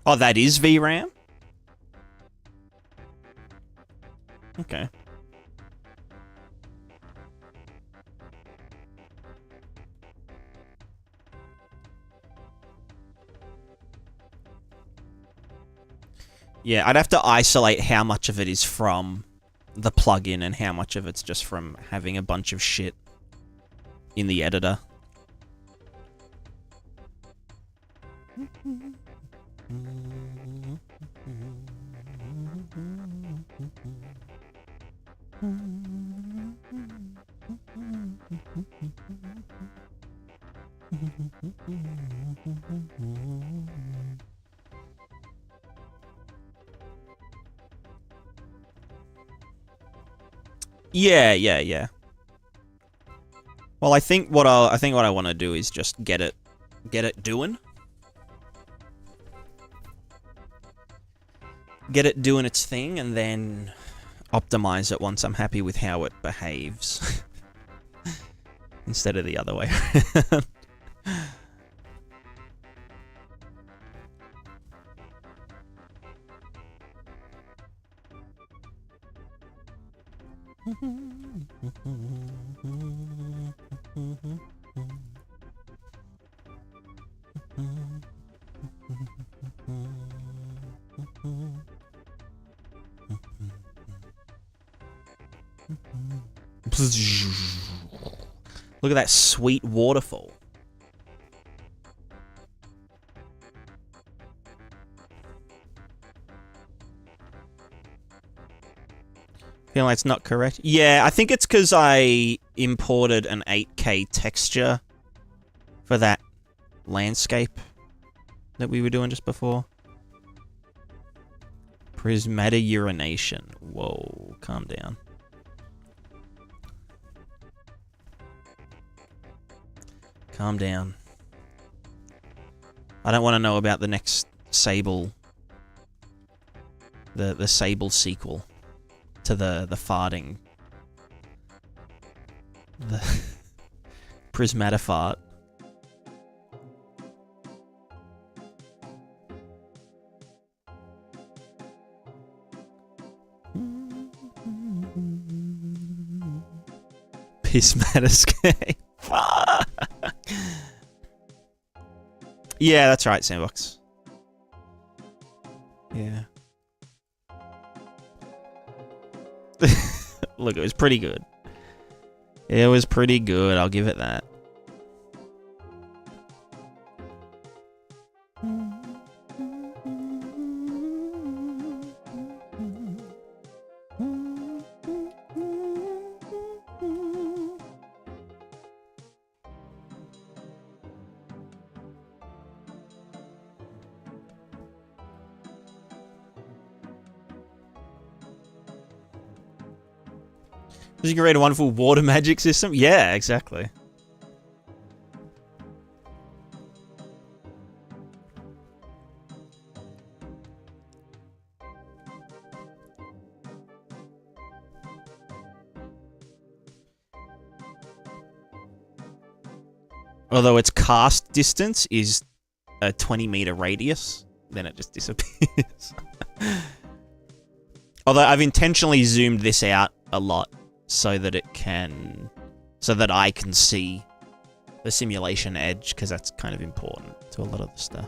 Oh, that is VRAM? Okay. Yeah, I'd have to isolate how much of it is from the plugin and how much of it's just from having a bunch of shit in the editor. Yeah. Well, I think what I want to do is just get it doing. Get it doing its thing, and then optimize it once I'm happy with how it behaves. Instead of the other way around. Look at that sweet waterfall. Feel like it's not correct. Yeah, I think it's because I imported an 8K texture for that landscape that we were doing just before. Prismatic urination. Whoa, calm down. Calm down. I don't want to know about the next Sable. The Sable sequel to the farting. The Prismatifart. Pismatiscape. Yeah, that's right, Sandbox. Yeah. Look, it was pretty good. It was pretty good, I'll give it that. You can create a wonderful water magic system? Yeah, exactly. Although its cast distance is a 20-meter radius, then it just disappears. Although I've intentionally zoomed this out a lot so that I can see the simulation edge, because that's kind of important to a lot of the stuff.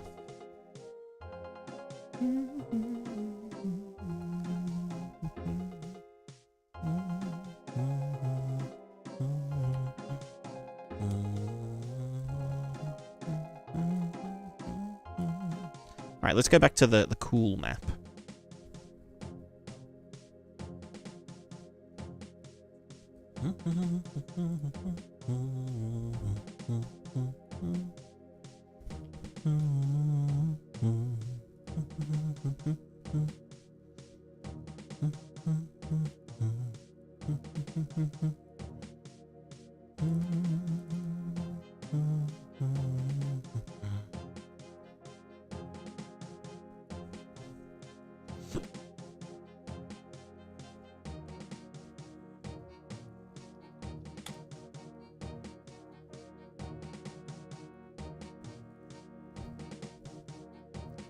Alright, let's go back to the cool map.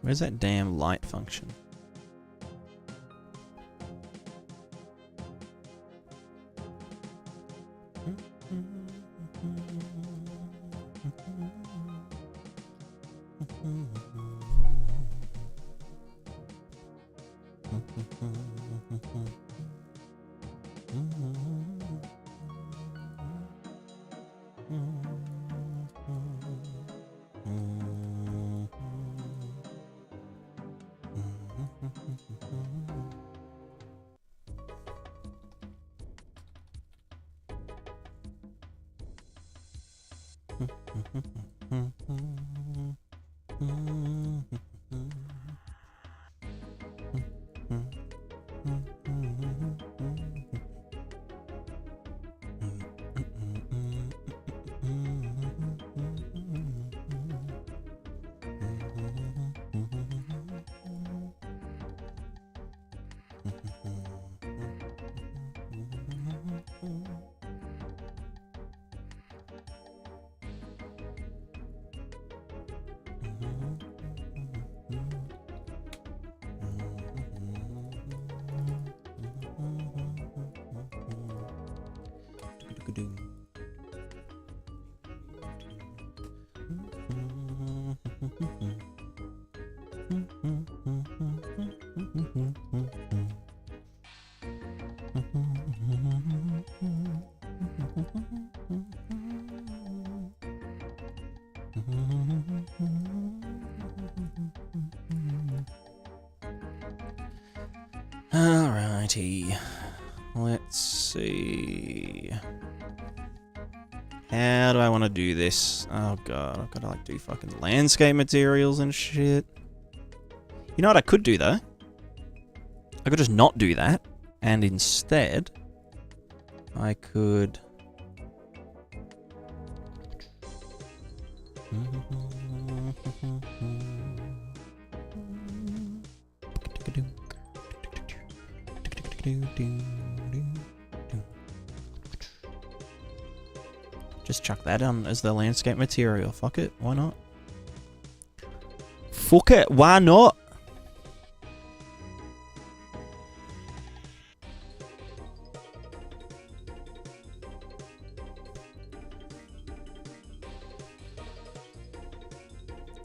Where's that damn light function? Alrighty. Let's see. How do I want to do this? Oh god, I've got to like do fucking landscape materials and shit. You know what I could do though? I could just not do that, and instead I could just chuck that on as the landscape material. Fuck it, why not? Fuck it, why not?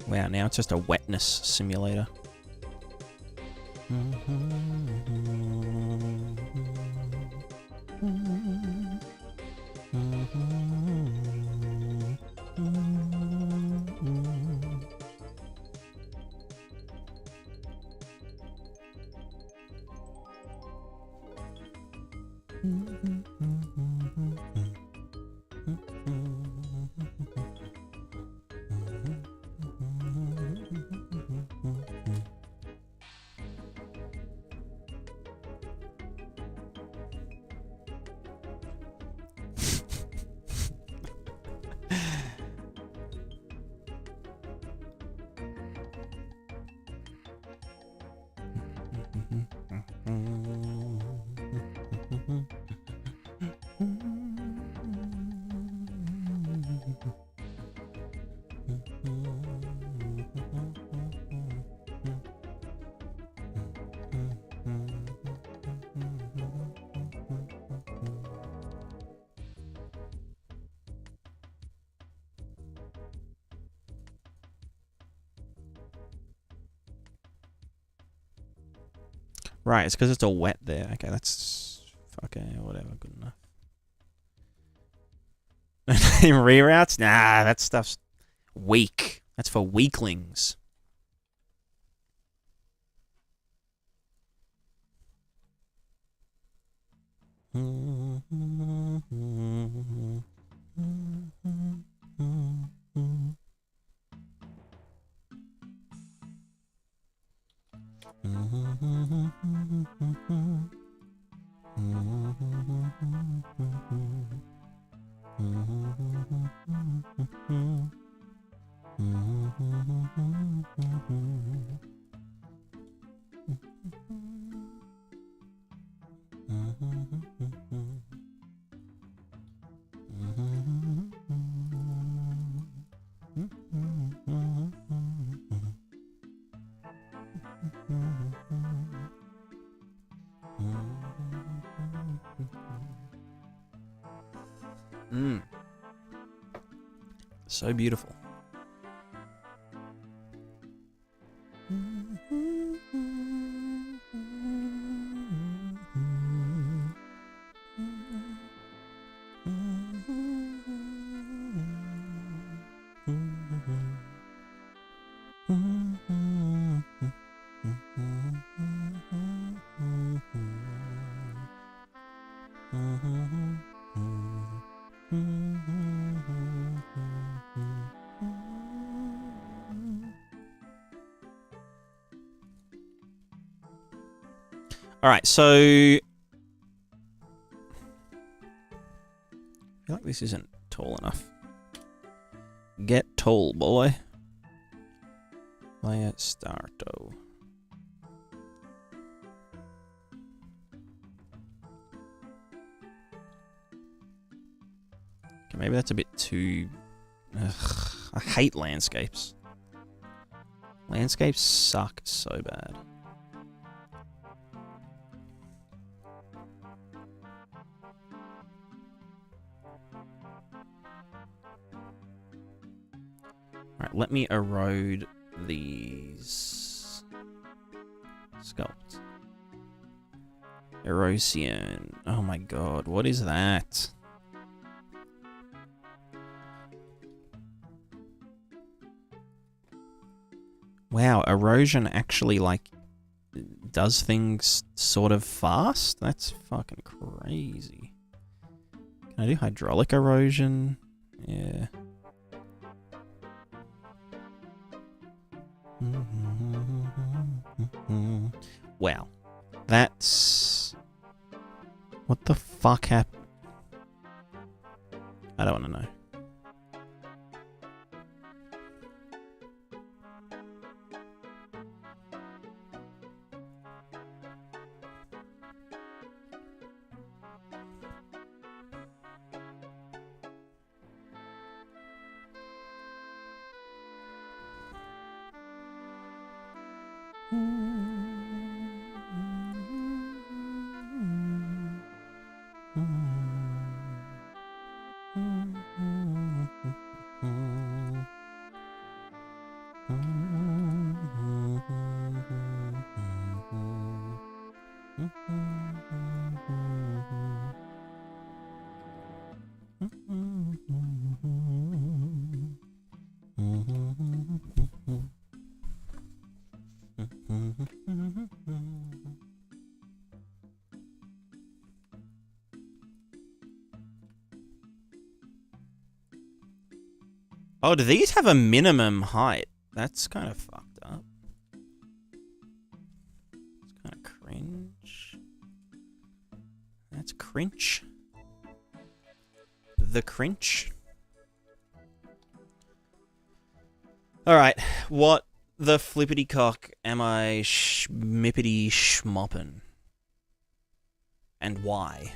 Wow, now it's just a wetness simulator. Right, it's because it's all wet there. Okay, that's... Okay, whatever, good enough. Reroutes? Nah, that stuff's weak. That's for weaklings. So beautiful. Alright, so... I feel like this isn't tall enough. Get tall, boy. Play it starto. Okay, maybe that's a bit too... Ugh, I hate landscapes. Landscapes suck so bad. Alright, let me erode these sculpts. Erosion. Oh my god, what is that? Wow, erosion actually, like, does things sort of fast. That's fucking crazy. Can I do hydraulic erosion? Yeah. Wow. That's... What the fuck happened? I don't want to know. Oh, do these have a minimum height? That's kind of fucked up. It's kind of cringe. That's cringe. The cringe. Alright, what the flippity cock am I schmippity schmoppin'? And why?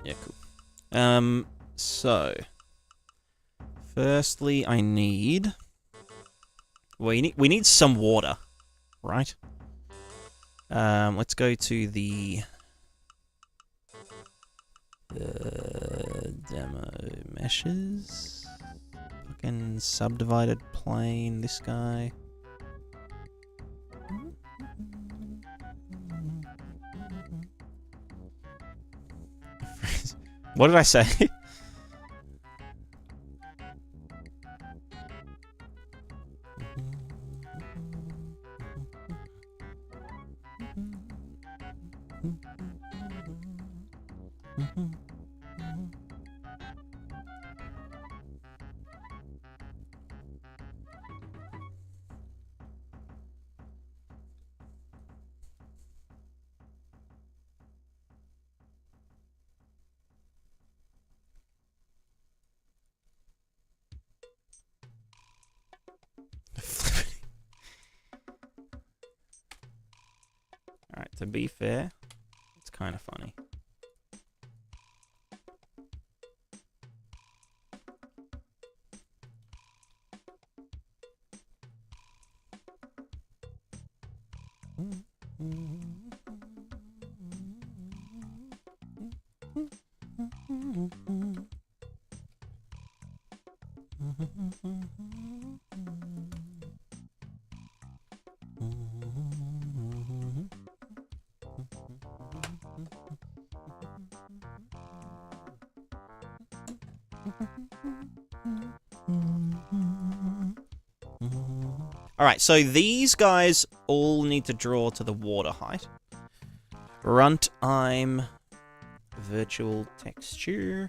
Yeah, cool. So firstly I need... We need some water, right? Let's go to the demo meshes. Fucking subdivided plane, this guy. What did I say? Alright, to be fair, it's kind of funny. Alright, so these guys all need to draw to the water height. Runtime, virtual texture.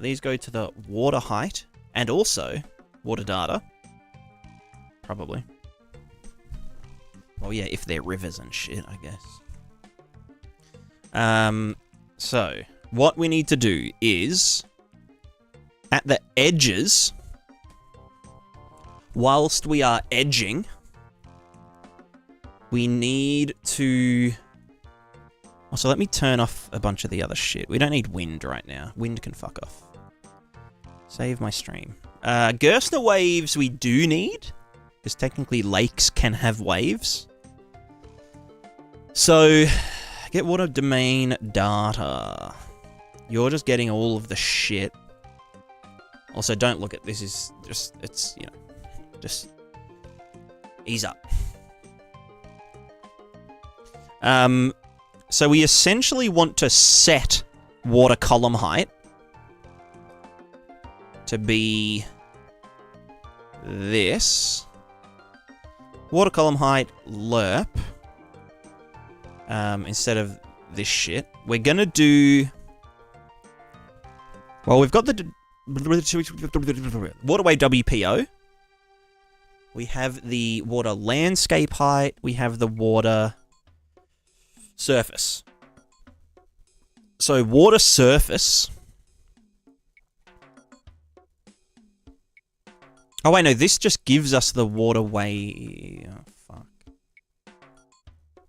These go to the water height and also water data. Probably. Oh yeah, if they're rivers and shit, I guess. So, what we need to do is, at the edges, whilst we are edging, we need to... Also, let me turn off a bunch of the other shit. We don't need wind right now. Wind can fuck off. Save my stream. Gerstner waves we do need, because technically lakes can have waves. So, get water domain data. You're just getting all of the shit. Also, don't look at this. Is just, it's, you know, just ease up. So we essentially want to set water column height to be this. Water column height lerp. Instead of this shit. We're gonna do... Well, we've got the waterway WPO. We have the water landscape height. We have the water surface. So water surface. Oh wait, no, this just gives us the waterway. Oh, fuck.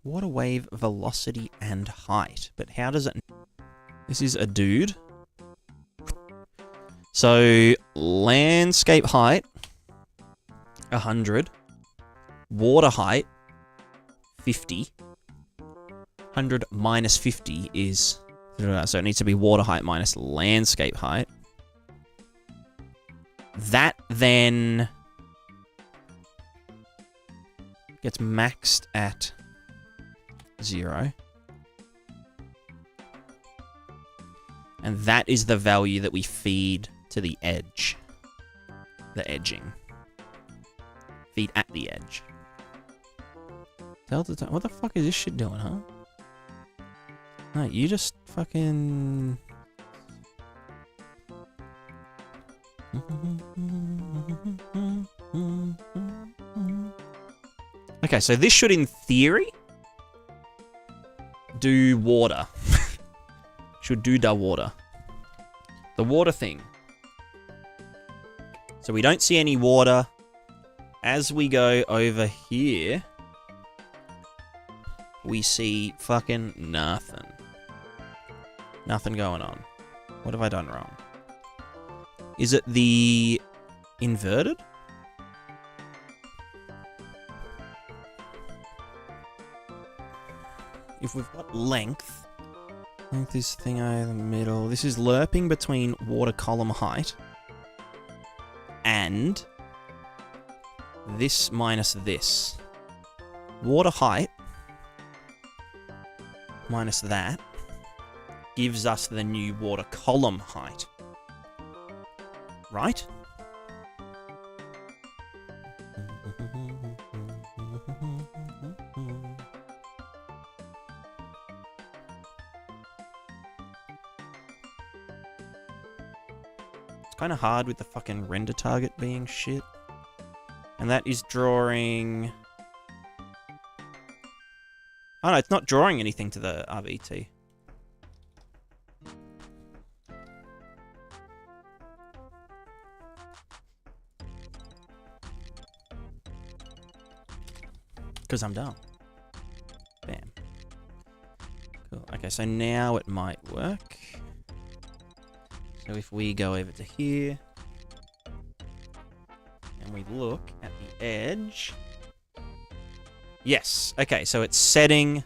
Water wave velocity and height. But how does it... This is a dude. So, landscape height, 100. Water height, 50. 100 minus 50 is... So it needs to be water height minus landscape height. That then gets maxed at 0. And that is the value that we feed to the edge. The edging. Feed at the edge. What the fuck is this shit doing, huh? No, you just fucking... Okay, so this should, in theory, do water. Should do the water. The water thing. So we don't see any water. As we go over here, we see fucking nothing. Nothing going on. What have I done wrong? Is it the inverted? If we've got length, I think this thing over the middle, this is lerping between water column height and this minus this. Water height minus that gives us the new water column height. Right? It's kind of hard with the fucking render target being shit. And that is drawing... Oh no, it's not drawing anything to the RVT. Because I'm dumb. Bam. Cool. Okay, so now it might work. So if we go over to here, and we look at the edge... Yes, okay, so it's setting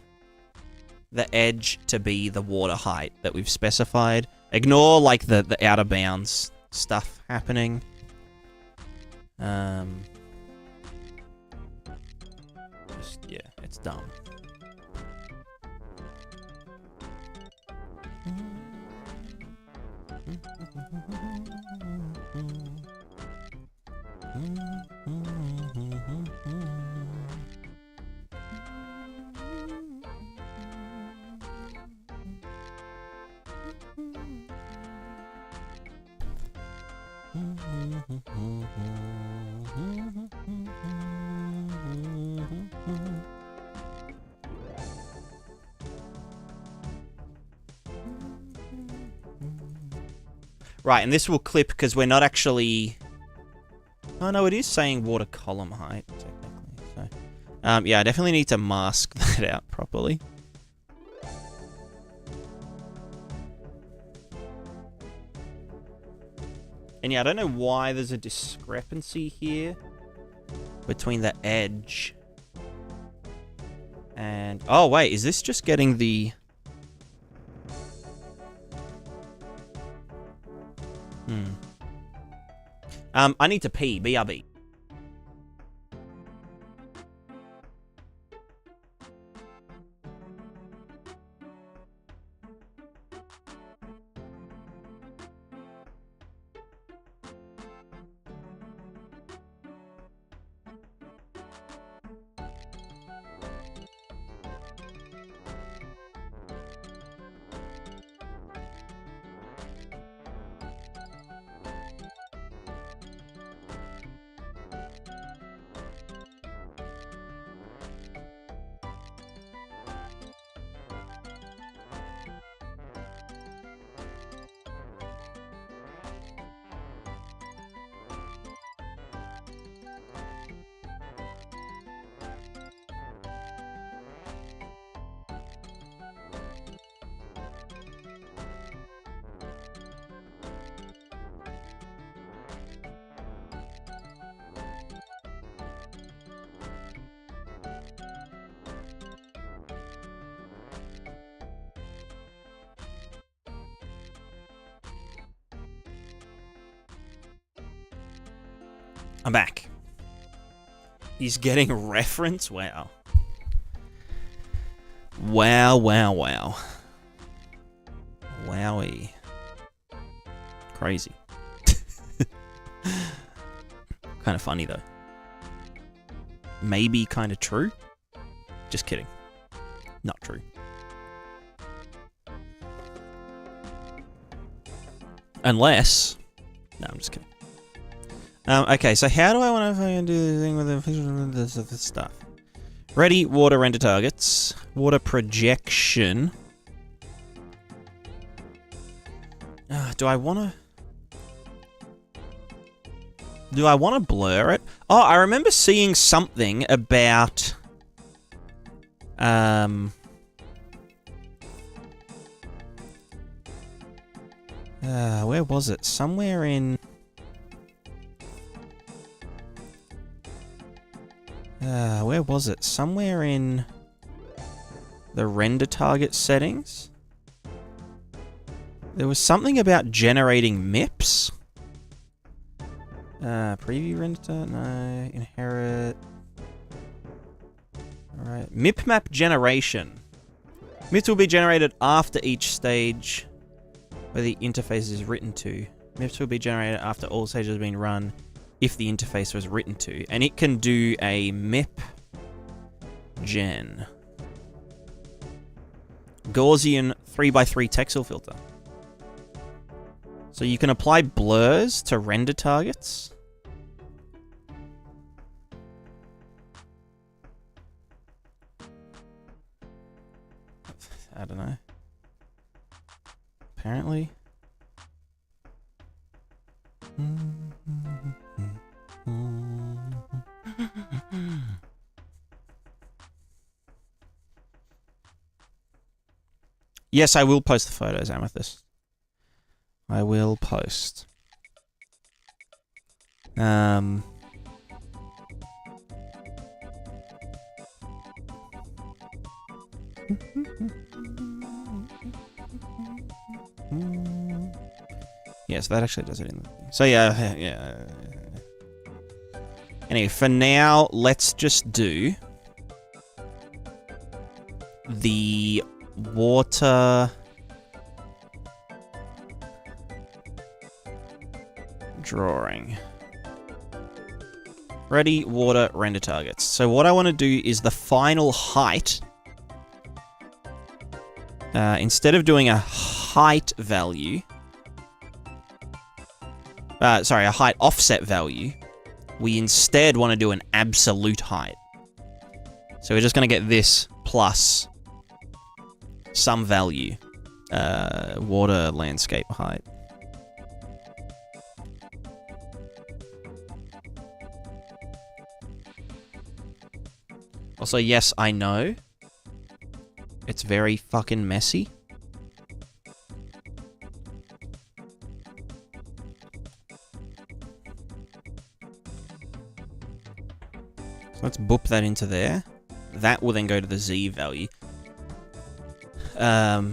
the edge to be the water height that we've specified. Ignore, like, the outer bounds stuff happening. Just, yeah, it's dumb. Right, and this will clip because we're not actually... Oh no, it is saying water column height, technically. So, yeah, I definitely need to mask that out properly. And yeah, I don't know why there's a discrepancy here between the edge And... Oh, wait. Is this just getting the... I need to pee. BRB. I'm back. He's getting reference? Wow. Wow, wow, wow. Wowie. Crazy. Kind of funny, though. Maybe kind of true? Just kidding. Not true. Unless... No, I'm just kidding. Okay, so how do I want to do the thing with the stuff? Ready, water render targets. Water projection. Do I want to blur it? Oh, I remember seeing something about... where was it? Somewhere in... where was it? Somewhere in the render target settings? There was something about generating MIPS. Preview render target? No. Inherit. Alright. MIP map generation. MIPS will be generated after each stage where the interface is written to. MIPS will be generated after all stages have been run if the interface was written to. And it can do a MIP gen. Gaussian 3x3 texel filter. So you can apply blurs to render targets. I don't know. Apparently. Yes, I will post the photos, Amethyst. I will post. Yes, that actually does it in the... So yeah. Anyway, for now, let's just do the water drawing. Ready, water, render targets. So what I want to do is the final height. Instead of doing a height value, sorry, a height offset value, we instead want to do an absolute height. So we're just going to get this plus some value. Water landscape height. Also, yes, I know. It's very fucking messy. Let's boop that into there. that will then go to the Z value. Yeah.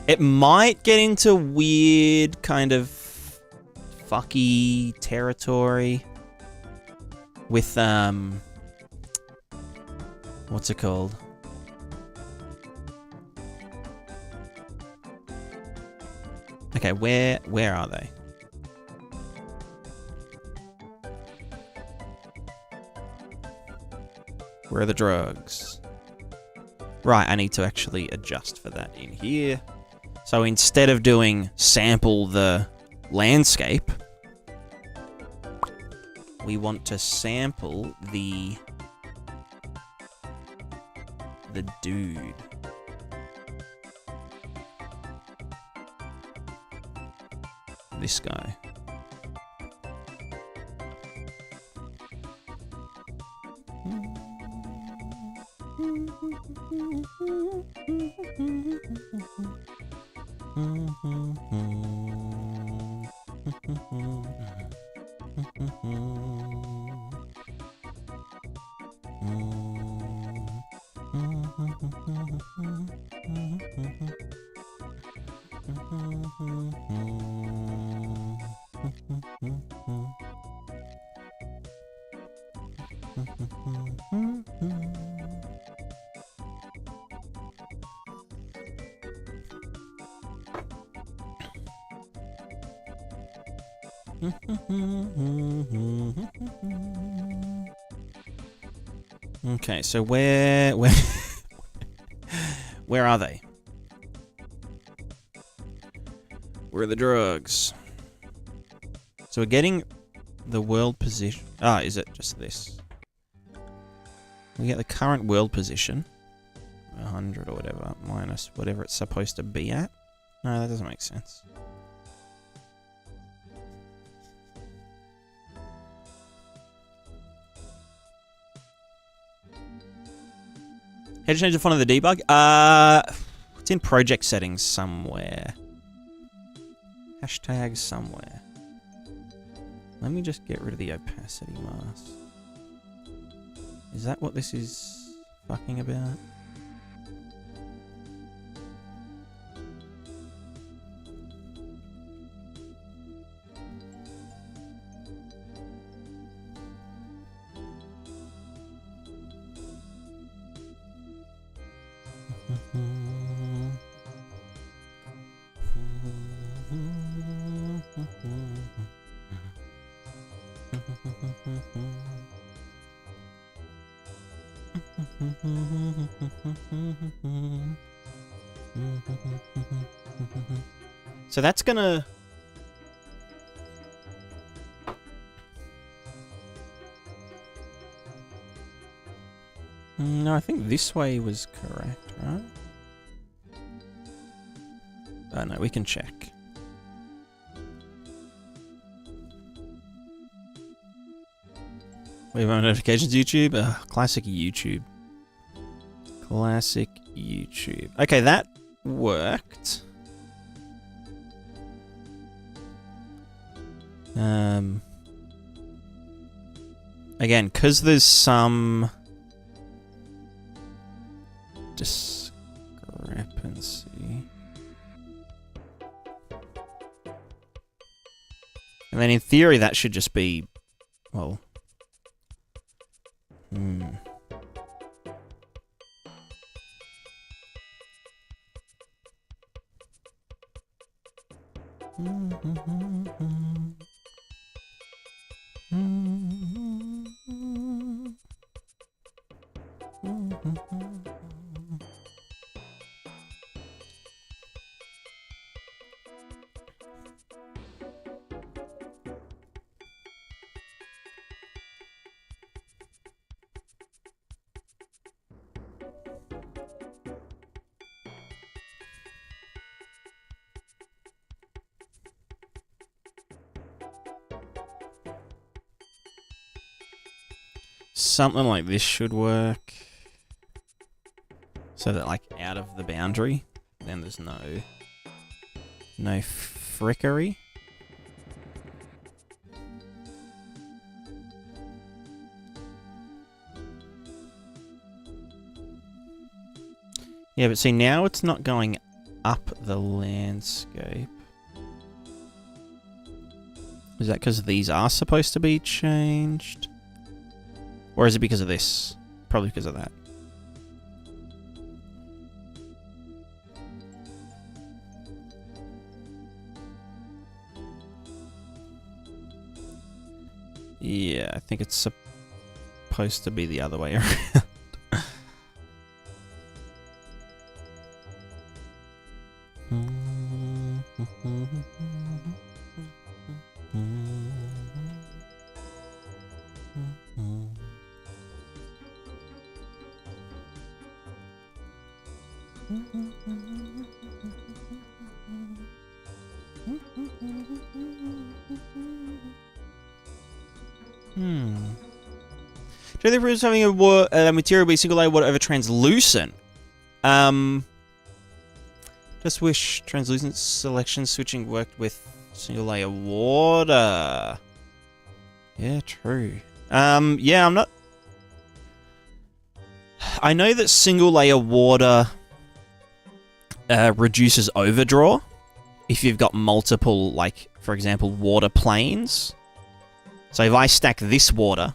It might get into weird kind of fucky territory with, what's it called? Okay, where are they? Where are the drugs? Right, I need to actually adjust for that in here. So instead of doing sample the landscape, we want to sample the dude. This guy. Okay, so where where are they? Where are the drugs? So we're getting the world position. Ah, is it just this? We get the current world position, 100 or whatever, minus whatever it's supposed to be at. No, that doesn't make sense. How to change the font of the debug? It's in project settings somewhere. Hashtag somewhere. Let me just get rid of the opacity mask. Is that what this is fucking about? So that's gonna... No, I think this way was correct, right? Oh no, we can check. We have our notifications, YouTube. Classic YouTube. Classic YouTube. Okay, that worked. Again, because there's some discrepancy. And then in theory, that should just be, well... Something like this should work. So that, like, out of the boundary, then there's no frickery. Yeah, but see, now it's not going up the landscape. Is that because these are supposed to be changed? Or is it because of this? Probably because of that. Yeah, I think it's supposed to be the other way around. Do you think having a material be single layer water over translucent? Just wish translucent selection switching worked with single layer water. Yeah, true. Yeah, I'm not... I know that single layer water reduces overdraw if you've got multiple, like, for example, water planes. So if I stack this water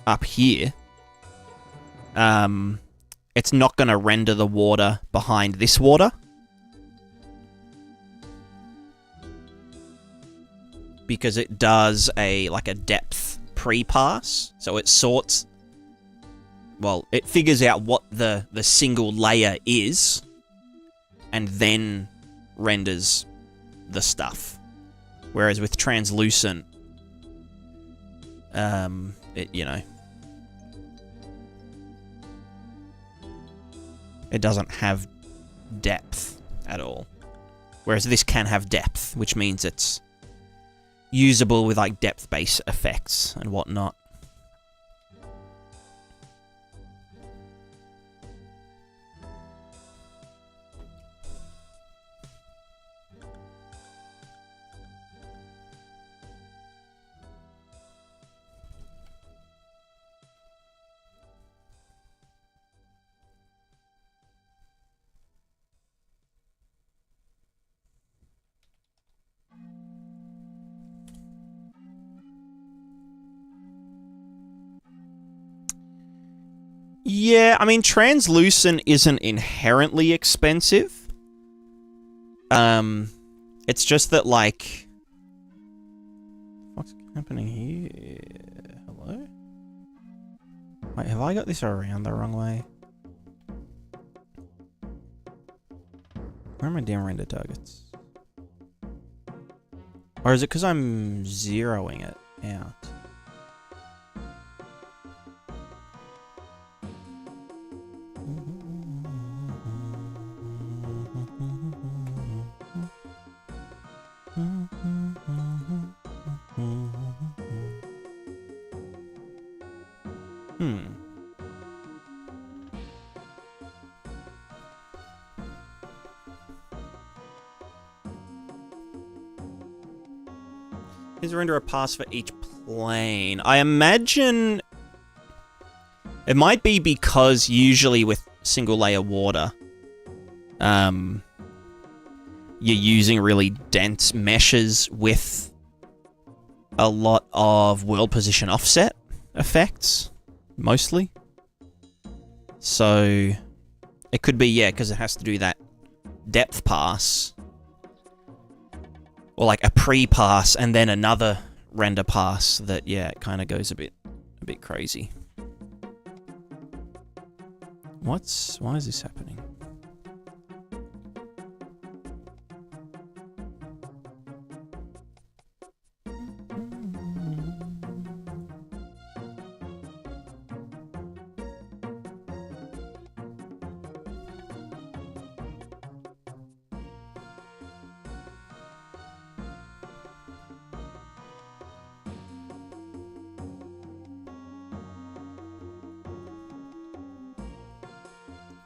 up here, it's not going to render the water behind this water. Because it does a depth pre-pass. So it sorts... Well, it figures out what the single layer is, and then renders the stuff. Whereas with translucent, it doesn't have depth at all. Whereas this can have depth, which means it's usable with like depth-based effects and whatnot. Yeah, I mean, translucent isn't inherently expensive. It's just that, like... What's happening here? Hello? Wait, have I got this around the wrong way? Where are my damn render targets? Or is it because I'm zeroing it out? Is render a pass for each plane? I imagine it might be because usually with single layer water, you're using really dense meshes with a lot of world position offset effects, mostly. So it could be, yeah, because it has to do that depth pass. Or like a pre-pass and then another render pass that, yeah, it kind of goes a bit crazy. Why is this happening?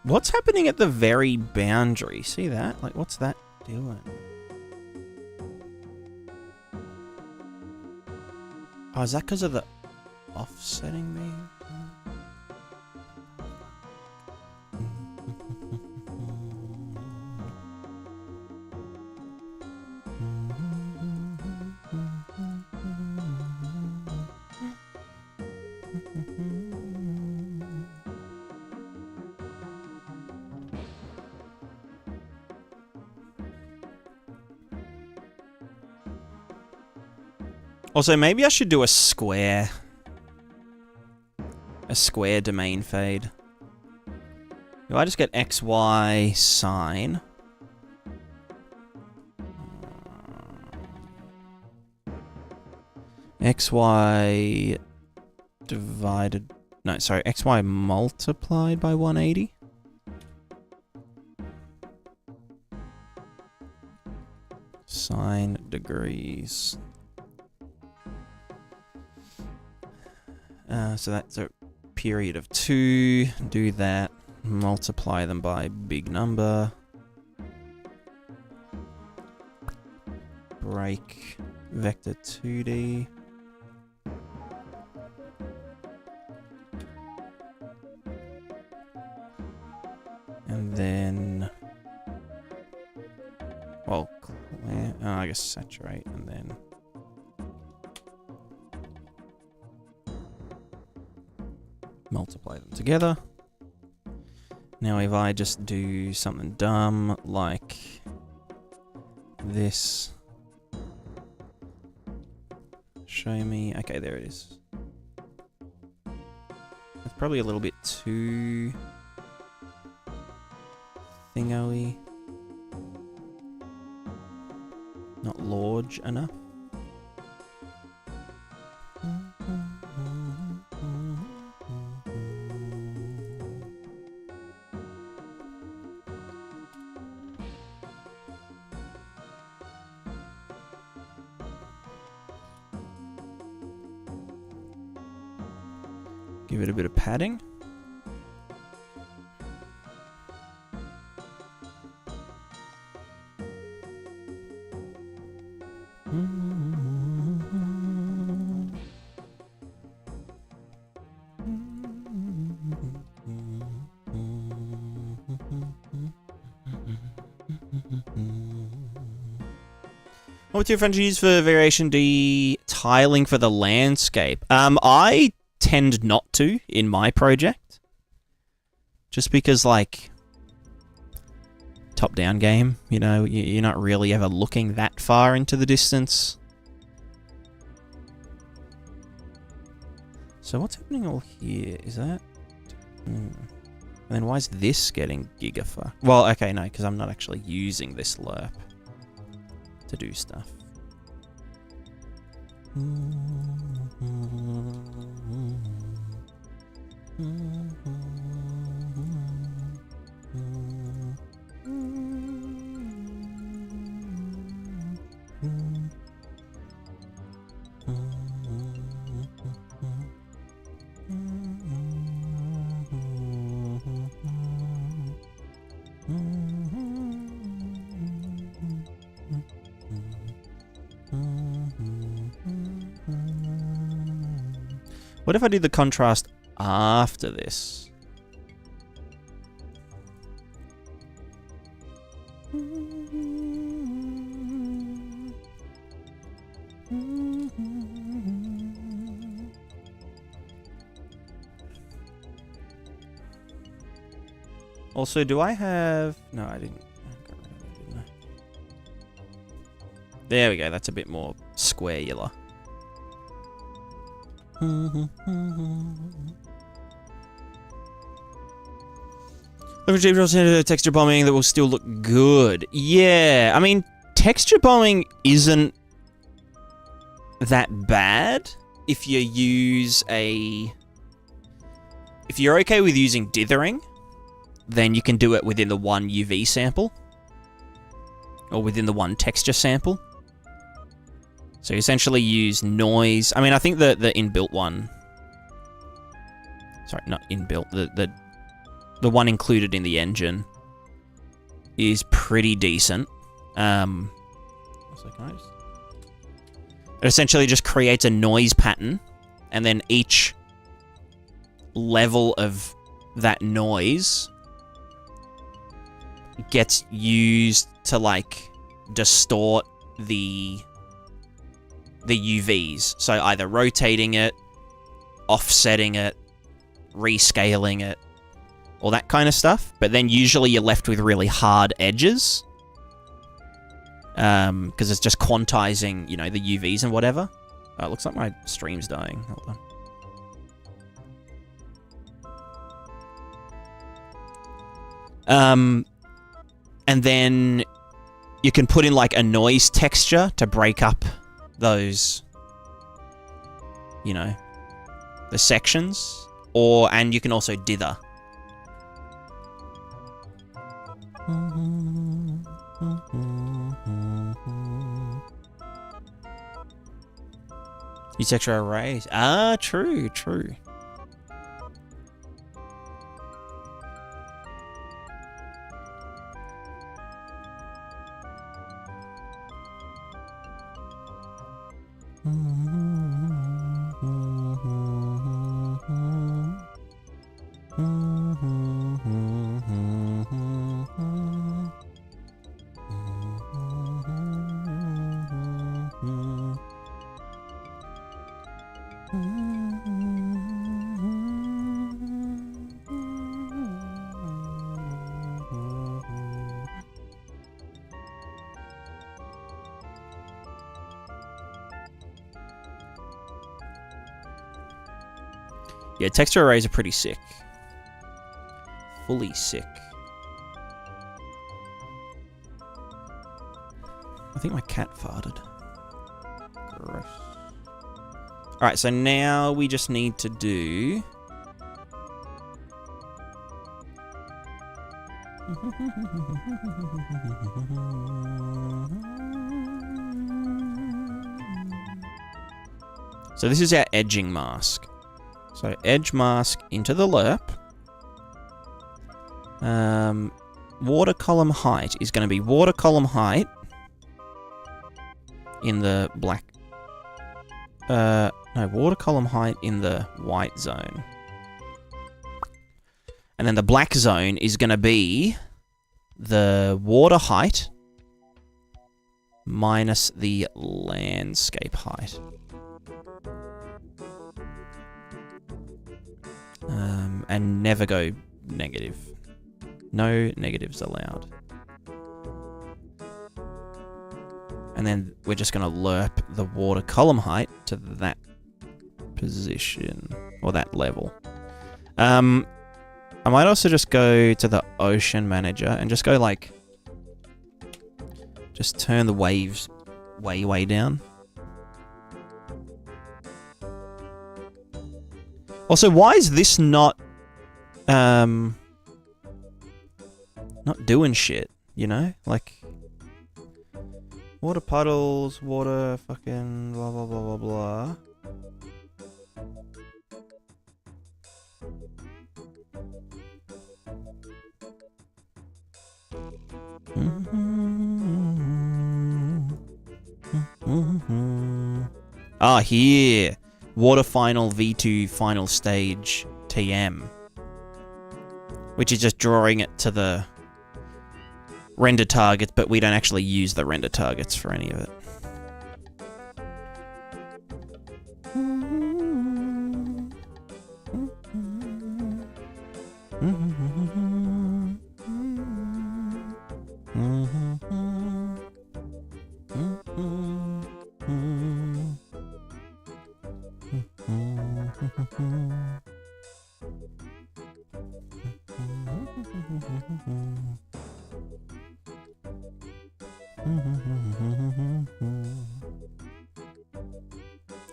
What's happening at the very boundary? See that? Like, what's that doing? Oh, is that because of the offsetting me? Also, maybe I should do a square domain fade. Do I just get XY sine? XY divided... No, sorry, XY multiplied by 180? Sine degrees. So that's a period of 2. Do that. Multiply them by big number. Break vector 2D. And then... Well, clear, I guess saturate, and then... multiply them together. Now if I just do something dumb like this, show me, okay, there it is. It's probably a little bit too thingo-y, not large enough. Give it a bit of padding. What would your friends use for variation D tiling for the landscape? I tend not to in my project. Just because, like, top-down game, you know, you're not really ever looking that far into the distance. So what's happening all here? Is that... And then why is this getting gigafucked? Well, okay, no, because I'm not actually using this lerp to do stuff. What if I do the contrast after this? Also, do I have... No, I didn't. There we go. That's a bit more square-ular. Texture bombing that will still look good. Yeah, I mean, texture bombing isn't that bad if you use a... If you're okay with using dithering, then you can do it within the one UV sample. Or within the one texture sample. So you essentially use noise. I mean, I think the inbuilt one... Sorry, not inbuilt. The one included in the engine is pretty decent. So can I just... It essentially just creates a noise pattern, and then each level of that noise gets used to, like, distort the UVs. So either rotating it, offsetting it, rescaling it, all that kind of stuff. But then usually you're left with really hard edges. Because it's just quantizing, you know, the UVs and whatever. It looks like my stream's dying. Hold on. And then you can put in like a noise texture to break up those, you know, the sections. And you can also dither. Use texture arrays. Ah, true. Yeah, texture arrays are pretty sick. Fully sick. I think my cat farted. Gross. Alright, so now we just need to do... So this is our edging mask. So edge mask into the lerp. Water column height is going to be water column height in the black... no, water column height in the white zone. And then the black zone is going to be the water height minus the landscape height. And never go negative. No negatives allowed. And then we're just going to lerp the water column height to that position, or that level. I might also just go to the ocean manager and just go like... Just turn the waves way down. Also, why is this not doing shit, you know? Like, water puddles, water fucking blah, blah, blah, blah, blah. Ah, here. Water final V2 final stage TM. Which is just drawing it to the render targets, but we don't actually use the render targets for any of it.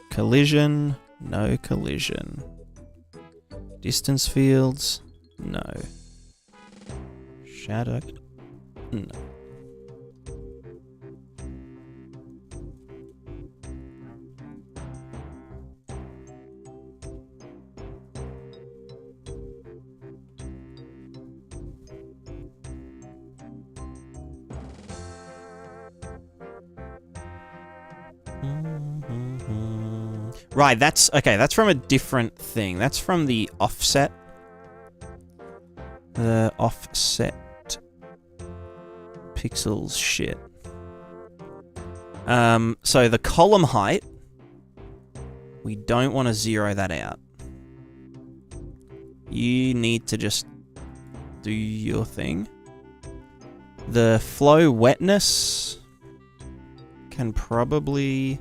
Collision, no collision. Distance fields, no. Shadow, no. Right, that's... Okay, that's from a different thing. That's from the offset. The offset pixels shit. So the column height, we don't want to zero that out. You need to just do your thing. The flow wetness can probably...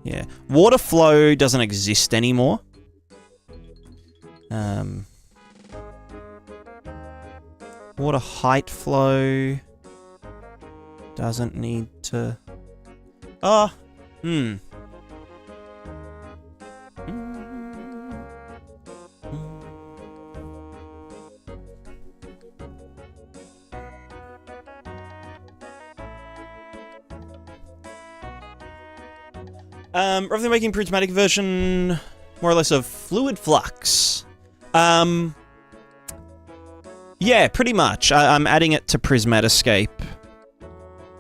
Yeah. Water flow doesn't exist anymore. Water height flow doesn't need to... Oh, rather than making prismatic version, more or less of fluid flux. Yeah, pretty much. I'm adding it to Prismatiscape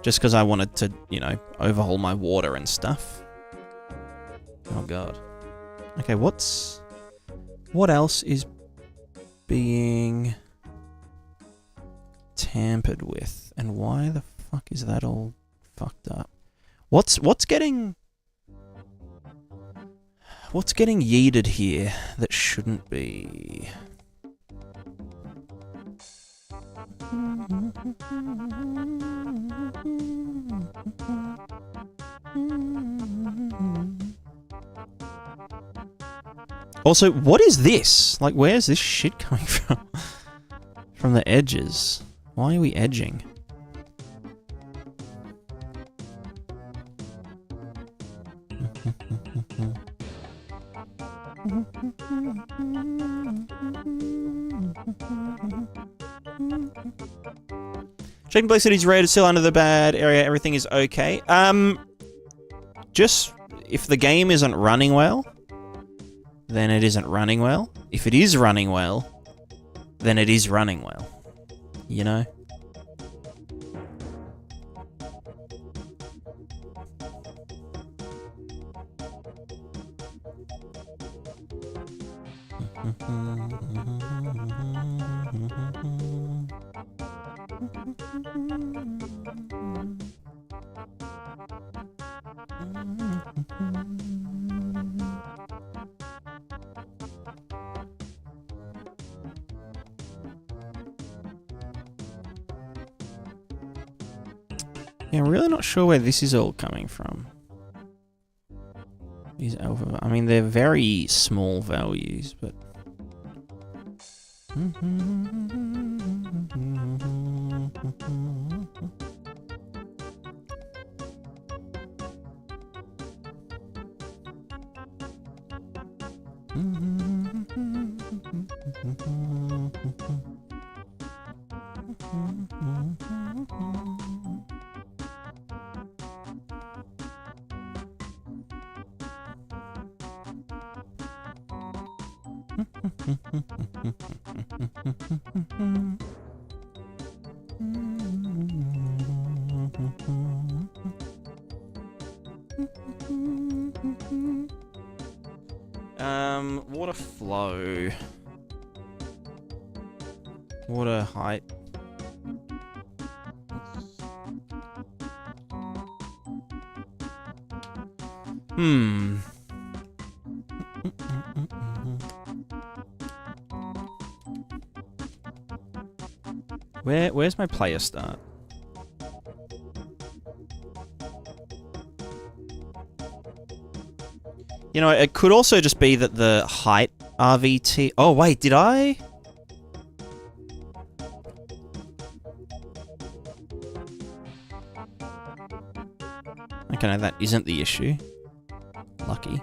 just because I wanted to, you know, overhaul my water and stuff. Oh god. Okay, what else is being tampered with, and why the fuck is that all fucked up? What's getting yeeted here that shouldn't be? Also, what is this? Like, where's this shit coming from? From the edges. Why are we edging? Checking Black City's red, still under the bad area, everything is okay. Just, if the game isn't running well, then it isn't running well. If it is running well, then it is running well. You know? Yeah, I'm really not sure where this is all coming from. These alpha... I mean, they're very small values, but... Water flow. Water height. Where's my player start? You know, it could also just be that the height RVT... Oh, wait, did I? Okay, no, that isn't the issue. Lucky.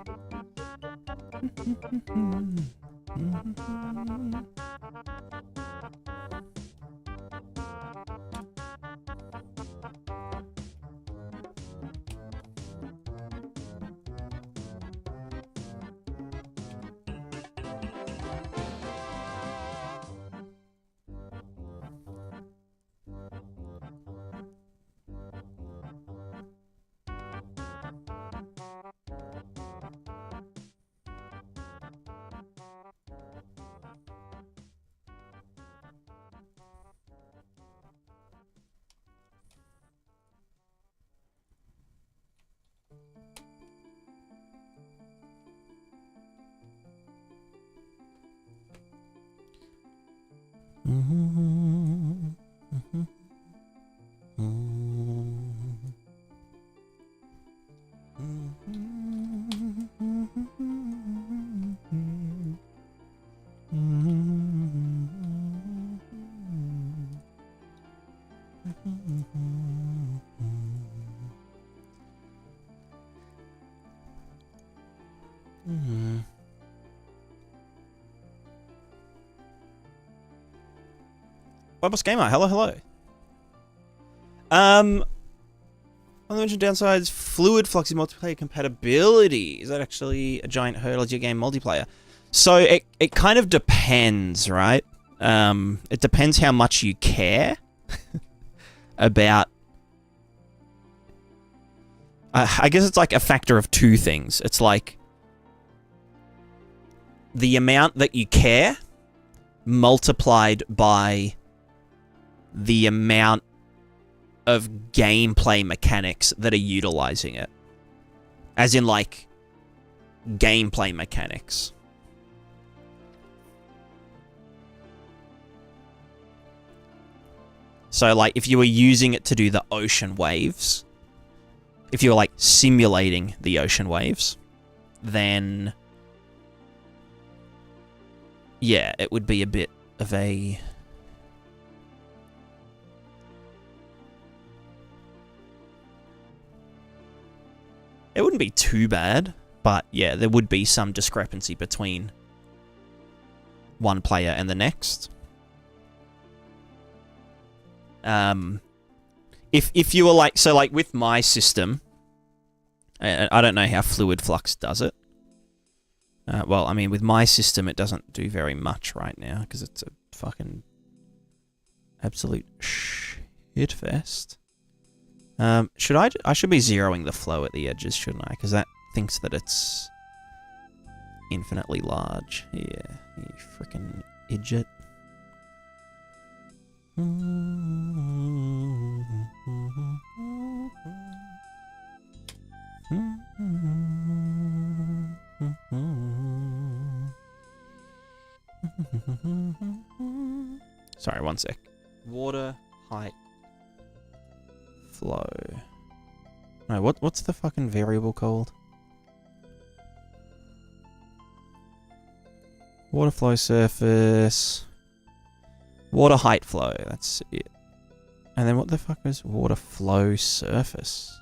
Webboss Gamer, hello, hello. On the mentioned downsides, fluid fluxy multiplayer compatibility. Is that actually a giant hurdle to your game multiplayer? So it kind of depends, right? It depends how much you care about. I guess it's like a factor of two things. It's like the amount that you care multiplied by the amount of gameplay mechanics that are utilizing it. As in, like, gameplay mechanics. So, like, if you were using it to do the ocean waves, if you were, like, simulating the ocean waves, then yeah, it would be a bit of a... It wouldn't be too bad, but yeah, there would be some discrepancy between one player and the next. If you were like, so like with my system, I don't know how Fluid Flux does it. Well, I mean, with my system, it doesn't do very much right now because it's a fucking absolute shitfest. I should be zeroing the flow at the edges, shouldn't I? Because that thinks that it's infinitely large. Yeah, you freaking idiot. Sorry, one sec. Water height flow. No, what's the fucking variable called? Water flow surface. Water height flow, that's it. And then what the fuck is water flow surface?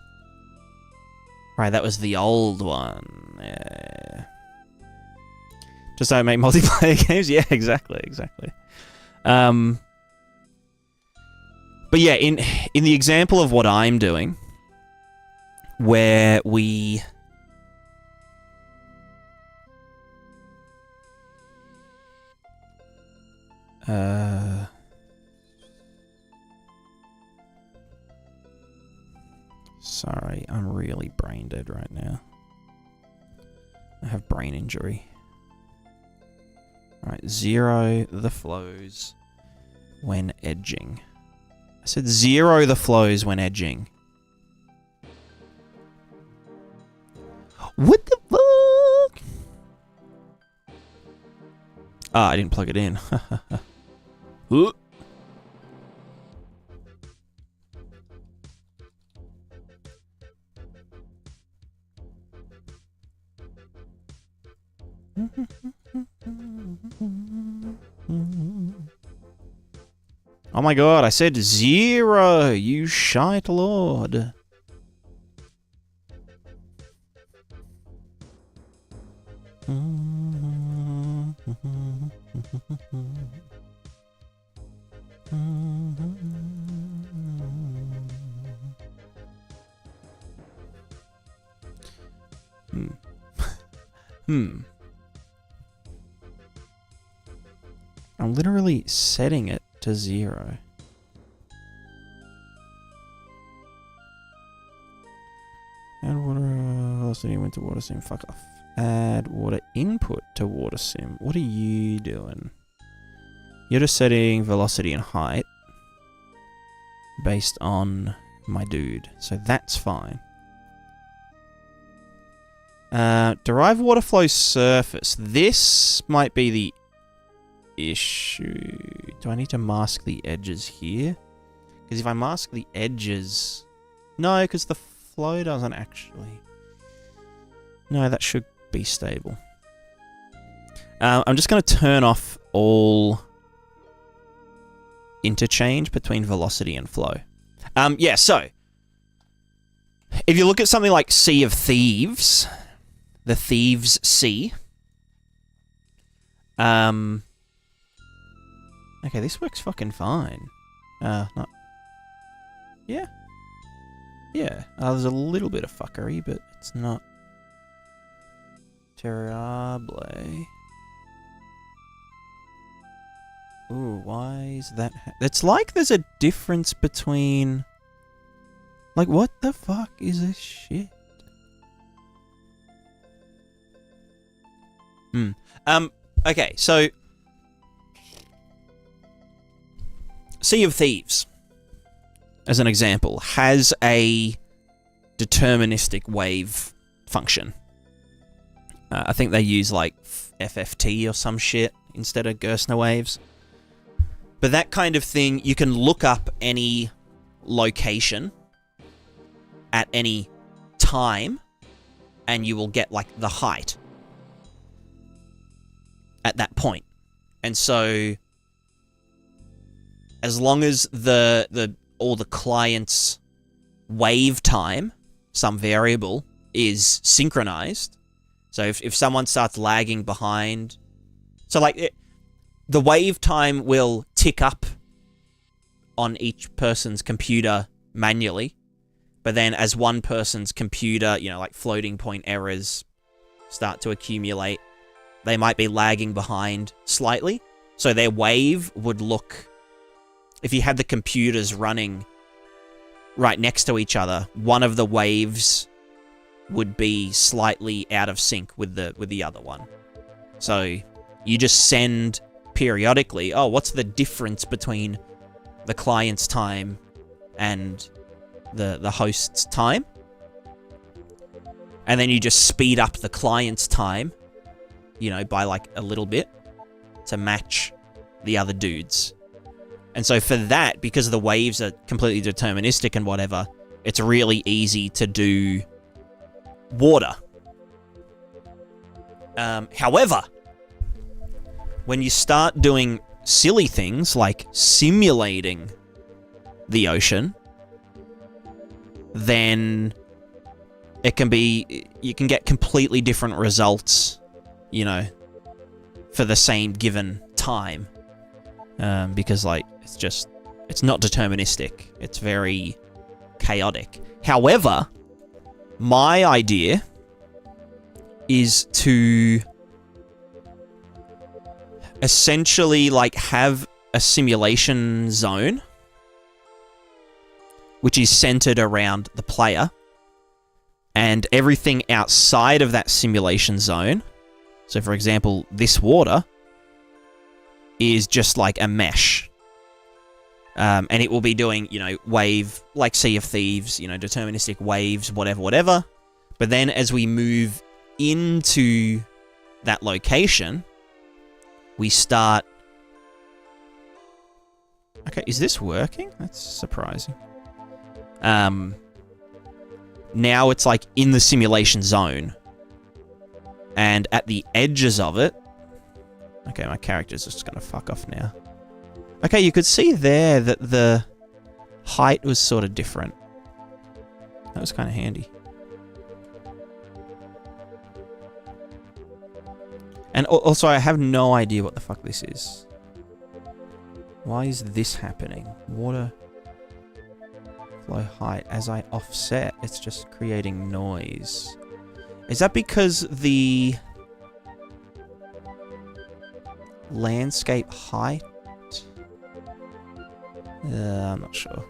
Right, that was the old one. Yeah. Just don't make multiplayer games? Yeah, exactly. But yeah, in the example of what I'm doing, where we... Sorry, I'm really brain dead right now. I have brain injury. Alright, zero the flows when edging. I said zero the flows when edging. What the fuck? Ah, I didn't plug it in. Oh my god, I said zero, you shite lord. I'm literally setting it to zero. Add water velocity went to water sim. Fuck off. Add water input to water sim. What are you doing? You're just setting velocity and height based on my dude. So that's fine. Derive water flow surface. This might be the issue. Do I need to mask the edges here? Because if I mask the edges... No, because the flow doesn't actually... No, that should be stable. I'm just going to turn off all interchange between velocity and flow. Yeah, so... If you look at something like Sea of Thieves... The Thieves Sea... Okay, this works fucking fine. Not... Yeah. Yeah. There's a little bit of fuckery, but it's not... Terrible. Ooh, why is that... It's like there's a difference between... Like, what the fuck is this shit? Okay, so... Sea of Thieves, as an example, has a deterministic wave function. I think they use, like, FFT or some shit instead of Gerstner waves. But that kind of thing, you can look up any location at any time, and you will get, like, the height at that point. And so, as long as all the client's wave time, some variable, is synchronized, so if someone starts lagging behind... So, like, the wave time will tick up on each person's computer manually, but then as one person's computer, you know, like floating point errors start to accumulate, they might be lagging behind slightly. So their wave would look... If you had the computers running right next to each other, one of the waves would be slightly out of sync with the other one. So you just send periodically, oh, what's the difference between the client's time and the host's time? And then you just speed up the client's time, you know, by like a little bit to match the other dudes. And so for that, because the waves are completely deterministic and whatever, it's really easy to do water. However, when you start doing silly things like simulating the ocean, then it can be... You can get completely different results, you know, for the same given time. Because, like, it's not deterministic. It's very chaotic. However, my idea is to essentially, like, have a simulation zone which is centered around the player, and everything outside of that simulation zone, so for example, this water, is just like a mesh. And it will be doing, you know, wave, like Sea of Thieves, you know, deterministic waves, whatever. But then as we move into that location, we start... Okay, is this working? That's surprising. Now it's like in the simulation zone. And at the edges of it... Okay, my character's just gonna fuck off now. Okay, you could see there that the height was sort of different. That was kind of handy. And also, I have no idea what the fuck this is. Why is this happening? Water flow height. As I offset, it's just creating noise. Is that because the landscape height? I'm not sure.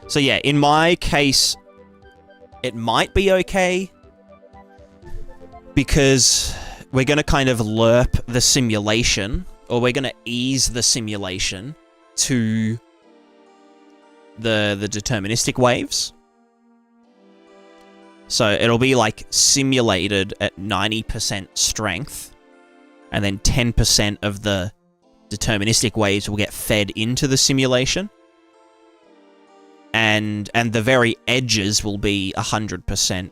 So yeah, in my case, it might be okay, because we're going to kind of lerp the simulation, or we're going to ease the simulation to the deterministic waves. So it'll be like simulated at 90% strength, and then 10% of the deterministic waves will get fed into the simulation, and the very edges will be 100%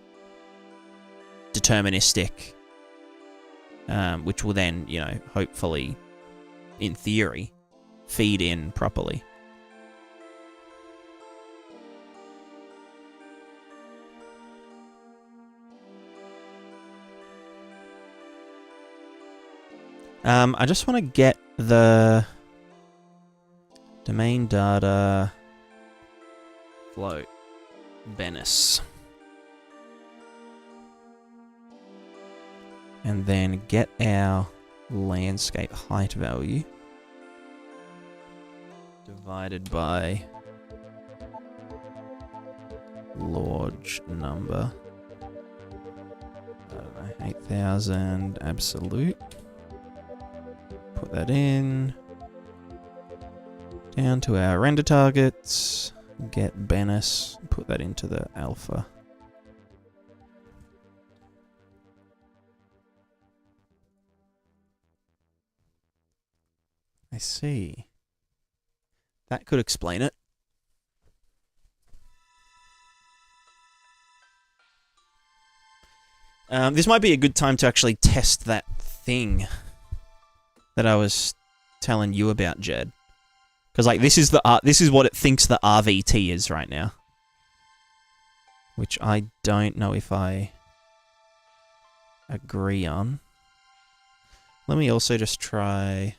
deterministic, which will then, you know, hopefully, in theory, feed in properly. I just want to get the domain data float Venice. And then get our landscape height value divided by large number. I don't know, 8,000 absolute. Put that in. Down to our render targets. Get Venice. Put that into the alpha. I see. That could explain it. This might be a good time to actually test that thing that I was telling you about, Jed. Because like this is what it thinks the RVT is right now, which I don't know if I agree on. Let me also just try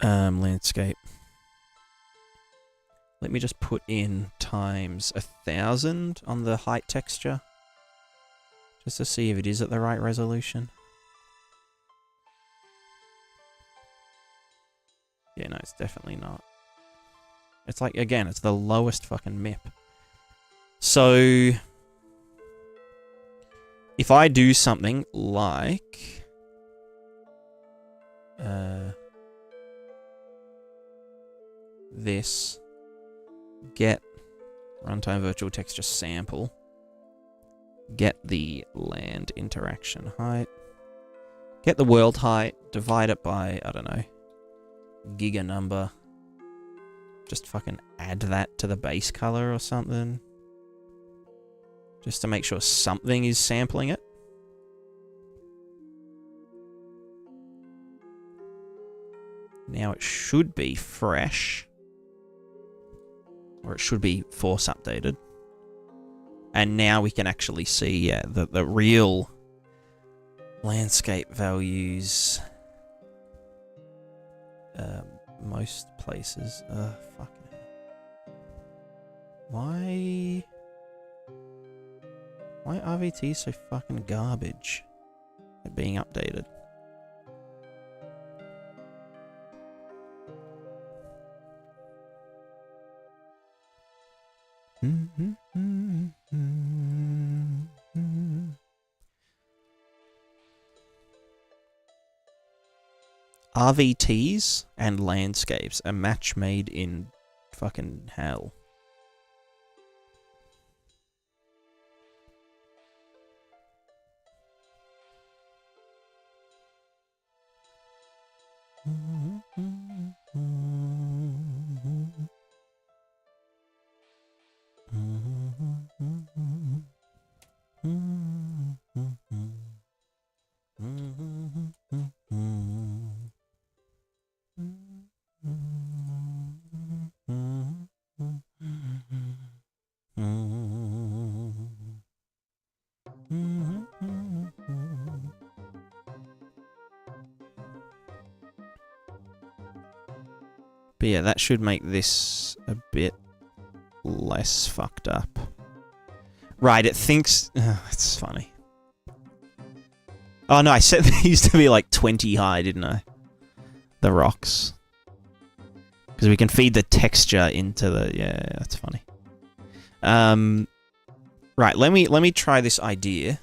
landscape. Let me just put in times 1,000 on the height texture, just to see if it is at the right resolution. Yeah, no, it's definitely not. It's like, again, it's the lowest fucking MIP. So, if I do something like this, get runtime virtual texture sample, get the land interaction height, get the world height, divide it by, I don't know, giga number, just fucking add that to the base color or something, just to make sure something is sampling it. Now it should be fresh, or it should be force updated. And now we can actually see, yeah, the real landscape values. Most places. Fucking hell. Why RVT so fucking garbage at being updated? RVTs and landscapes, a match made in fucking hell. But yeah, that should make this a bit less fucked up. Right, it thinks... it's funny. Oh no, I said they used to be like 20 high, didn't I? The rocks. Because we can feed the texture into the... Yeah, that's funny. Right, let me try this idea.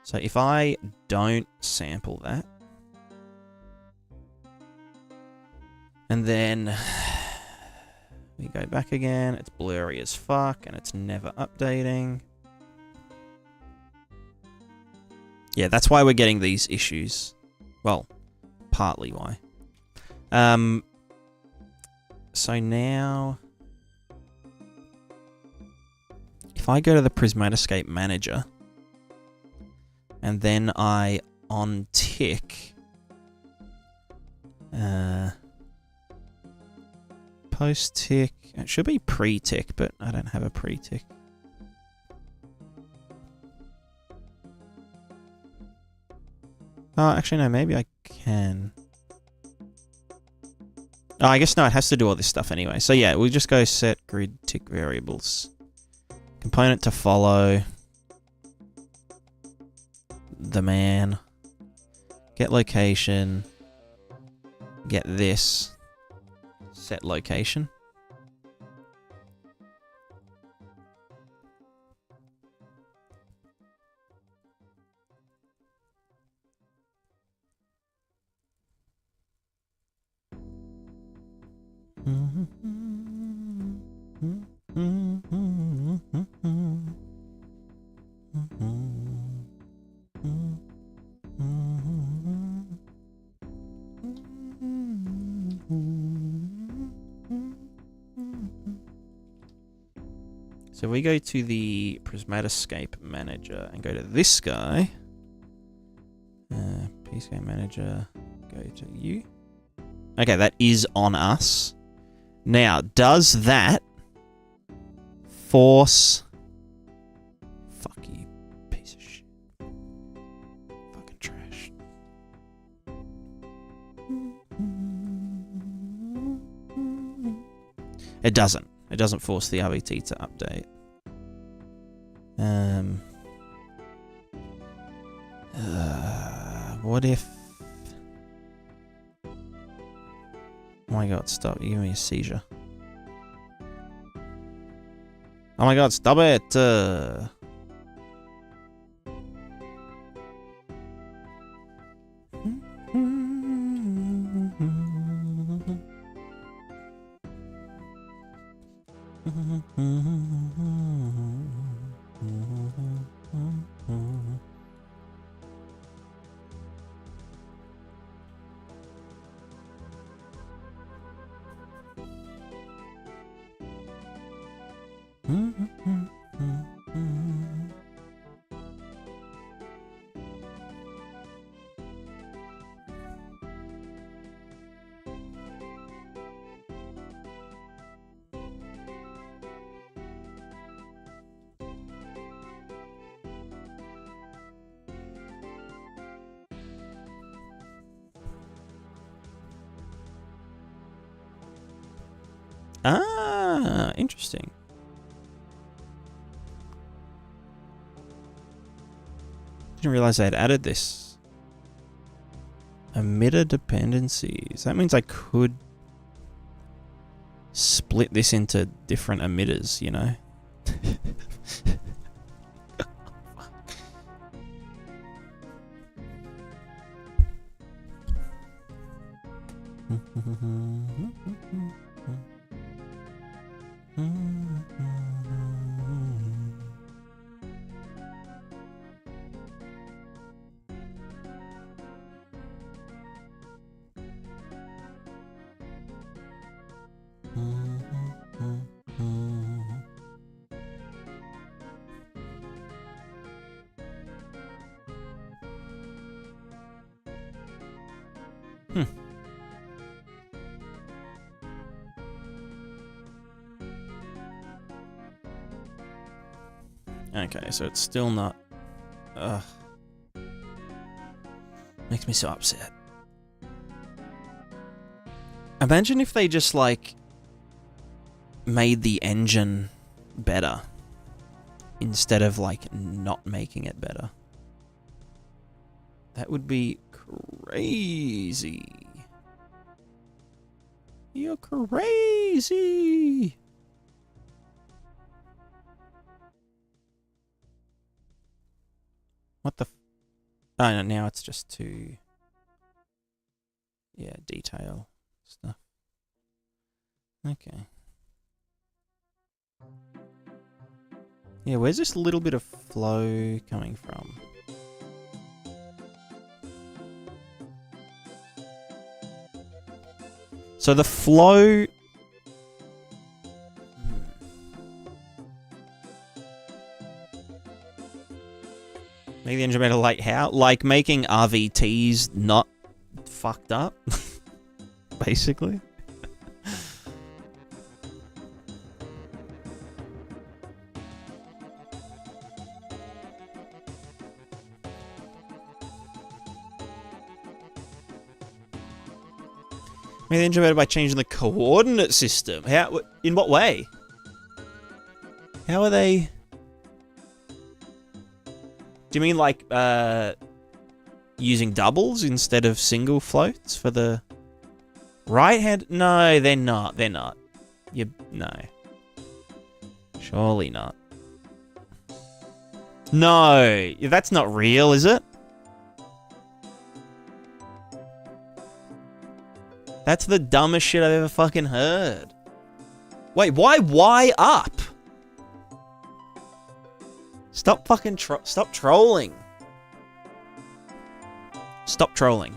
So if I don't sample that, and then We go back again. It's blurry as fuck, and it's never updating. Yeah, that's why we're getting these issues. Well, partly why. So now, if I go to the Prismatoscape Manager, and then I on-tick post-tick, it should be pre-tick, but I don't have a pre-tick. Oh, actually, no, maybe I can. Oh, I guess no, it has to do all this stuff anyway. So yeah, we'll just go set grid tick variables. Component to follow. The man. Get location. Get this. Set location. So we go to the Prismatoscape Manager and go to this guy. PScape Manager, go to you. Okay, that is on us. Now, does that force... Fuck you, piece of shit. Fucking trash. It doesn't. It doesn't force the RVT to update. What if... Oh my god, stop. You're giving me a seizure. Oh my god, stop it! Ah, interesting. Didn't realize I had added this. Emitter dependencies. That means I could split this into different emitters, you know? Okay, so it's still not... Ugh. Makes me so upset. Imagine if they just, like, made the engine better instead of, like, not making it better. That would be crazy. You're crazy. What the f... Oh, no, now it's just too... Yeah, detail stuff. Okay. Yeah, where's this little bit of flow coming from? So the flow... Make the engine better, like how? Like making RVTs not fucked up, basically. Make the engine better by changing the coordinate system. How? In what way? How are they... Do you mean like using doubles instead of single floats for the right hand? No, they're not. They're not. No. Surely not. No, that's not real, is it? That's the dumbest shit I've ever fucking heard. Wait, why up? Stop fucking stop trolling. Stop trolling.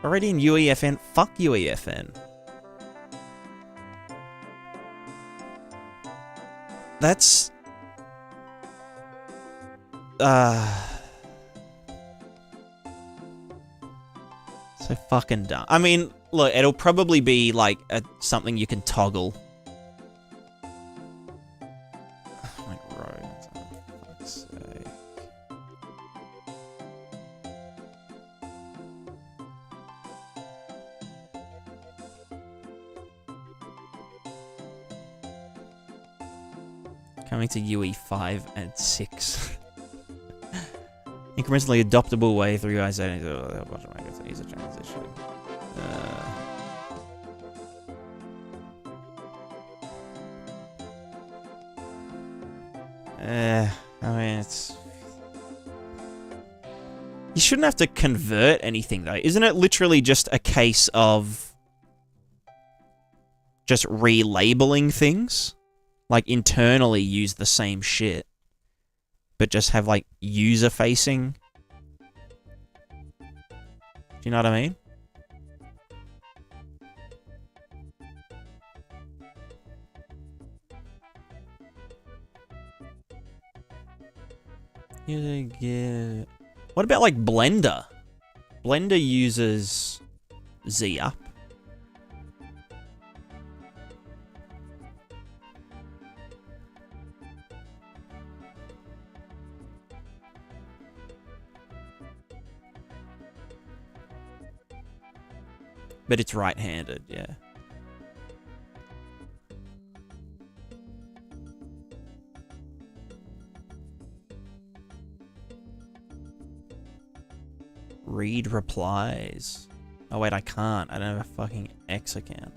Already in UEFN? Fuck UEFN. That's... so fucking dumb. I mean, look, it'll probably be like something you can toggle. Coming to UE5 and 6. Incrementally adoptable way through guys. Ease of transition. I mean, it's... You shouldn't have to convert anything, though. Isn't it literally just a case of just relabeling things? Like, internally use the same shit, but just have, like, user-facing. Do you know what I mean? What about, like, Blender? Blender uses Z up. But it's right-handed, yeah. Read replies. Oh wait, I can't. I don't have a fucking X account.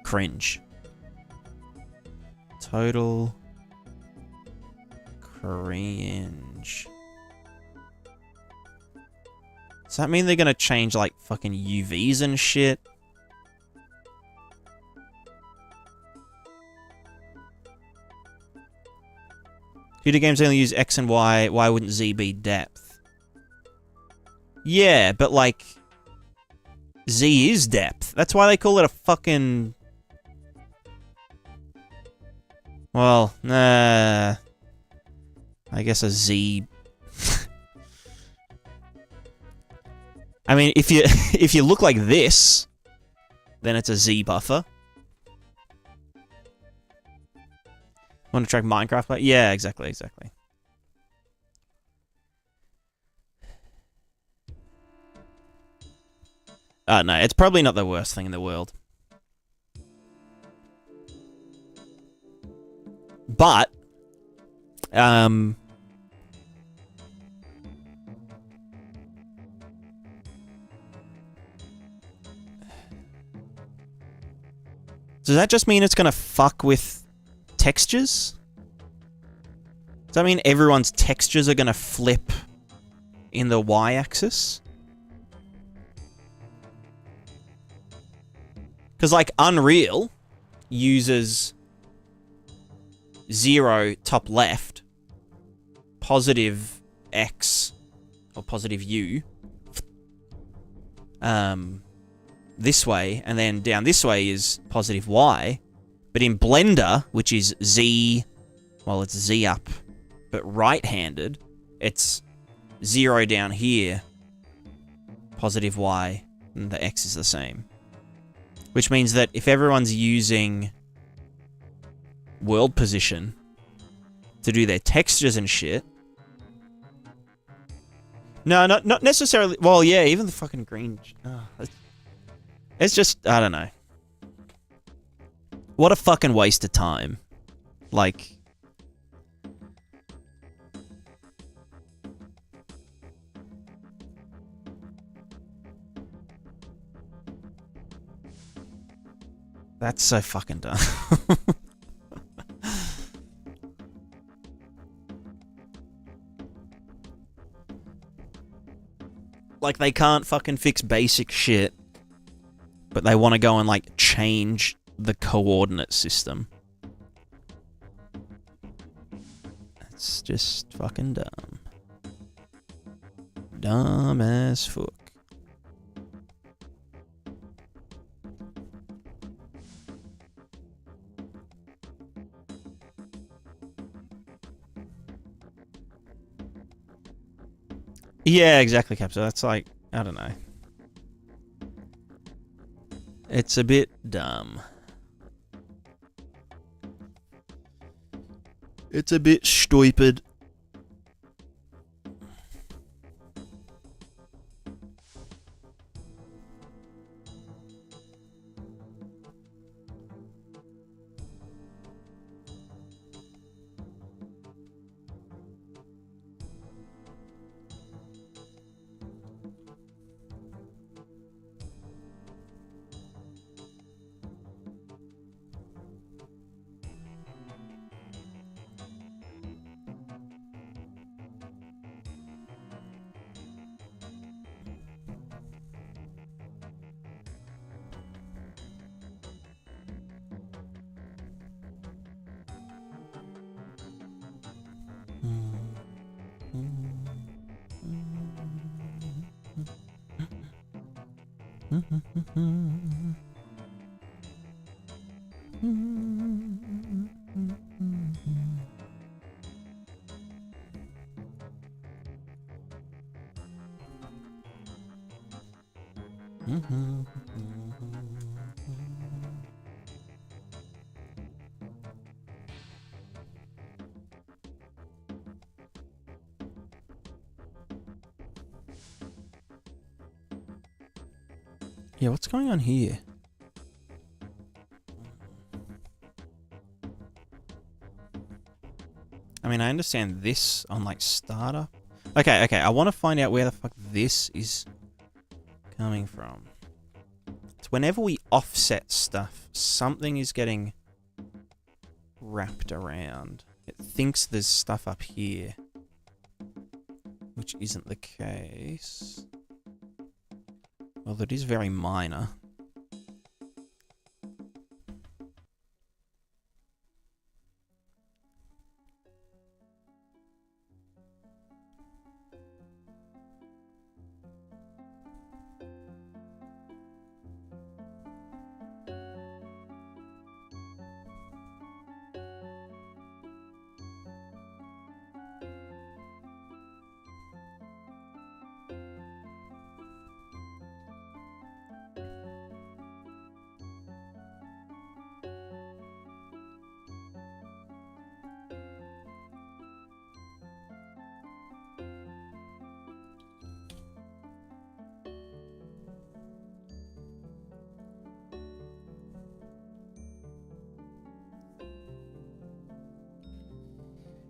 Cringe. Total cringe. Does that mean they're gonna change like fucking UVs and shit? Computer games only use X and Y. Why wouldn't Z be depth? Yeah, but like Z is depth. That's why they call it a fucking... Well, I guess a Z... I mean, if you if you look like this, then it's a Z buffer. Want to track Minecraft play? Yeah, exactly. No, it's probably not the worst thing in the world. But, does that just mean it's gonna fuck with textures? Does that mean everyone's textures are gonna flip in the Y-axis? Because, like, Unreal uses 0 top left, positive X, or positive U, this way, and then down this way is positive Y. But in Blender, which is Z, well, it's Z up, but right-handed, it's 0 down here, positive Y, and the X is the same. Which means that if everyone's using world position to do their textures and shit... No, not necessarily... Well, yeah, even the fucking green... it's just... I don't know. What a fucking waste of time. Like... That's so fucking dumb. Like, they can't fucking fix basic shit, but they want to go and, like, change the coordinate system. That's just fucking dumb. Dumb as fuck. Yeah, exactly, Capsule. That's like, I don't know. It's a bit dumb. It's a bit stupid. Yeah, what's going on here? I mean, I understand this on, like, startup. Okay, I want to find out where the fuck this is coming from. It's whenever we offset stuff, something is getting wrapped around. It thinks there's stuff up here, which isn't the case. Well, it is very minor.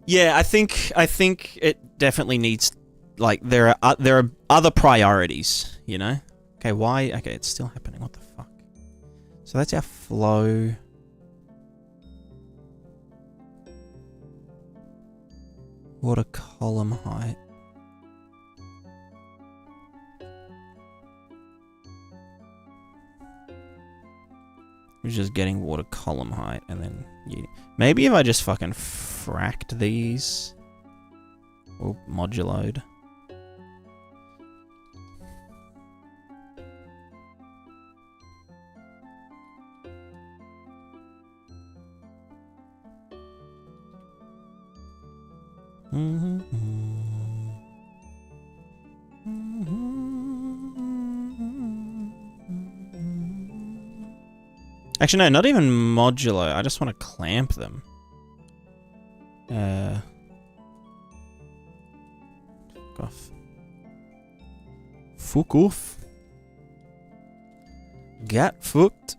Yeah, I think it definitely needs, like, there are other priorities, you know? Okay, why? Okay, it's still happening. What the fuck? So that's our flow. Water column height. Which is getting water column height, and then maybe if I just fucking fracked these, or moduloed. Actually, no, not even modulo. I just want to clamp them. Fuck off. Fuck off. Get fucked.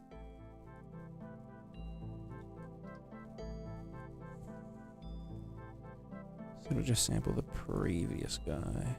So it'll just sample the previous guy.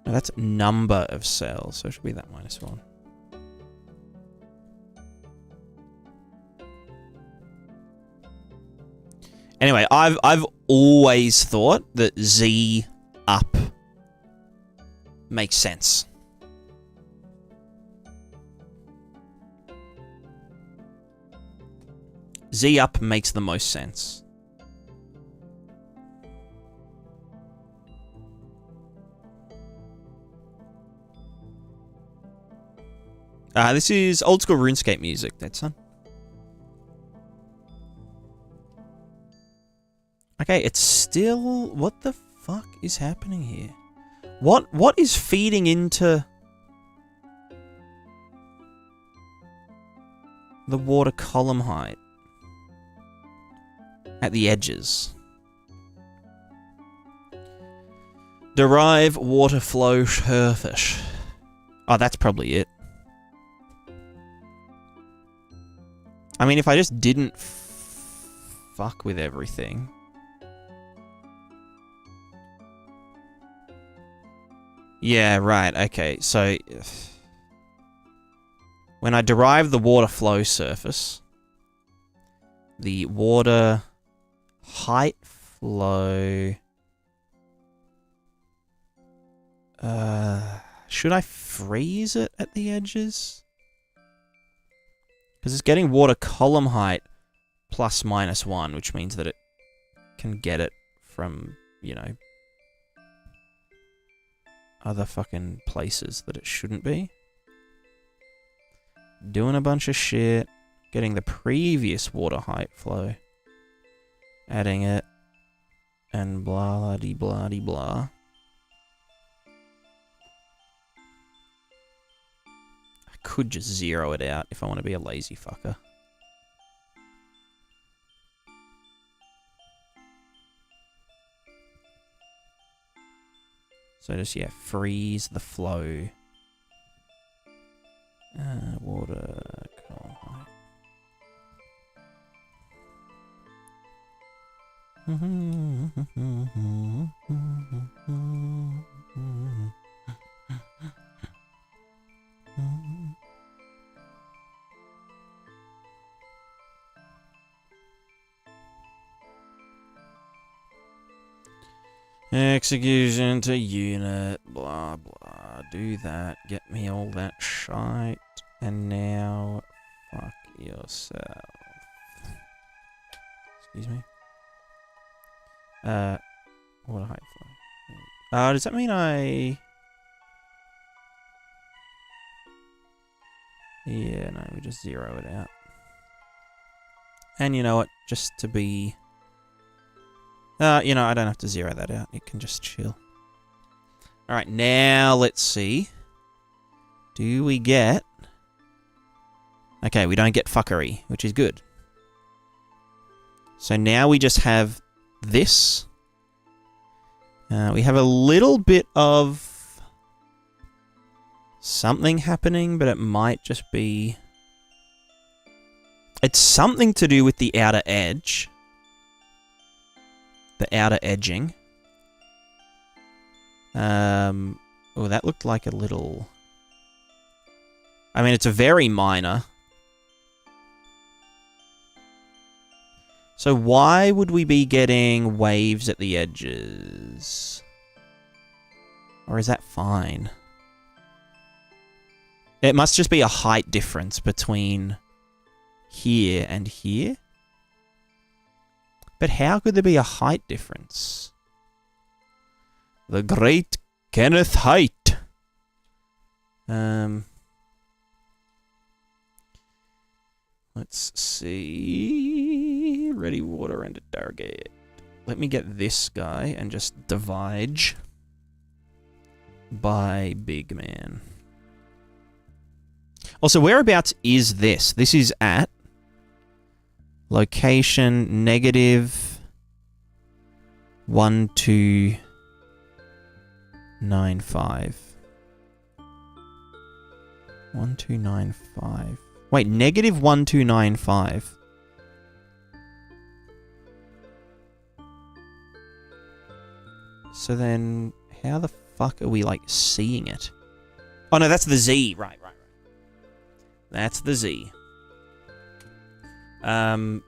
No, that's number of cells, so it should be that -1. Anyway, I've always thought that Z up makes sense. Z up makes the most sense. This is old school RuneScape music, that son. Okay, it's still... What the fuck is happening here? What is feeding into the water column height at the edges? Derive water flow surface. Oh, that's probably it. I mean, if I just didn't fuck with everything... Yeah, right, okay, so... When I derive the water flow surface, the water height flow... should I freeze it at the edges? Because it's getting water column height plus -1, which means that it can get it from, you know, other fucking places that it shouldn't be. Doing a bunch of shit, getting the previous water height flow, adding it, and blah de blah de blah. I could just zero it out if I want to be a lazy fucker. So just, yeah, freeze the flow. Water column height. Execution to unit, blah blah, do that, get me all that shite, and now, fuck yourself. Excuse me. Water height flow. Does that mean Yeah, no, we just zero it out. And you know what, just to be... you know, I don't have to zero that out. It can just chill. Alright, now let's see. Do we get... Okay, we don't get fuckery, which is good. So now we just have this. We have a little bit of something happening, but it might just be... It's something to do with the outer edge. The outer edging. Oh, that looked like a little... I mean, it's a very minor. So why would we be getting waves at the edges? Or is that fine? It must just be a height difference between here and here. But how could there be a height difference? The Great Kenneth Height. Let's see. Ready water and a target. Let me get this guy and just divide by big man. Also, whereabouts is this? This is at location -1295. 1295. Wait, -1295. So then, how the fuck are we, like, seeing it? Oh, no, that's the Z. Right. That's the Z. I'm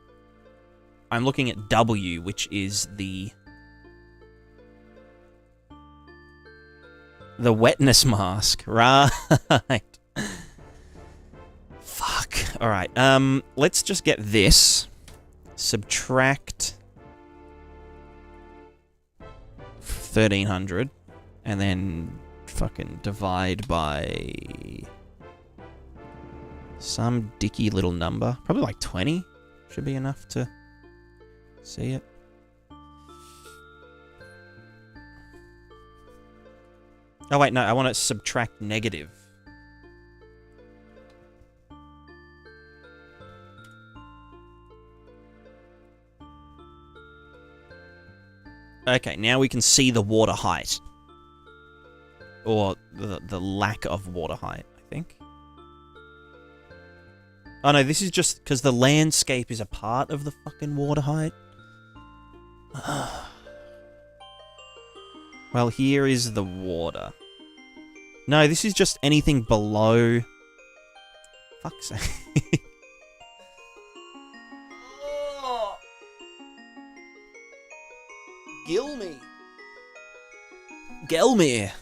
looking at W, which is the wetness mask. Right. Fuck. Alright, let's just get this. Subtract 1300. And then fucking divide by some dicky little number. Probably like 20 should be enough to see it. Oh wait, no, I want to subtract negative. Okay, now we can see the water height. Or the lack of water height, I think. Oh no, this is just because the landscape is a part of the fucking water height. Well, here is the water. No, this is just anything below... Fuck's sake. Oh. Gilme. Gelmere.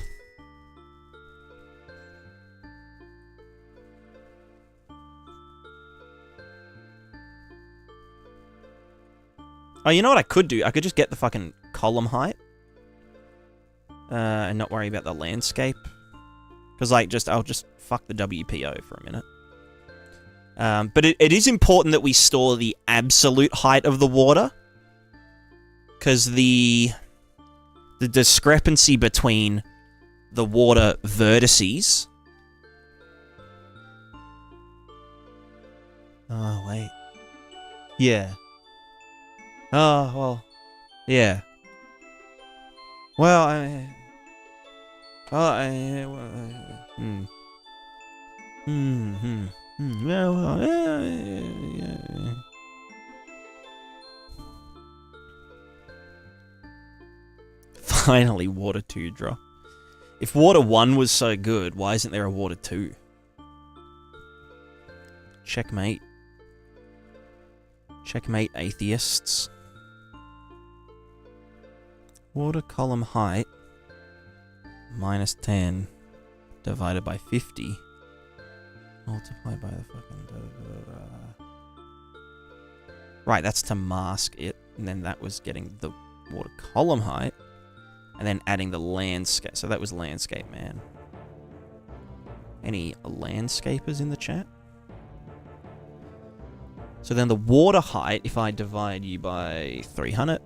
Oh, you know what I could do? I could just get the fucking column height. And not worry about the landscape. Because, like, I'll just fuck the WPO for a minute. But it is important that we store the absolute height of the water. Because the discrepancy between the water vertices... Oh, wait. Yeah. Oh, well, yeah. Well, yeah. Finally, water 2 drop. If water 1 was so good, why isn't there a water 2? Checkmate. Checkmate, atheists. Water column height -10 divided by 50 multiplied by the fucking... Right, that's to mask it. And then that was getting the water column height. And then adding the landscape. So that was landscape, man. Any landscapers in the chat? So then the water height, if I divide you by 300...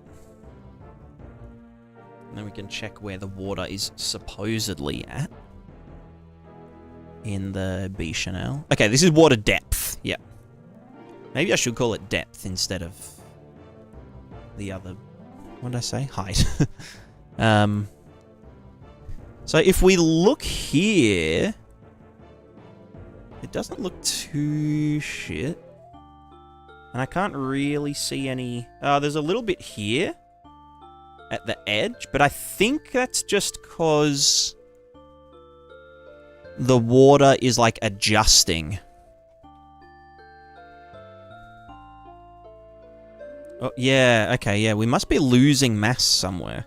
And then we can check where the water is supposedly at. In the B Chanel. Okay, this is water depth. Yep. Maybe I should call it depth instead of the other... What did I say? Height. So if we look here... It doesn't look too shit. And I can't really see any... there's a little bit here at the edge, but I think that's just because the water is, like, adjusting. Oh, yeah, okay, yeah, we must be losing mass somewhere.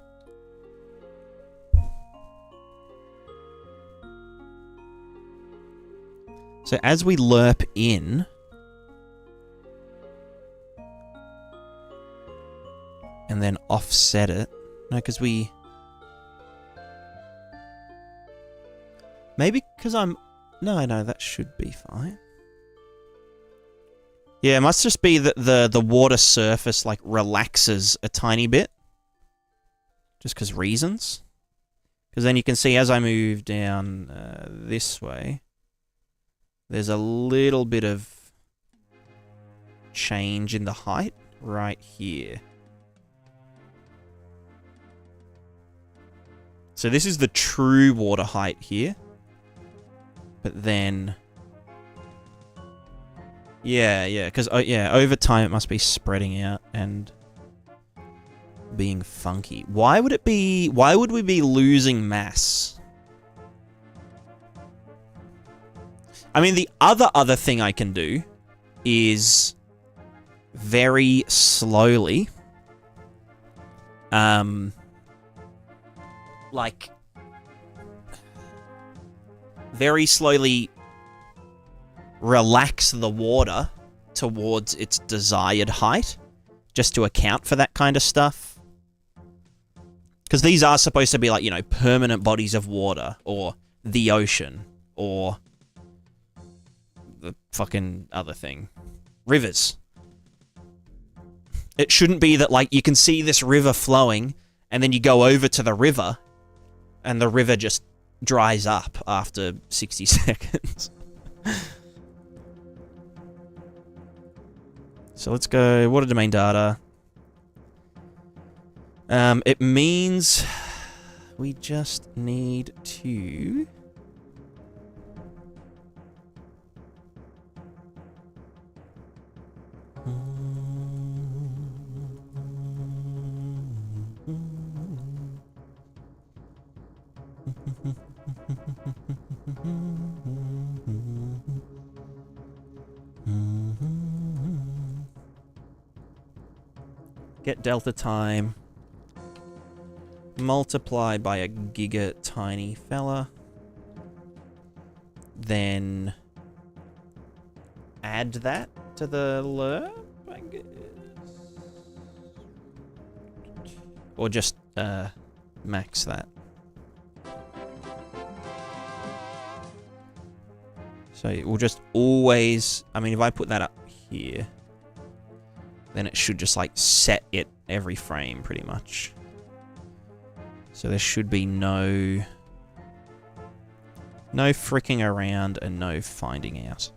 So as we lerp in... and then offset it. No, because we... maybe because I'm... no, that should be fine. Yeah, it must just be that the water surface, like, relaxes a tiny bit. Just because reasons. Because then you can see as I move down this way, there's a little bit of change in the height right here. So this is the true water height here. But then... yeah, because over time it must be spreading out and being funky. Why would we be losing mass? I mean, the other thing I can do is very slowly like very slowly relax the water towards its desired height, just to account for that kind of stuff. Because these are supposed to be, like, you know, permanent bodies of water, or the ocean, or the fucking other thing. Rivers. It shouldn't be that, like, you can see this river flowing, and then you go over to the river, and the river just dries up after 60 seconds. So let's go water domain data. It means we just need to... get delta time, multiply by a giga tiny fella, then add that to the lerp, I guess. Or just max that. So we'll just always, I mean, if I put that up here, then it should just, like, set it every frame, pretty much. So there should be no fricking around and no finding out.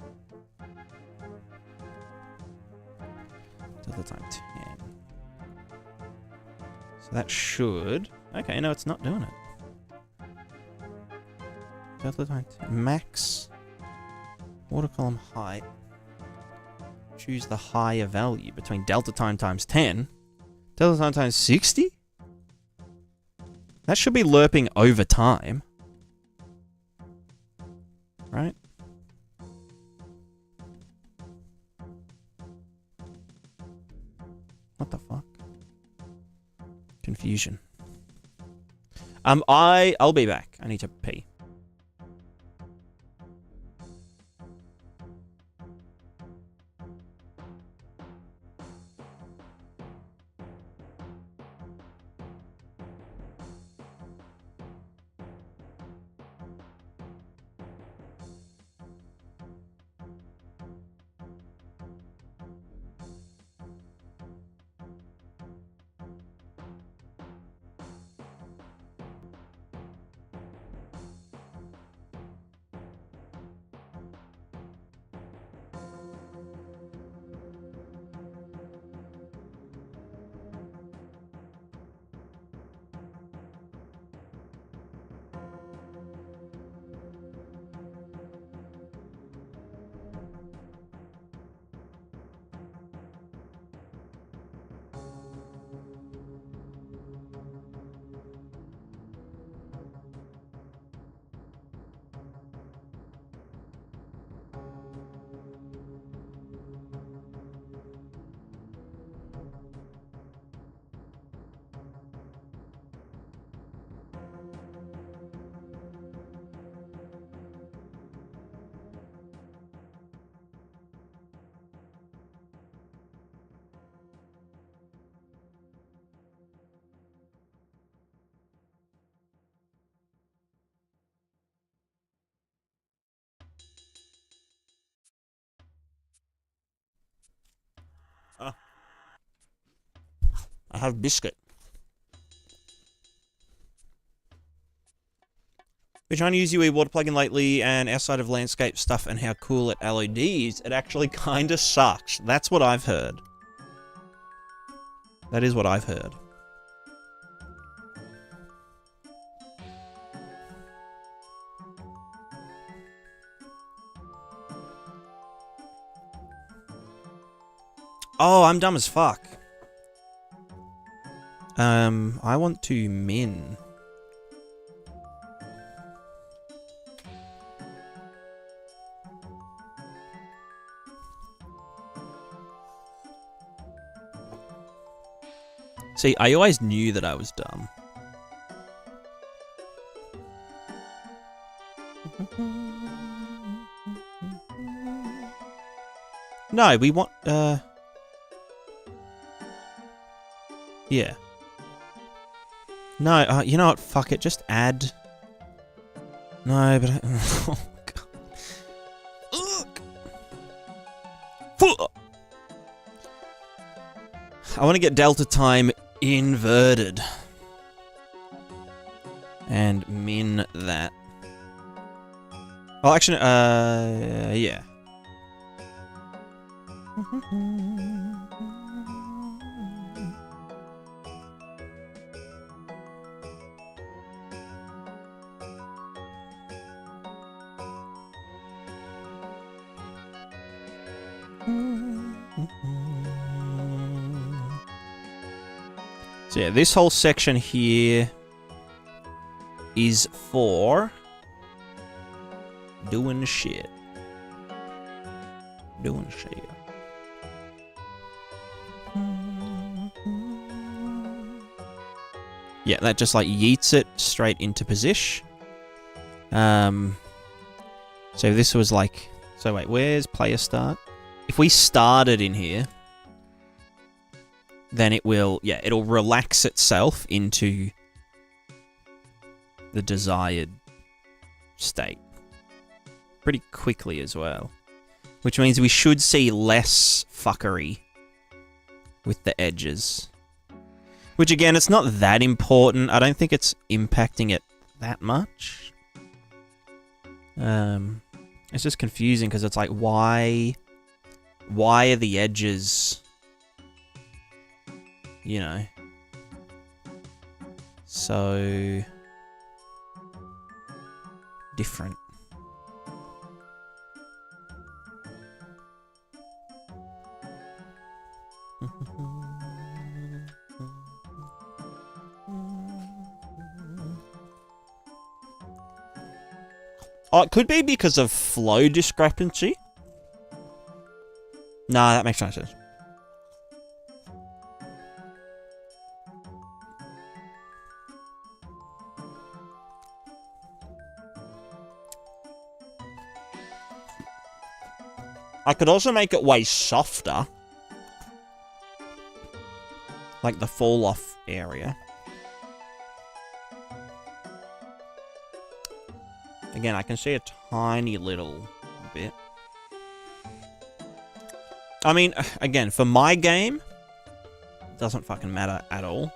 Delta time 10. So that should... okay, no, it's not doing it. Delta time 10. Max water column height. Choose the higher value between delta time times 10. Delta time times 60? That should be lerping over time. Right? What the fuck? Confusion. I'll be back. I need to pee. have biscuit. Been trying to use UE water plugin lately, and outside of landscape stuff and how cool it LEDs, it actually kinda sucks. That's what I've heard. That is what I've heard. Oh, I'm dumb as fuck. I want to min. See, I always knew that I was dumb. No, we want, yeah. No, you know what? Fuck it. Just add. No, but oh, God. Ugh. I want to get delta time inverted. And min that. Oh, actually, yeah. So yeah, this whole section here is for doing shit. Doing shit. Yeah, that just like yeets it straight into position. So this was like, so wait, where's player start? If we started in here, then it will, yeah, it'll relax itself into the desired state pretty quickly as well. Which means we should see less fuckery with the edges. Which again, it's not that important. I don't think it's impacting it that much. It's just confusing because it's like, why are the edges, you know, so different? Oh, it could be because of flow discrepancy. Nah, that makes no sense. I could also make it way softer. Like the fall off area. Again, I can see a tiny little bit. I mean, again, for my game, it doesn't fucking matter at all.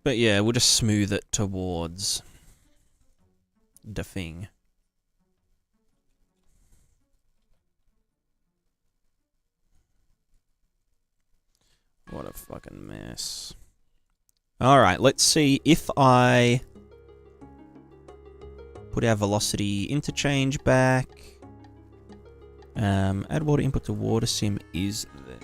But yeah, we'll just smooth it towards the thing. What a fucking mess. Alright, let's see if I put our velocity interchange back. Add water input to water sim is there.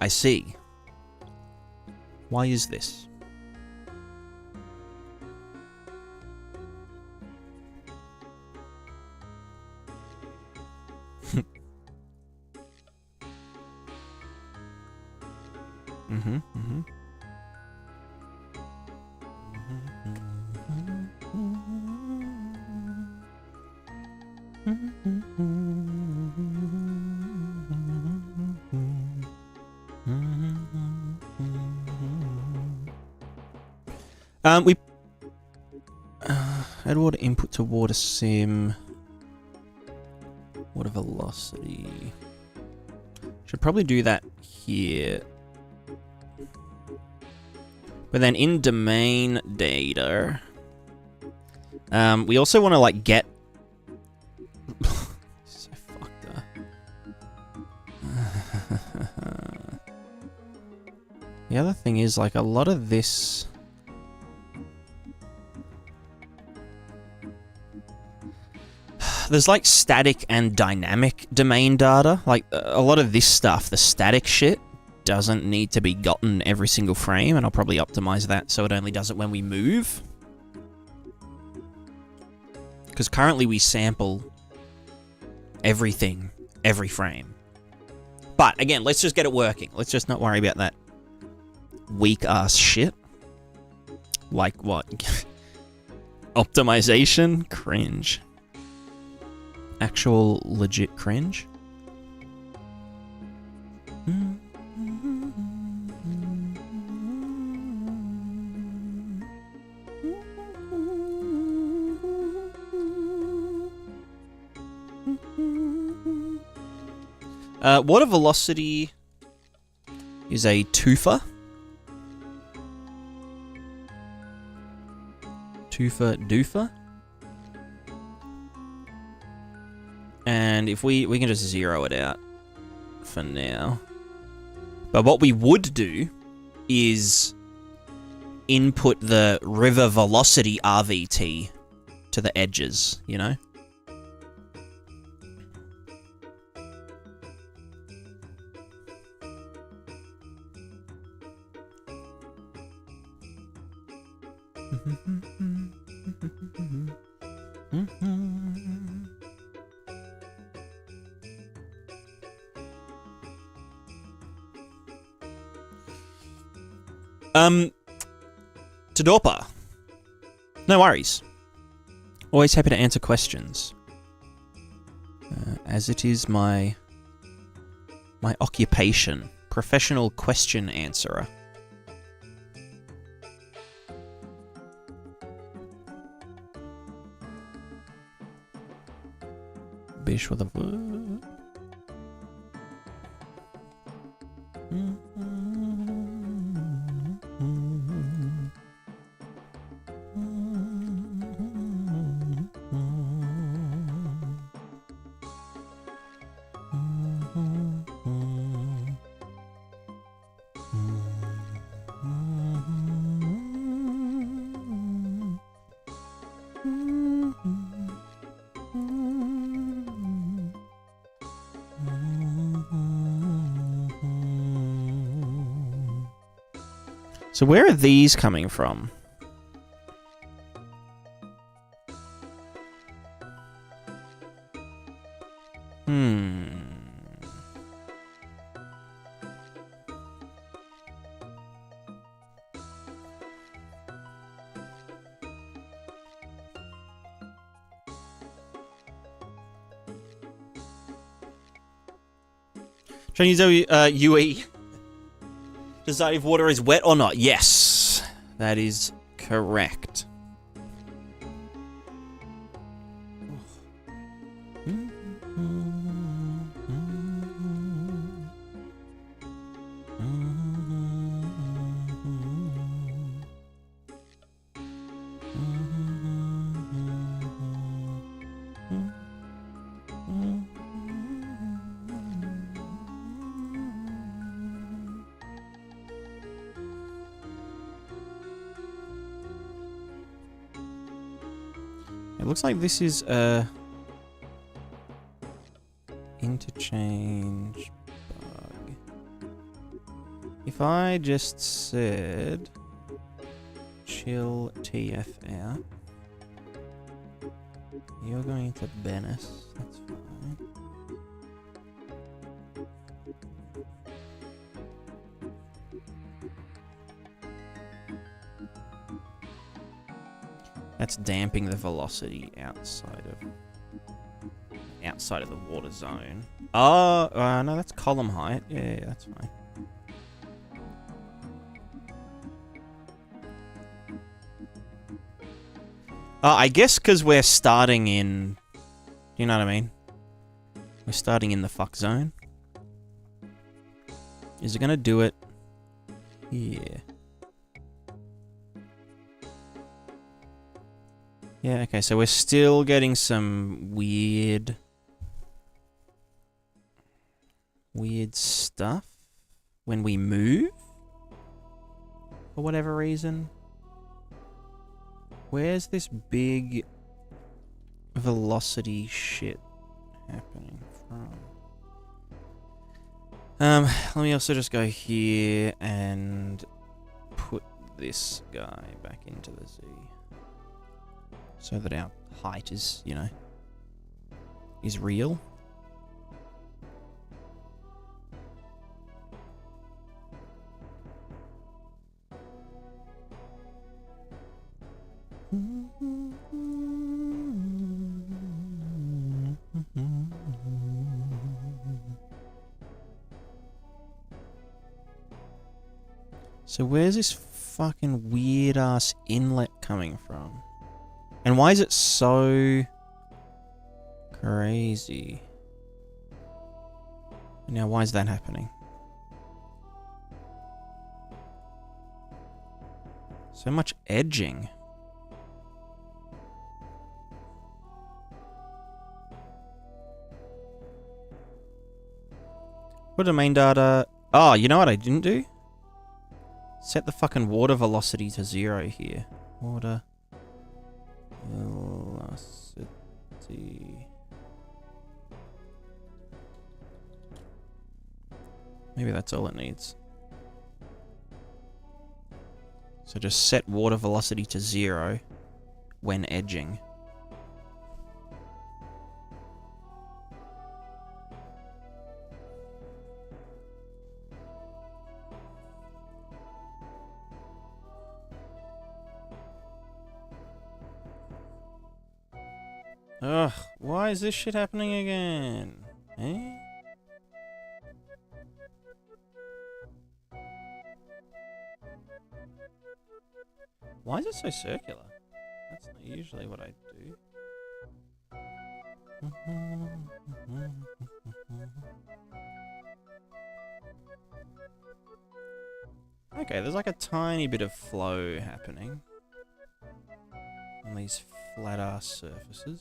I see. Why is this? We add water input to water sim. Water velocity. Should probably do that here. But then in domain data, we also want to like get. So fucked up. The other thing is like a lot of this. There's like static and dynamic domain data. Like a lot of this stuff, the static shit, doesn't need to be gotten every single frame, and I'll probably optimize that so it only does it when we move. Because currently we sample everything every frame. But again, let's just get it working. Let's just not worry about that weak ass shit. Like what? Optimization? Cringe. Actual legit cringe. Water velocity is a twofer. Twofer doofer. And if we can just zero it out for now. But what we would do is input the river velocity RVT to the edges, you know? Tadorpa. No worries. Always happy to answer questions. As it is my occupation. Professional question answerer. Bish with a... So where are these coming from? Chinese UE. Decide if water is wet or not. Yes, that is correct. It looks like this is a interchange bug. If I just said chill TF out, you're going to ban us. That's fine. That's damping the velocity outside of the water zone. Oh, no, that's column height. Yeah, that's fine. I guess because we're starting in... You know what I mean? We're starting in the fuck zone. Is it going to do it? Yeah. Yeah, okay, so we're still getting some weird stuff when we move for whatever reason. Where's this big velocity shit happening from? Let me also just go here and put this guy back into the Z so that our height is, you know, is real. So where's this fucking weird ass inlet coming from? And why is it so crazy? Now why is that happening? So much edging. What are main data? Oh, you know what I didn't do? Set the fucking water velocity to 0 here. Water velocity. Maybe that's all it needs. So just set water velocity to 0 when edging. Ugh, why is this shit happening again? Eh? Why is it so circular? That's not usually what I do. Okay, there's like a tiny bit of flow happening on these flat ass surfaces.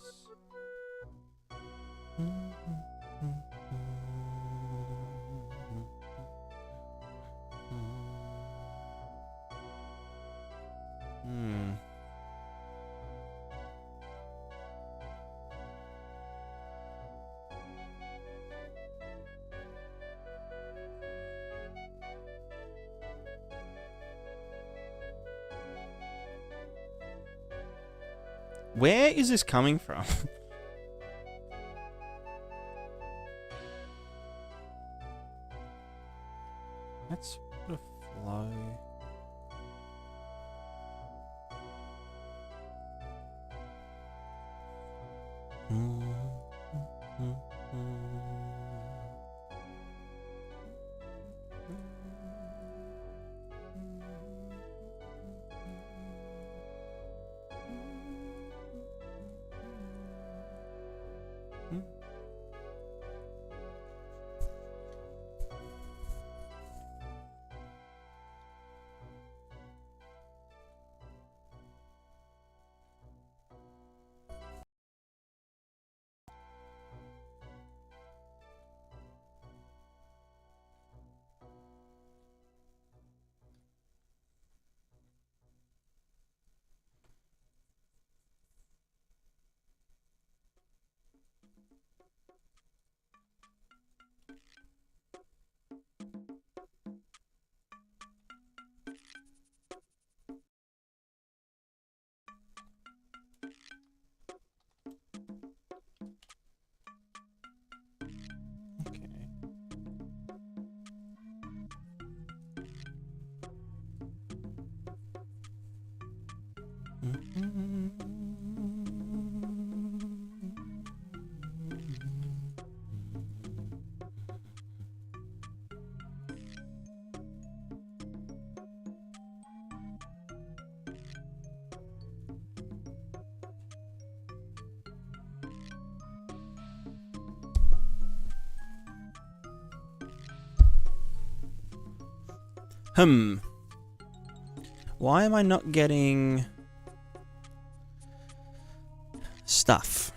Where is this coming from? Let's put a flow. Why am I not getting stuff?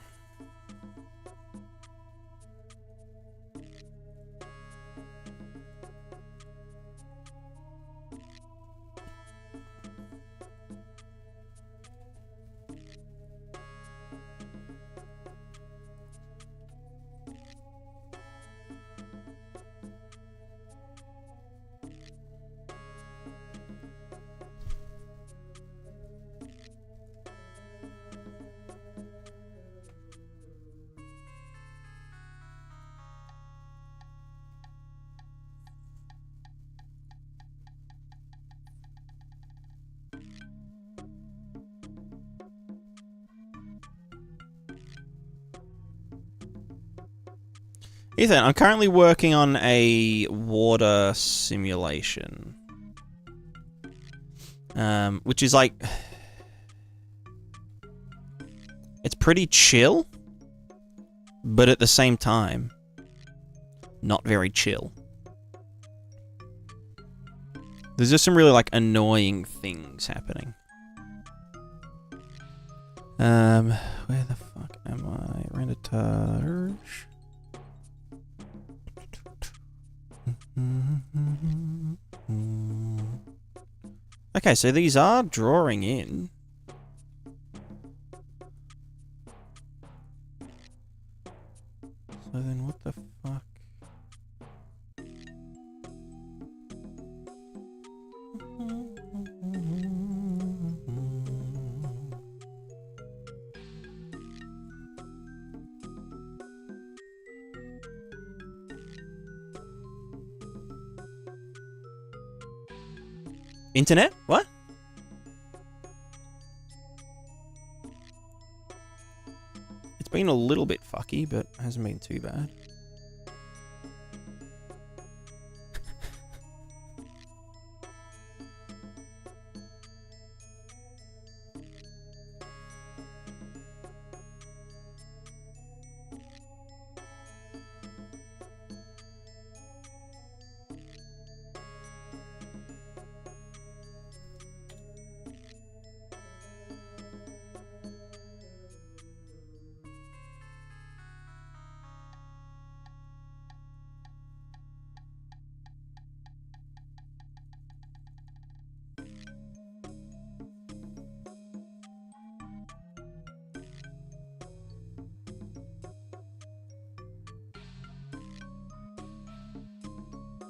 Ethan, I'm currently working on a water simulation. Which is like... It's pretty chill, but at the same time, not very chill. There's just some really, like, annoying things happening. Where the fuck am I? Render touch. Okay, so these are drawing in. So then what the fuck? Internet? What? It's been a little bit fucky, but it hasn't been too bad.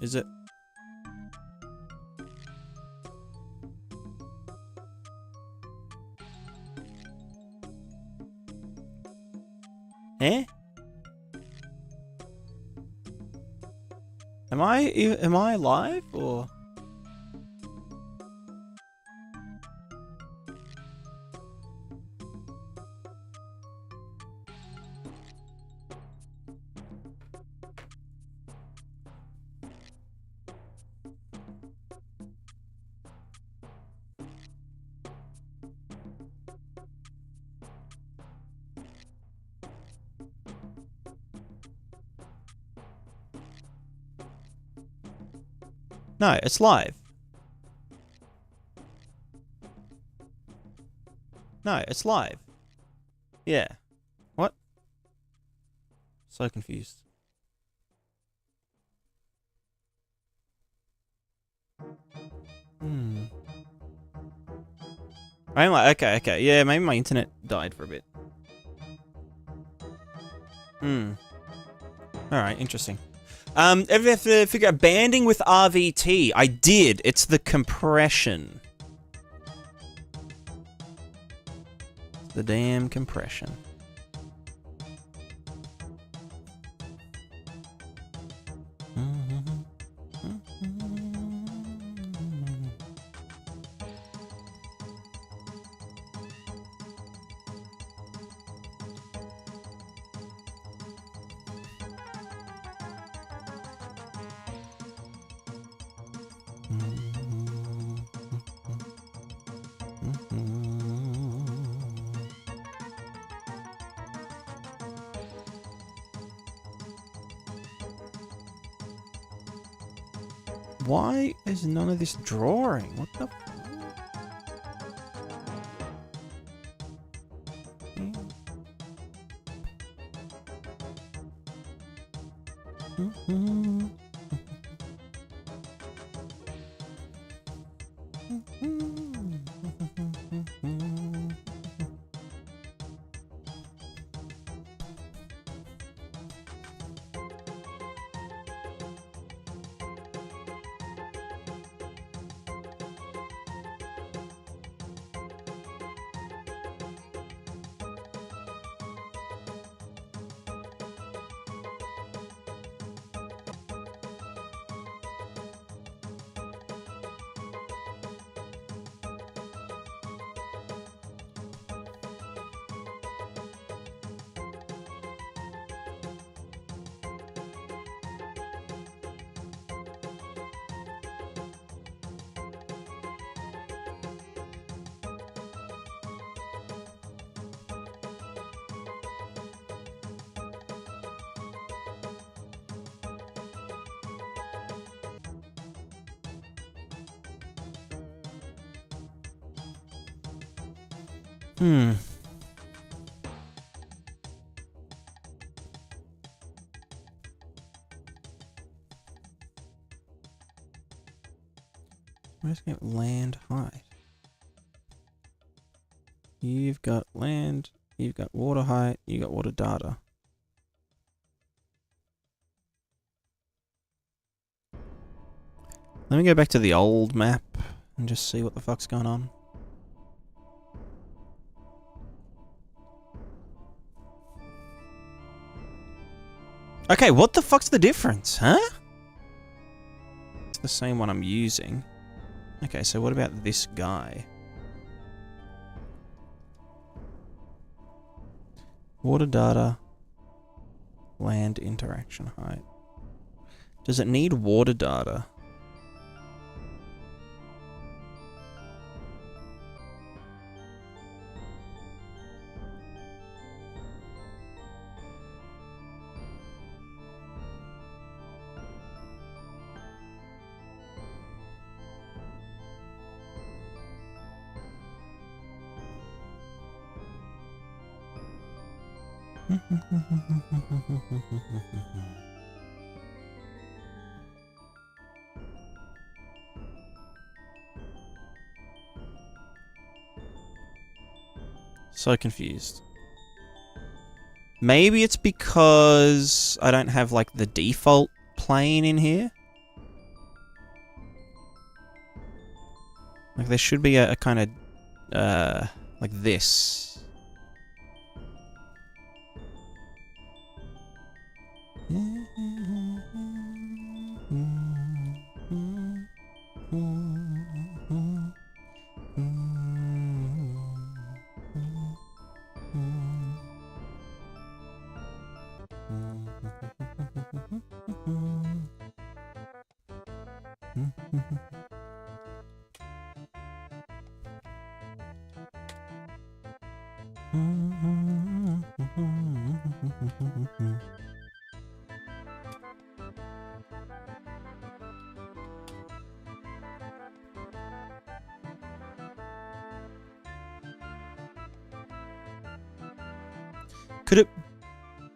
Is it? Eh? Am I live or? No, it's live. No, it's live. Yeah. What? So confused. I'm like, okay. Yeah, maybe my internet died for a bit. Alright, interesting. Ever have to figure out banding with RVT? I did. It's the compression. The damn compression. Why is none of this drawing? What the? Where's it? Land height. You've got land, you've got water height, you've got water data. Let me go back to the old map and just see what the fuck's going on. Okay, what the fuck's the difference, huh? It's the same one I'm using. Okay, so what about this guy? Water data, land interaction height. Does it need water data? So confused. Maybe it's because I don't have like the default plane in here. Like there should be a kind of like this. Could it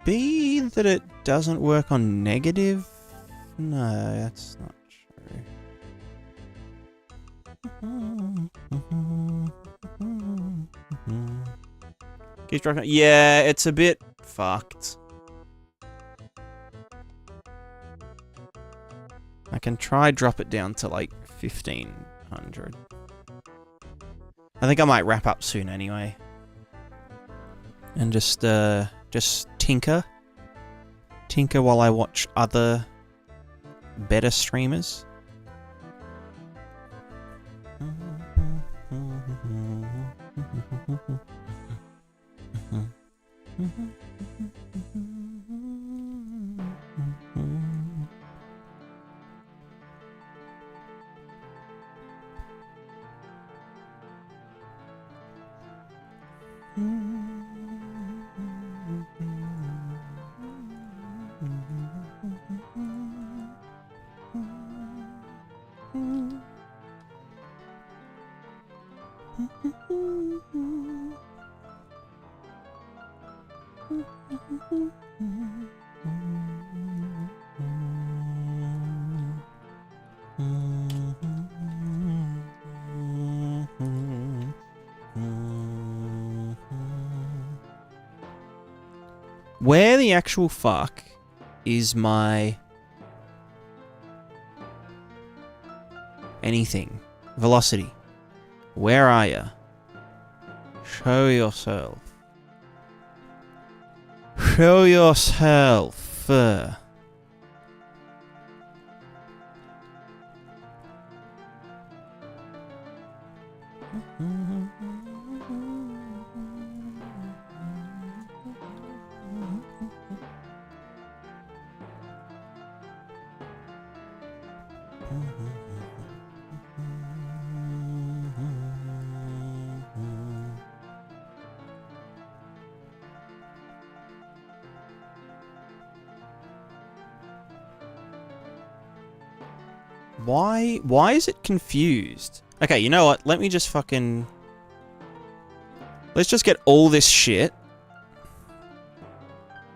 be that it doesn't work on negative? No, that's not true. Keeps dropping. Yeah, it's a bit fucked. I can try drop it down to like 1500. I think I might wrap up soon anyway. And just tinker while I watch other better streamers. Where the actual fuck is my anything? Velocity. Where are you? Show yourself. Show yourself. Why is it confused? Okay, you know what? Let me just fucking... Let's just get all this shit.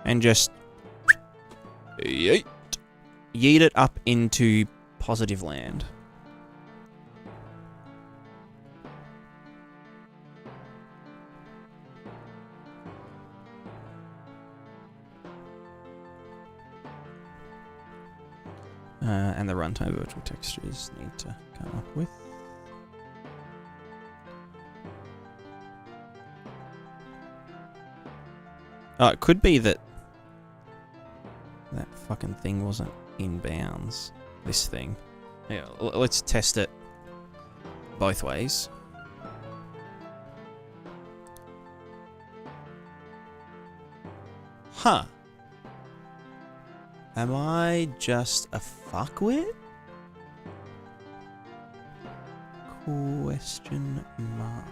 And just... Yeet. Yeet it up into positive land. And the runtime virtual textures need to come up with. Oh, it could be that that fucking thing wasn't in bounds. This thing. Yeah, let's test it both ways. Huh. Am I just a fuckwit? Question mark.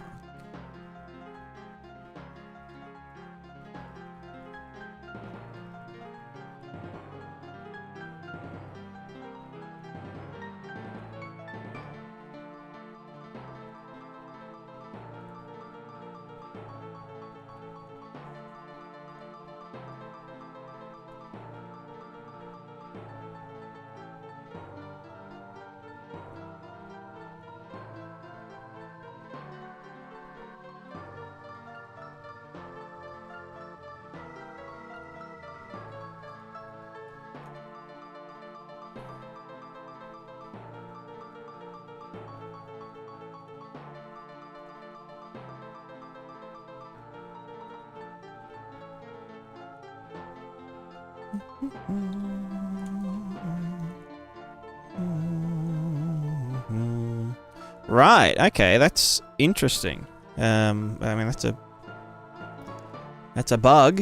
Right, okay, that's interesting. I mean, that's a bug.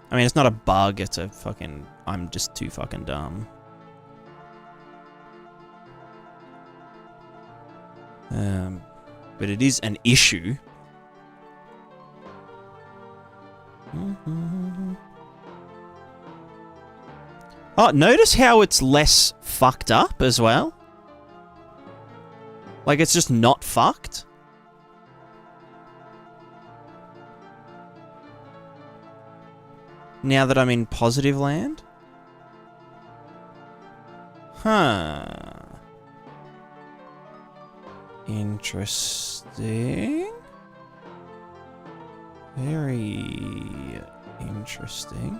I mean, it's not a bug, it's a fucking... I'm just too fucking dumb. But it is an issue. Oh, notice how it's less fucked up as well? Like, it's just not fucked? Now that I'm in positive land? Huh. Interesting. Very interesting.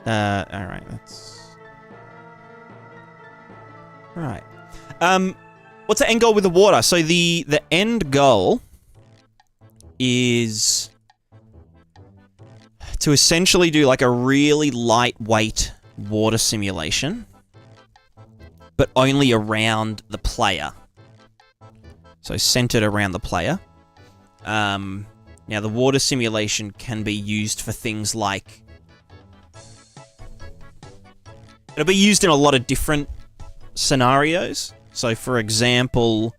Alright, that's... Right. What's the end goal with the water? So the end goal is to essentially do like a really lightweight water simulation, but only around the player. So centered around the player. Now the water simulation can be used for things like... It'll be used in a lot of different scenarios. So for example,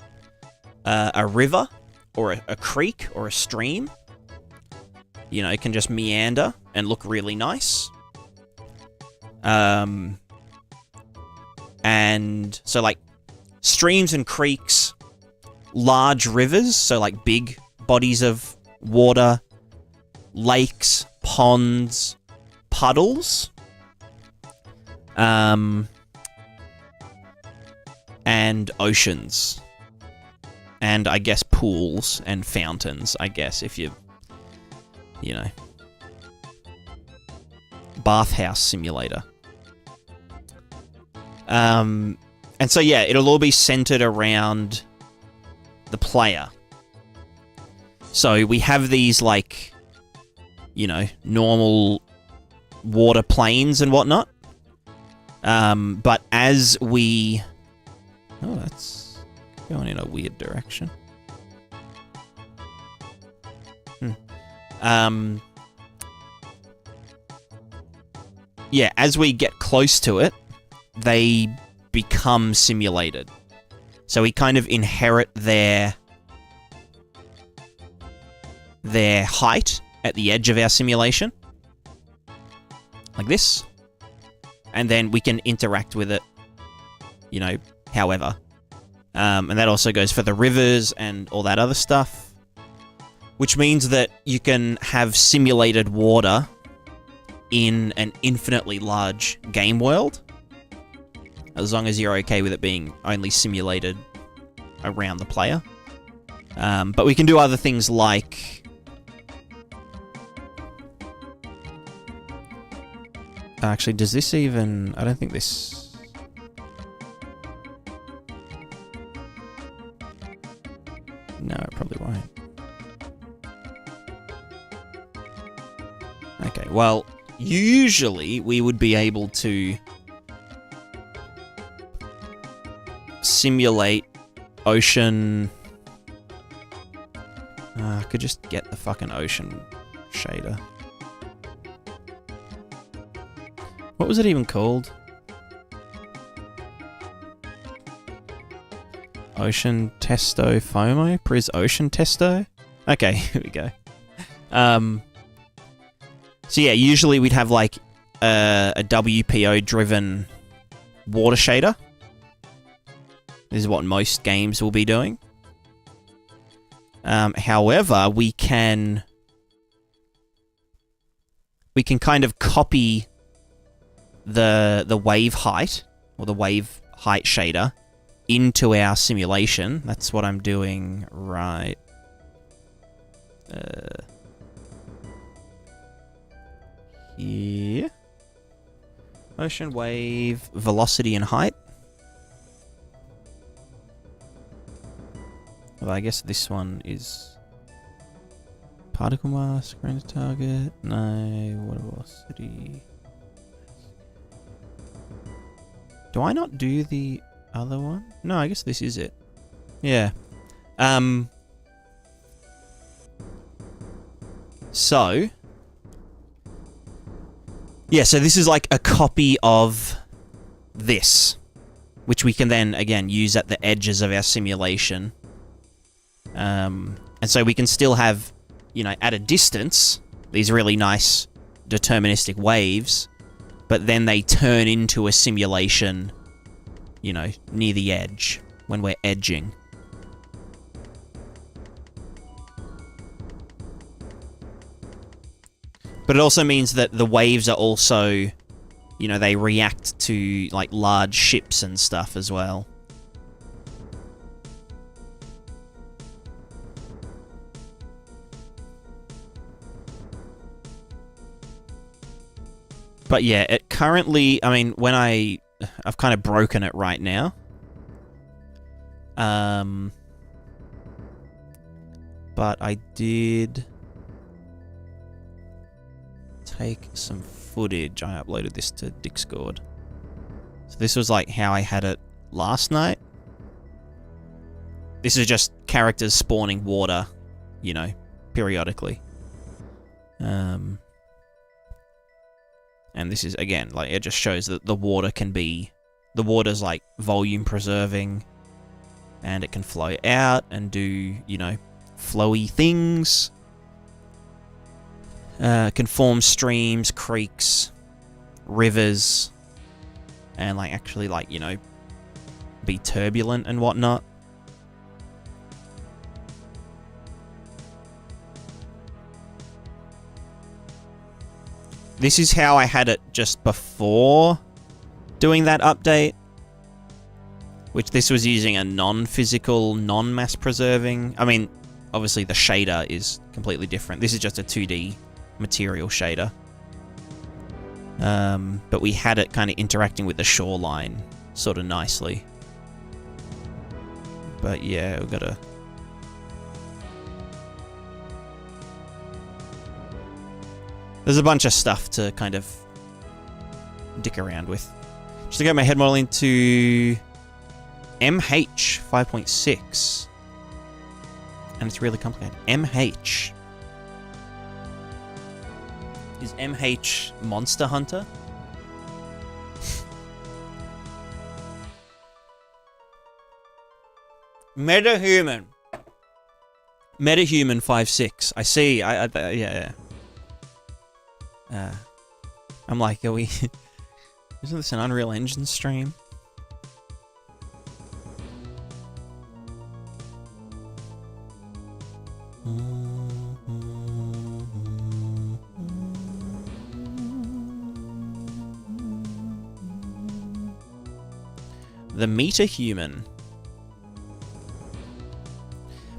a river or a creek or a stream, you know, it can just meander and look really nice. And so, like, streams and creeks, large rivers, so, like, big bodies of water, lakes, ponds, puddles, and oceans. And I guess pools and fountains, I guess, if you know. Bathhouse simulator. And so, yeah, it'll all be centered around the player. So we have these, like, you know, normal water planes and whatnot. But as we... Oh, that's going in a weird direction. Yeah, as we get close to it, they become simulated. So we kind of inherit their height at the edge of our simulation. Like this. And then we can interact with it, you know, however. And that also goes for the rivers and all that other stuff. Which means that you can have simulated water in an infinitely large game world. As long as you're okay with it being only simulated around the player. But we can do other things like... Actually, does this even... I don't think this... No, it probably won't. Okay, well, usually we would be able to simulate ocean... I could just get the fucking ocean shader. What was it even called? Ocean Testo FOMO? Priz Ocean Testo? Okay, here we go. So yeah, usually we'd have like a WPO-driven water shader. This is what most games will be doing. However, we can kind of copy the wave height, or the wave height shader, into our simulation. That's what I'm doing right. Here. Ocean wave, velocity and height. Well, I guess this one is particle mass, grain to target. No, water velocity. Do I not do the other one? No, I guess this is it. Yeah. So. Yeah, so this is like a copy of this, which we can then, again, use at the edges of our simulation. And so we can still have, you know, at a distance, these really nice deterministic waves, but then they turn into a simulation, you know, near the edge, when we're edging. But it also means that the waves are also, you know, they react to, like, large ships and stuff as well. But yeah, it currently, I mean, when I've kind of broken it right now. But I did take some footage. I uploaded this to Discord. So this was like how I had it last night. This is just characters spawning water, you know, periodically. And this is, again, like, it just shows that the water can be... The water's, like, volume preserving. And it can flow out and do, you know, flowy things. Can form streams, creeks, rivers, and like actually like, you know, be turbulent and whatnot. This is how I had it just before doing that update, which this was using a non-physical, non-mass preserving. I mean, obviously the shader is completely different. This is just a 2D material shader. But we had it kind of interacting with the shoreline sort of nicely. But yeah, we've got to... There's a bunch of stuff to kind of dick around with. Just to get my head model into MH 5.6. And it's really complicated. MH. Is MH Monster Hunter? Metahuman. Metahuman 5.6. I see. Yeah. I'm like, are we... Isn't this an Unreal Engine stream? The Metahuman.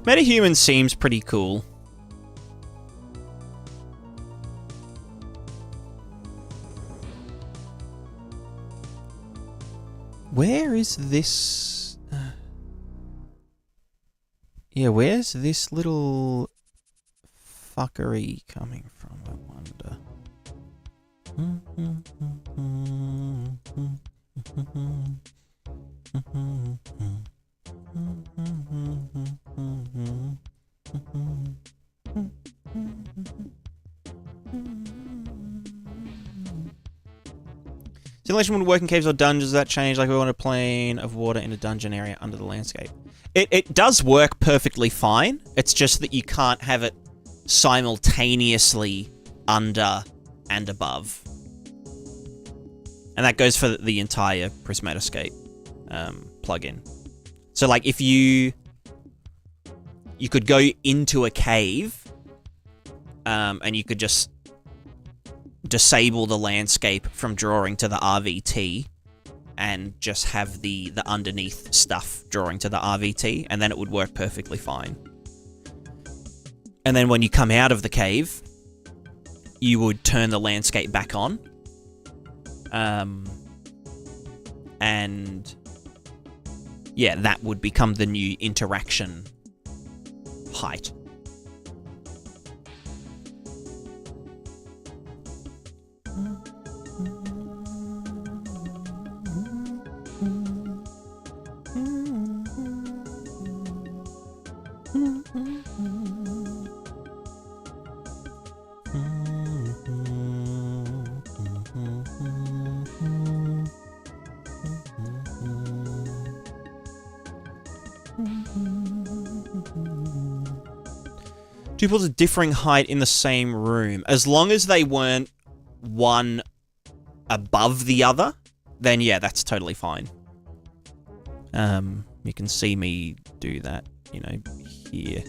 Metahuman seems pretty cool. Where is this? Yeah, where's this little fuckery coming from, I wonder? Simulation would work in caves or dungeons. Does that change? Like we want a plane of water in a dungeon area under the landscape. It does work perfectly fine. It's just that you can't have it simultaneously under and above. And that goes for the entire Prismatascape plugin. So like if you could go into a cave and you could just disable the landscape from drawing to the RVT and just have the underneath stuff drawing to the RVT, and then it would work perfectly fine. And then when you come out of the cave, you would turn the landscape back on. And yeah, that would become the new interaction height. Two pools of differing height in the same room. As long as they weren't one above the other, then yeah, that's totally fine. You can see me do that, you know, here.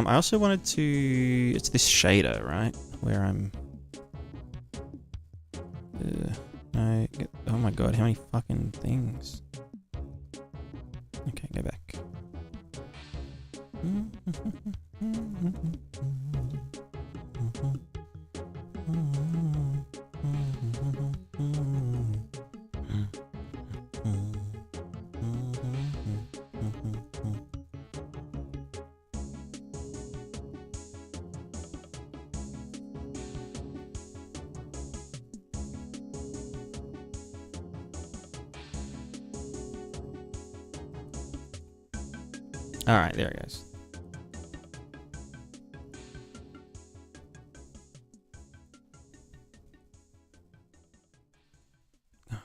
I also wanted to... It's this shader, right? Where I'm... oh my god, how many fucking things? Okay, go back. Alright, there it goes.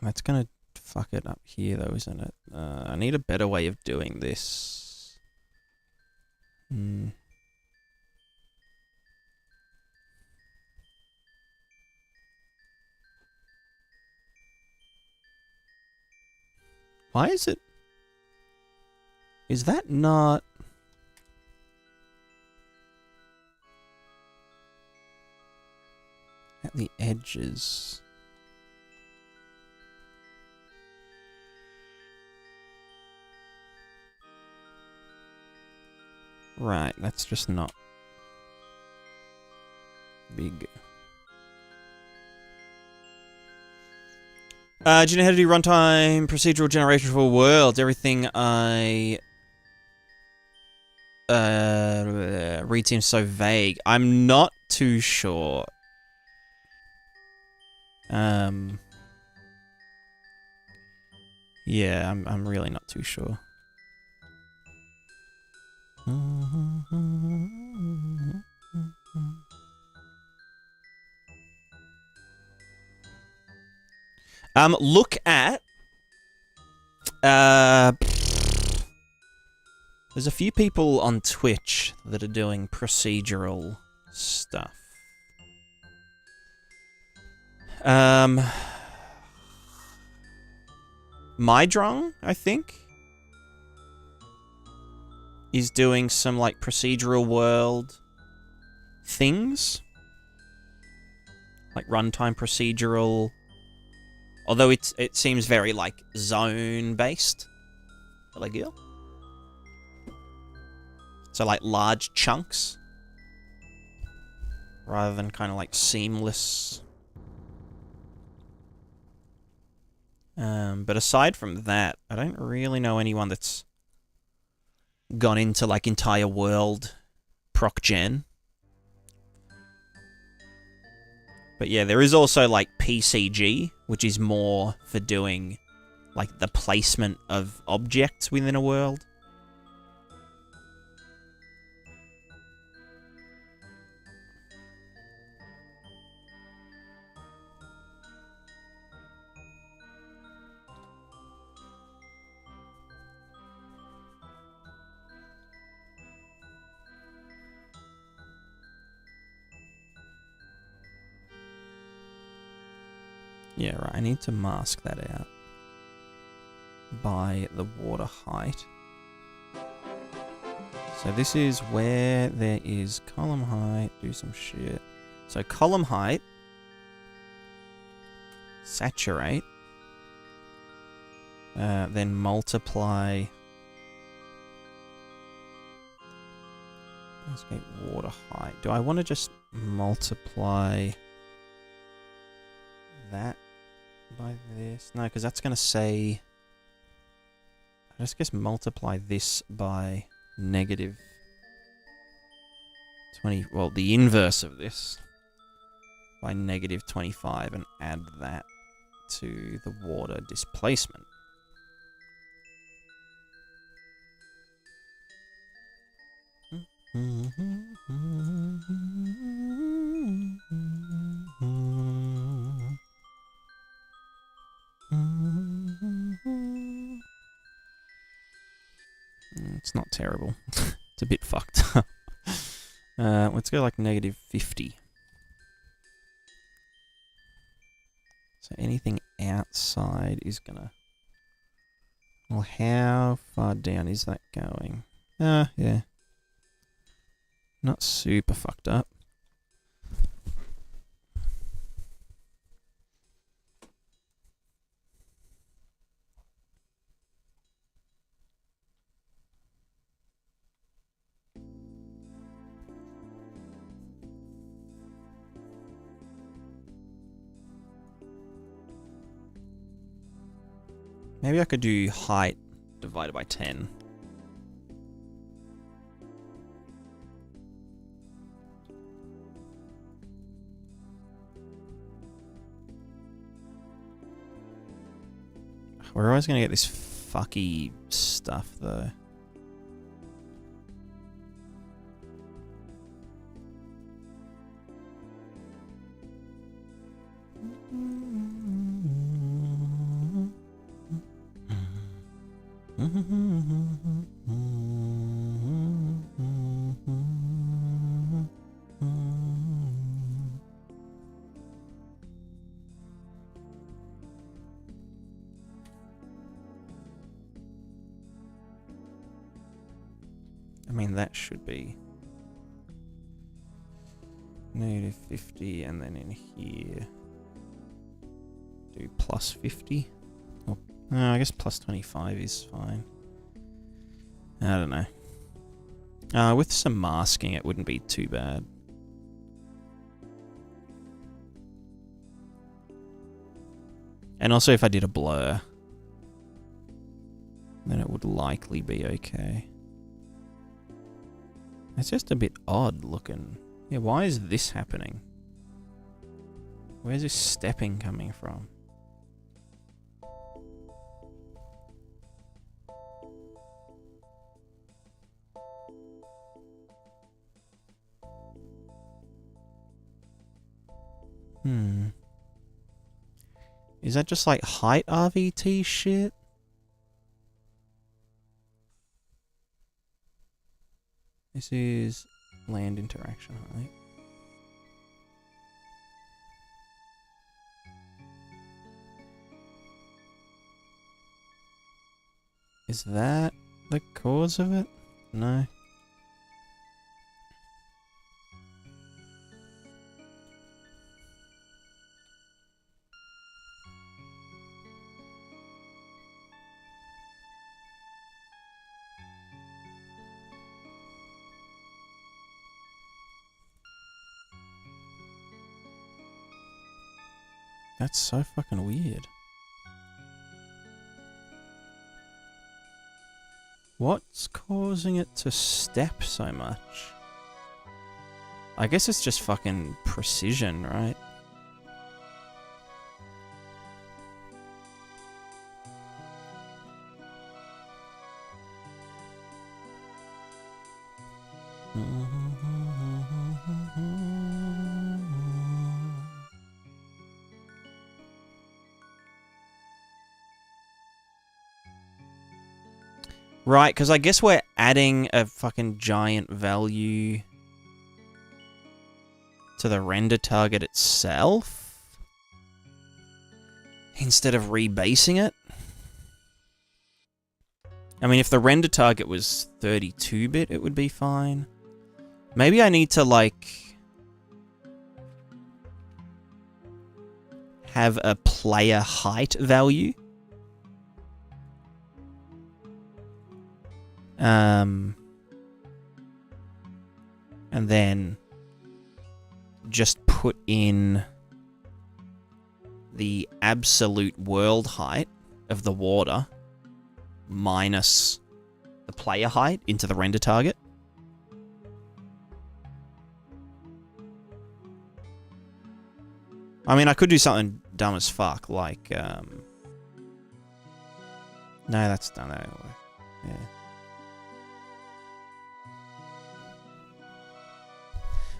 That's gonna fuck it up here though, isn't it? I need a better way of doing this. Why is it? Is that not... at the edges? Right, that's just not big. Do you know how to do runtime procedural generation for worlds? Everything I read seems so vague. I'm not too sure. Yeah, I'm really not too sure. Look at there's a few people on Twitch that are doing procedural stuff. Mydrong, I think, is doing some like procedural world things, like runtime procedural. Although it seems very like zone based. Illegal. So like large chunks rather than kind of like seamless. But aside from that, I don't really know anyone that's gone into like entire world proc gen. But yeah, there is also like PCG, which is more for doing like the placement of objects within a world. Yeah, right, I need to mask that out by the water height. So this is where there is column height, do some shit. So column height, saturate, then multiply, let's get water height. Do I want to just multiply that by this? No, because that's going to say... I just guess multiply this by negative 20... Well, the inverse of this by negative 25 and add that to the water displacement. It's not terrible. It's a bit fucked up. Let's go like negative 50. So anything outside is gonna... Well, how far down is that going? Yeah. Not super fucked up. Maybe I could do height divided by 10. We're always going to get this fucky stuff, though. I mean, that should be -50, and then in here do +50. Oh, no, I guess +25 is fine. I don't know. With some masking, it wouldn't be too bad. And also, if I did a blur, then it would likely be okay. It's just a bit odd looking. Yeah, why is this happening? Where's this stepping coming from? Is that just like height RVT shit? This is land interaction height. Is that the cause of it? No. That's so fucking weird. What's causing it to step so much? I guess it's just fucking precision, right? Right, because I guess we're adding a fucking giant value to the render target itself instead of rebasing it. I mean, if the render target was 32-bit, it would be fine. Maybe I need to, like, have a player height value. And then just put in the absolute world height of the water minus the player height into the render target. I mean, I could do something dumb as fuck, like, no, that's done that way. Yeah.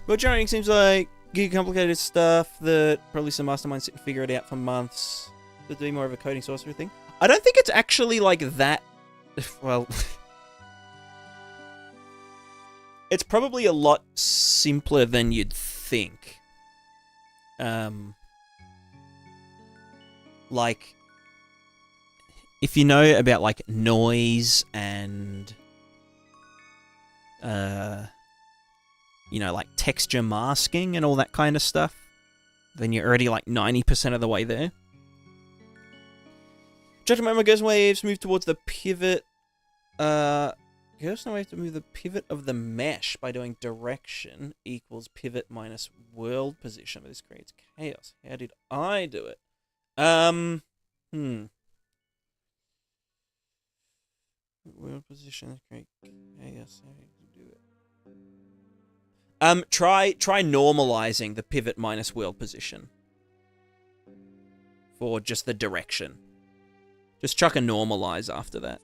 But generating seems like gig complicated stuff that probably some masterminds sit and figure it out for months. To do more of a coding sorcerer thing. I don't think it's actually like that. Well, it's probably a lot simpler than you'd think. Like, if you know about like noise and you know, like texture masking and all that kind of stuff, then you're already like 90% of the way there. Judging by my Ghost Waves, move towards the pivot. Ghost Waves to move the pivot of the mesh by doing direction equals pivot minus world position. This creates chaos. How did I do it? World position create chaos. How did you do it? Try normalizing the pivot minus world position for just the direction. Just chuck a normalize after that.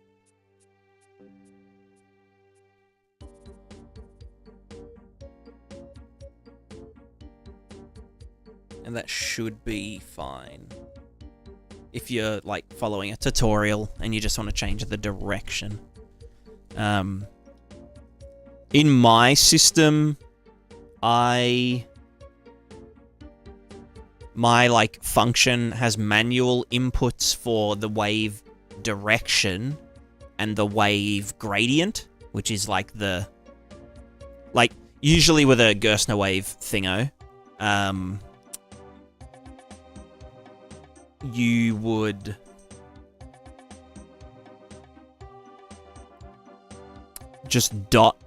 And that should be fine. if you're like following a tutorial and you just want to change the direction. In my system, my like function has manual inputs for the wave direction and the wave gradient, which is like the, like usually with a Gerstner wave thingo, you would just dot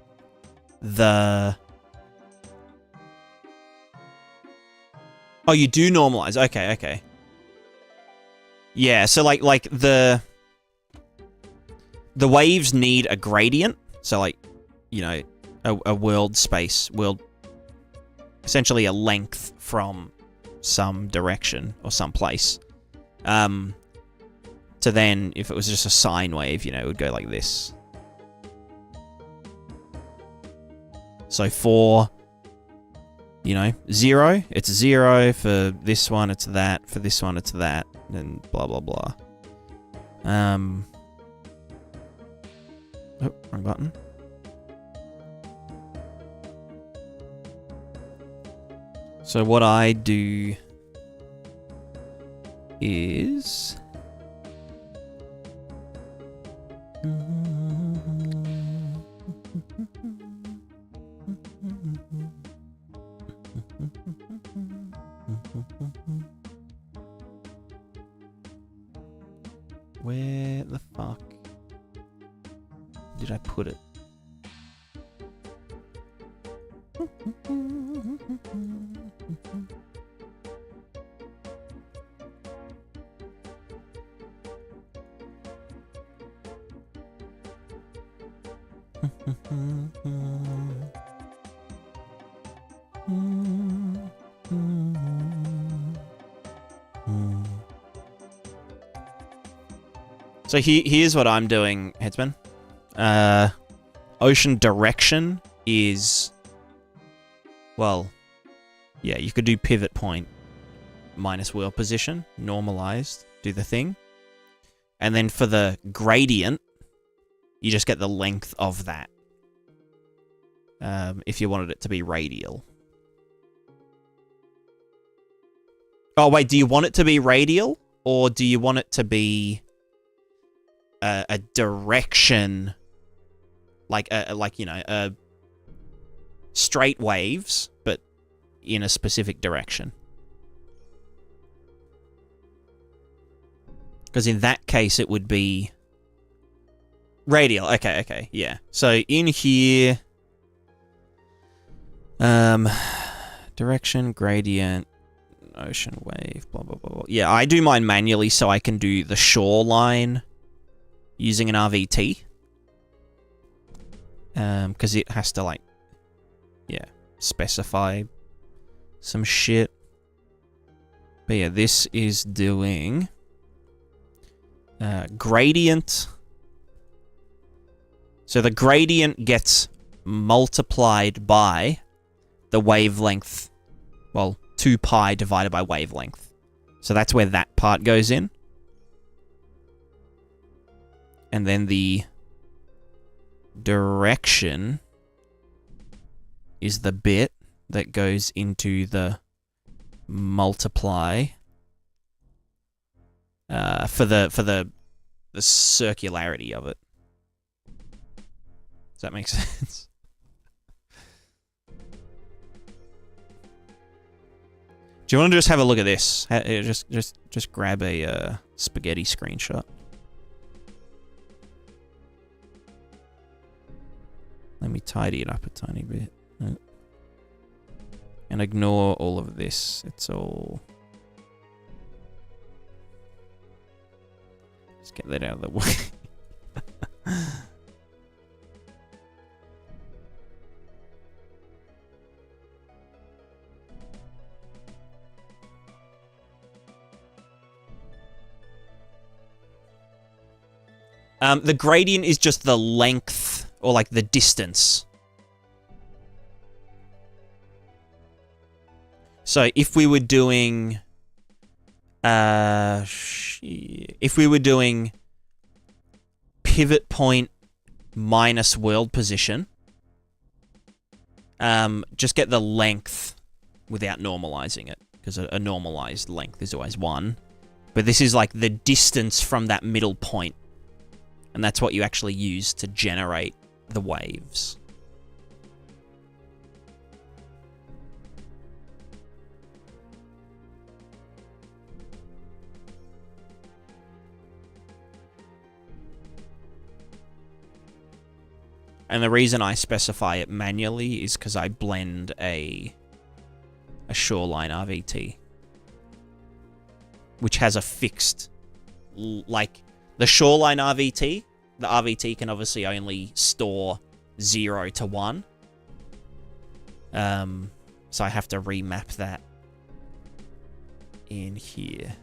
the... Oh, you do normalize. Okay, okay. Yeah, so like the waves need a gradient. So like, you know, a world space, essentially a length from some direction or some place. To then, if it was just a sine wave, you know, it would go like this. So for, you know, 0, it's 0. For this one, it's that. For this one, it's that. And blah, blah, blah. Oh, wrong button. So what I do is... Where the fuck did I put it? So here's what I'm doing, Headsman. Ocean direction is... Well, yeah, you could do pivot point minus wheel position, normalized, do the thing. And then for the gradient, you just get the length of that. If you wanted it to be radial. Oh, wait, do you want it to be radial? Or do you want it to be... a direction, like you know, straight waves, but in a specific direction. Because in that case, it would be radial. Okay, okay, yeah. So in here, direction, gradient, ocean wave, blah, blah, blah, blah. Yeah, I do mine manually so I can do the shoreline using an RVT. Because it has to, like, yeah, specify some shit. But yeah, this is doing gradient. So the gradient gets multiplied by the wavelength. Well, 2 pi divided by wavelength. So that's where that part goes in. And then the direction is the bit that goes into the multiply for the circularity of it. Does that make sense? Do you want to just have a look at this? Just grab a spaghetti screenshot. Let me tidy it up a tiny bit. And ignore all of this. It's all... Just get that out of the way. The gradient is just the length, or like the distance. So if we were doing If we were doing pivot point minus world position, just get the length without normalizing it, because a normalized length is always 1. But this is like the distance from that middle point, and that's what you actually use to generate the waves. And the reason I specify it manually is because I blend a shoreline RVT, which has a fixed, like, the shoreline RVT, the RVT can obviously only store 0 to 1. So I have to remap that in here.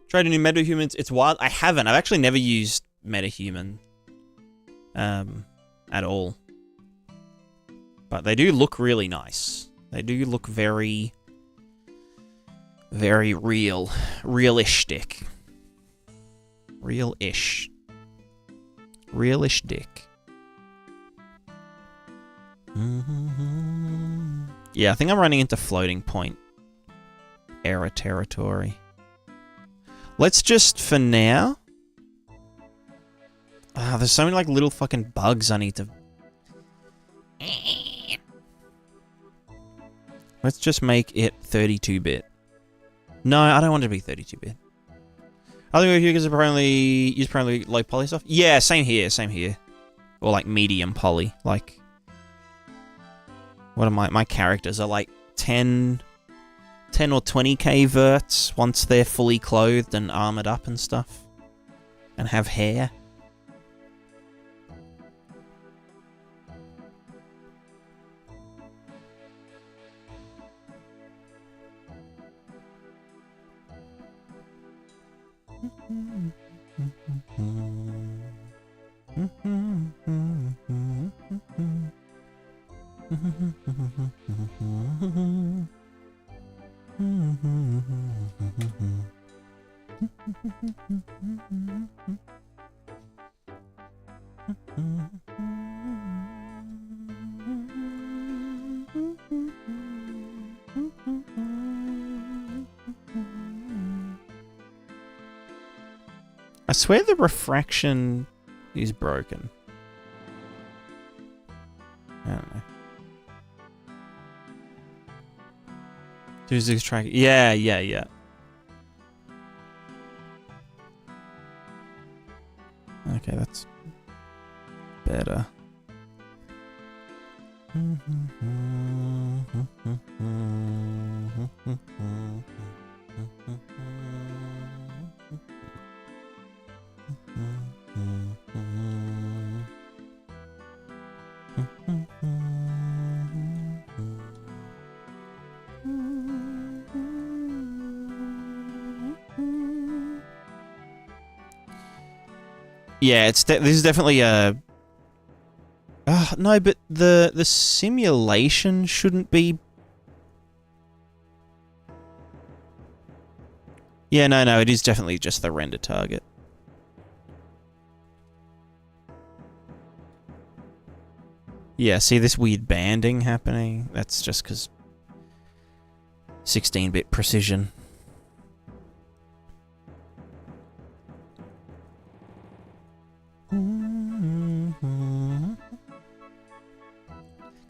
Tried a new MetaHumans. It's wild. I haven't. I've actually never used MetaHuman at all. But they do look really nice. They do look very, very real. Realistic. Real-ish. Real-ish dick. Yeah, I think I'm running into floating point error territory. Let's just, for now... there's so many, like, little fucking bugs I need to... Let's just make it 32-bit. No, I don't want it to be 32-bit. I think you guys are use primarily low poly stuff. Yeah, same here, same here. Or, like, medium poly. Like, what are my characters are, like, 10 or 20k verts once they're fully clothed and armored up and stuff. And have hair. I swear the refraction is broken. I don't know. 2-6 track. Yeah. Okay, that's better. Yeah, this is definitely a... no, but the simulation shouldn't be... Yeah, no, it is definitely just the render target. Yeah, see this weird banding happening? That's just because 16-bit precision.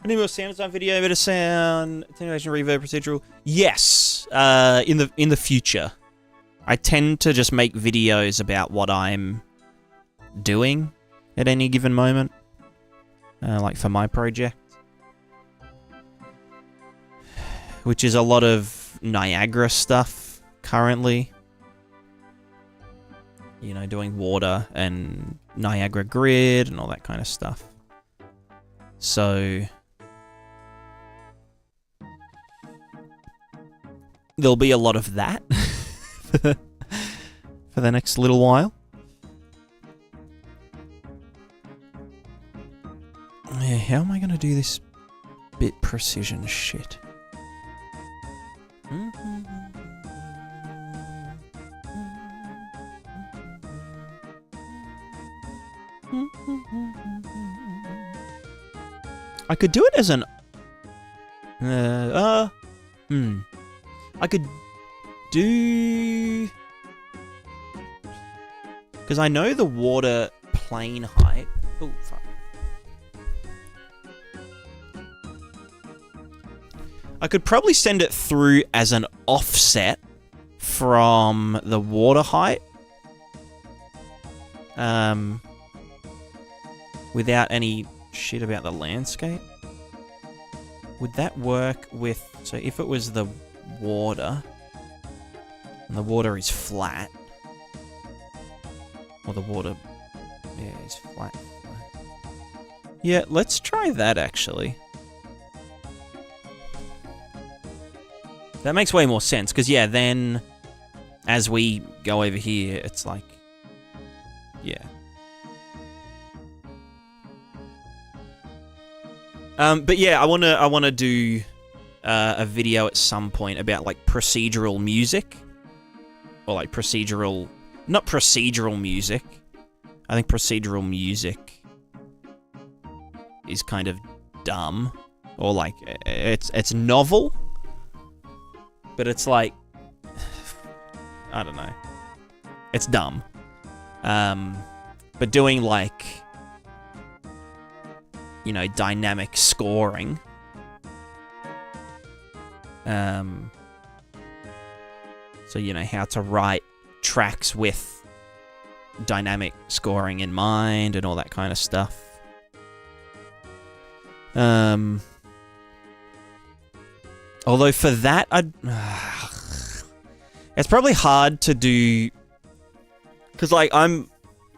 Any more sound design video, better sound, attenuation, reverb, procedural? Yes, in the future. I tend to just make videos about what I'm doing at any given moment, like for my project, which is a lot of Niagara stuff currently. You know, doing water and Niagara grid and all that kind of stuff. So there'll be a lot of that for the next little while. Yeah, how am I going to do this bit precision shit? I could do it as an... I could do... Because I know the water plane height... Oh, fuck. I could probably send it through as an offset from the water height. Without any shit about the landscape. Would that work with... So if it was the water, and the water is flat, or the water, yeah, is flat. Yeah, let's try that, actually. That makes way more sense, because, yeah, then, as we go over here, it's like, yeah. But yeah, I wanna do a video at some point about like procedural music, or like procedural, not procedural music. I think procedural music is kind of dumb, or like it's novel, but it's like I don't know, it's dumb. But doing like, you know, dynamic scoring. So, you know, how to write tracks with dynamic scoring in mind and all that kind of stuff. Although for that, it's probably hard to do, because, like, I'm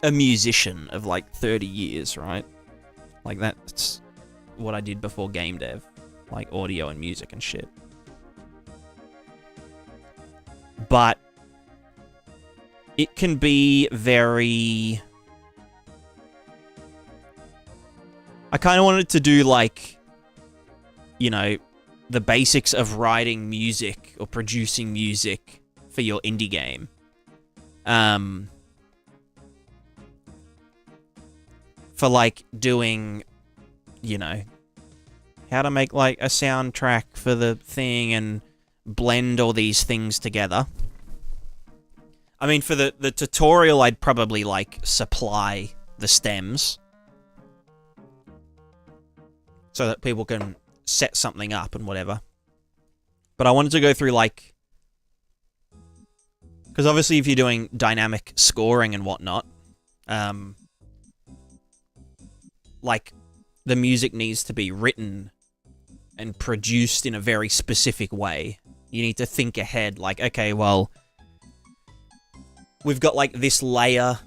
a musician of, like, 30 years, right? Like, that's what I did before GameDev. Like, audio and music and shit. But it can be very... I kind of wanted to do, like, you know, the basics of writing music or producing music for your indie game. For, like, doing, you know, how to make, like, a soundtrack for the thing and blend all these things together. I mean, for the tutorial, I'd probably, like, supply the stems so that people can set something up and whatever. But I wanted to go through, like... Because obviously if you're doing dynamic scoring and whatnot, like, the music needs to be written and produced in a very specific way. You need to think ahead, like, okay, well, we've got, like, this layer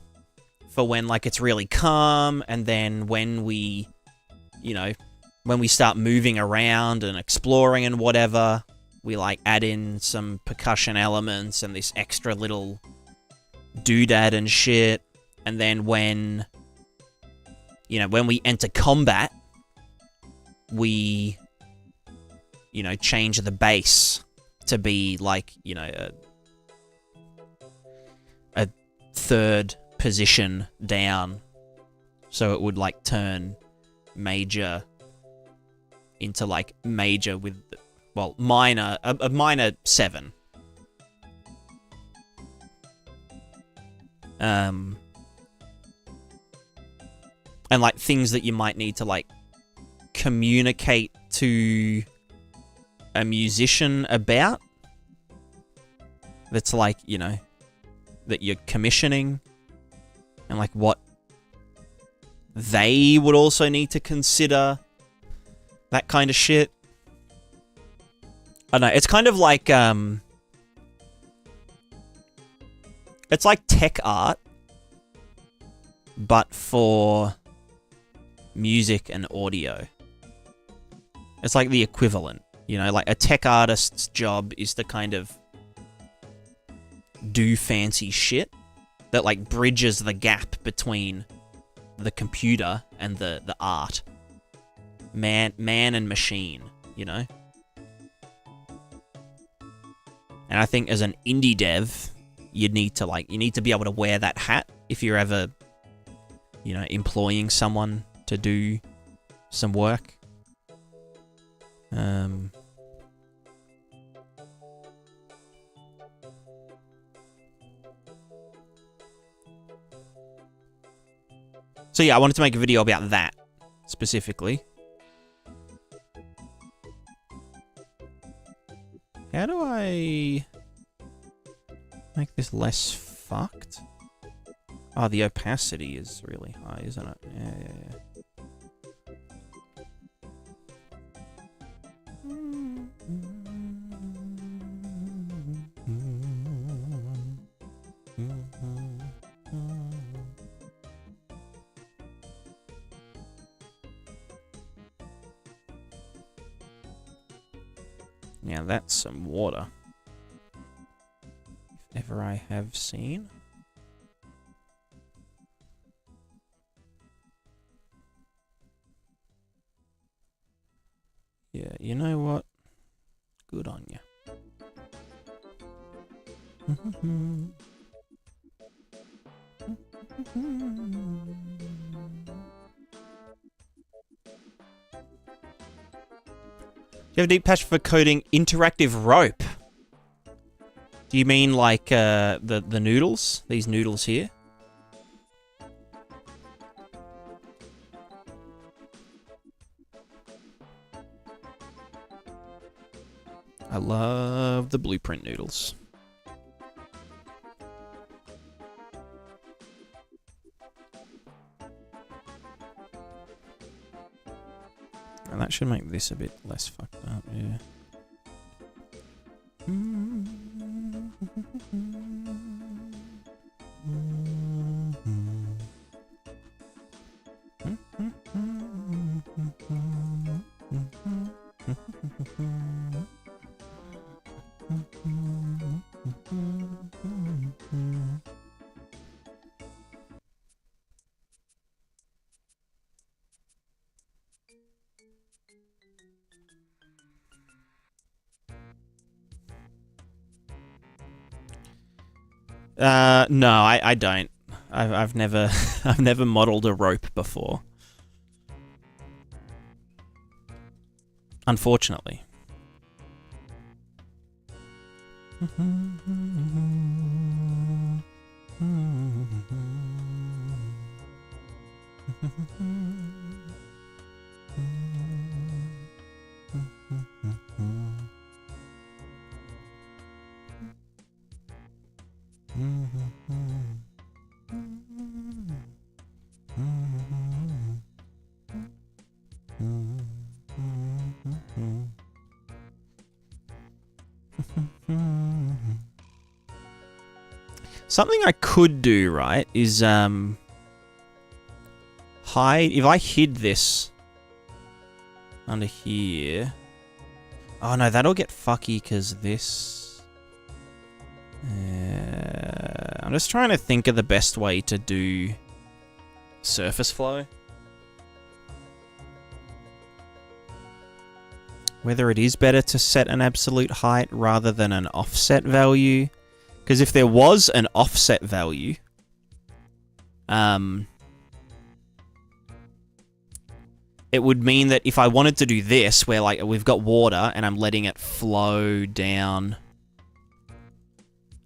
for when, like, it's really calm, and then when we, you know, when we start moving around and exploring and whatever, we, like, add in some percussion elements and this extra little doodad and shit, and then when... You know, when we enter combat, we, you know, change the bass to be like, you know, a third position down. So it would, like, turn major into, like, major with, well, minor, a minor 7. And, like, things that you might need to, like, communicate to a musician about. That's, like, you know, that you're commissioning. And, like, what they would also need to consider. That kind of shit. I don't know, it's kind of like, it's like tech art, but for... music and audio. It's like the equivalent, you know, like a tech artist's job is to kind of do fancy shit that, like, bridges the gap between the computer and the art. Man and machine, you know? And I think as an indie dev, you need to be able to wear that hat if you're ever you know, employing someone to do some work. So yeah, I wanted to make a video about that specifically. How do I make this less fucked? Oh, the opacity is really high, isn't it? Yeah. Now that's some water. If ever I have seen. Yeah, you know what? Good on you. Do you have a deep passion for coding interactive rope? Do you mean like the noodles? These noodles here? I love the blueprint noodles. And that should make this a bit less fucked up, yeah. No, I don't. I've never I've never modeled a rope before. Unfortunately. Something I could do, right, is hide. If I hid this under here. Oh no, that'll get fucky because this. I'm just trying to think of the best way to do surface flow. Whether it is better to set an absolute height rather than an offset value. Because if there was an offset value, it would mean that if I wanted to do this, where like we've got water and I'm letting it flow down,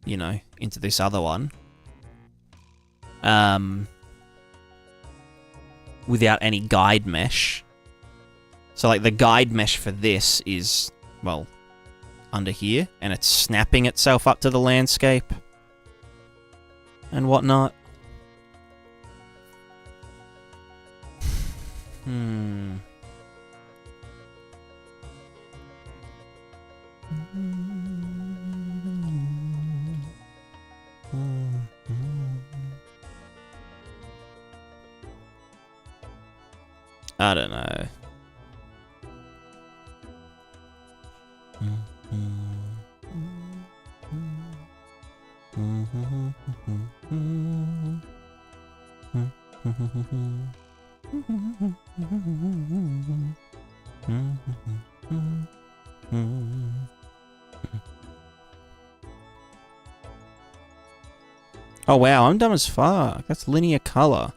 you know, into this other one, without any guide mesh. So like the guide mesh for this is, well, under here, and it's snapping itself up to the landscape and whatnot. I don't know. Oh wow, I'm dumb as fuck. That's linear color.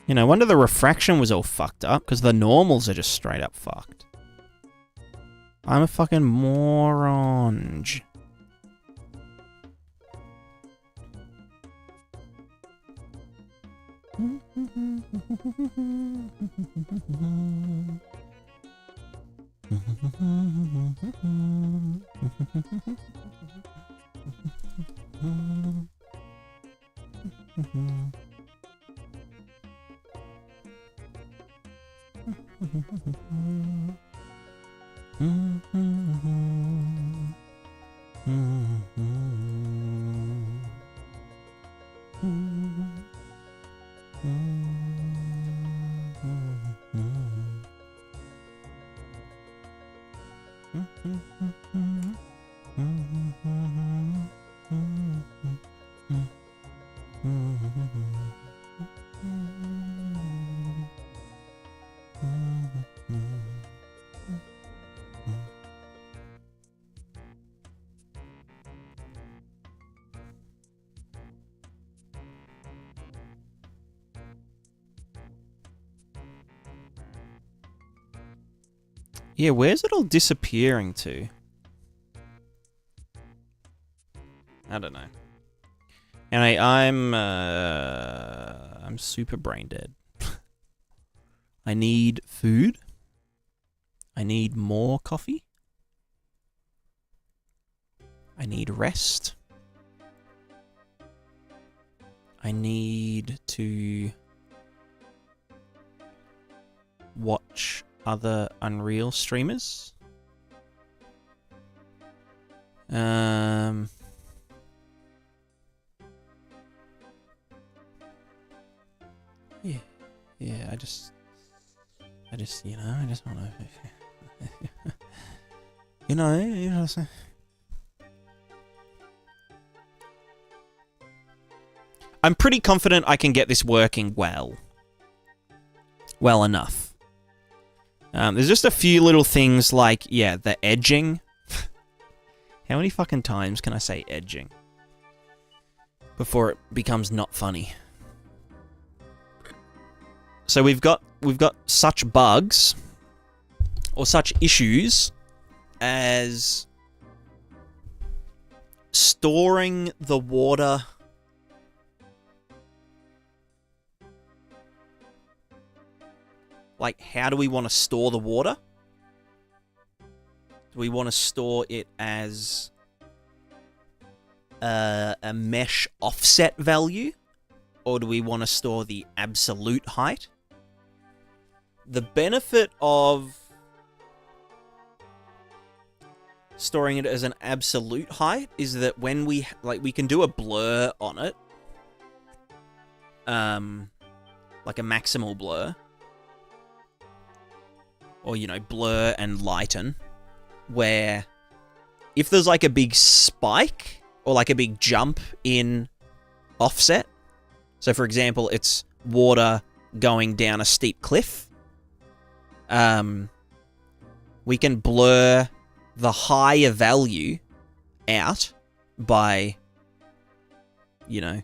You know, wonder the refraction was all fucked up, because the normals are just straight up fucked. I'm a fucking moron. Yeah, where's it all disappearing to? I don't know. Anyway, I'm super brain dead. I need food. I need more coffee. I need rest. I need to watch other Unreal streamers. Yeah, I just, you know, I just want to, you know. I'm pretty confident I can get this working well enough. There's just a few little things like, yeah, the edging. How many fucking times can I say edging before it becomes not funny? So we've got such bugs or such issues as storing the water like, how do we want to store the water? Do we want to store it as a mesh offset value? Or do we want to store the absolute height? The benefit of storing it as an absolute height is that when we can do a blur on it, like a maximal blur, or, you know, blur and lighten, where if there's like a big spike or like a big jump in offset, so for example, it's water going down a steep cliff, we can blur the higher value out by, you know,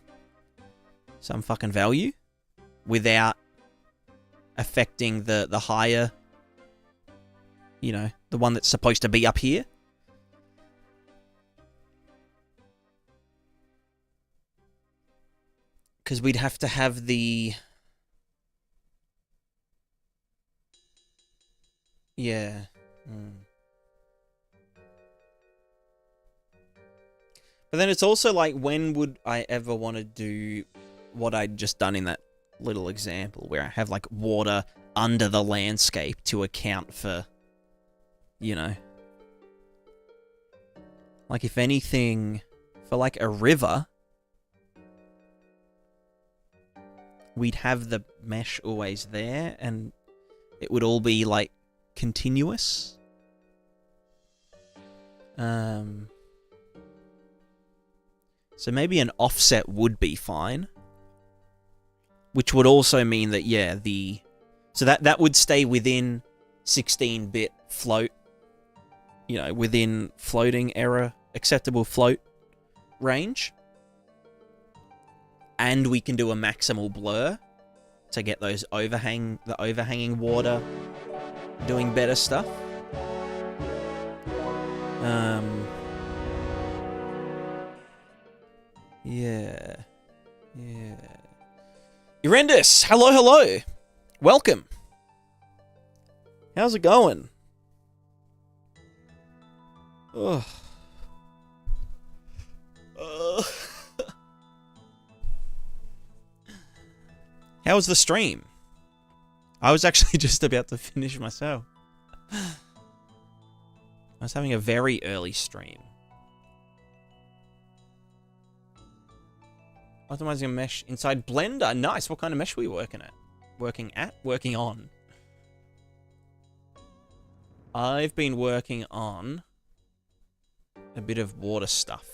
some fucking value without affecting the higher, you know, the one that's supposed to be up here. Because we'd have to have the... Yeah. But then it's also like, when would I ever want to do what I'd just done in that little example, where I have like water under the landscape to account for, you know, like if anything, for like a river, we'd have the mesh always there and it would all be like continuous. So maybe an offset would be fine, which would also mean that, yeah, so that would stay within 16-bit float, you know, within floating error, acceptable float range. And we can do a maximal blur to get the overhanging water doing better stuff. Yeah. Erendus, hello. Welcome. How's it going? Ugh. How was the stream? I was actually just about to finish myself. I was having a very early stream. Optimizing a mesh inside Blender. Nice. What kind of mesh were you working on? I've been working on a bit of water stuff.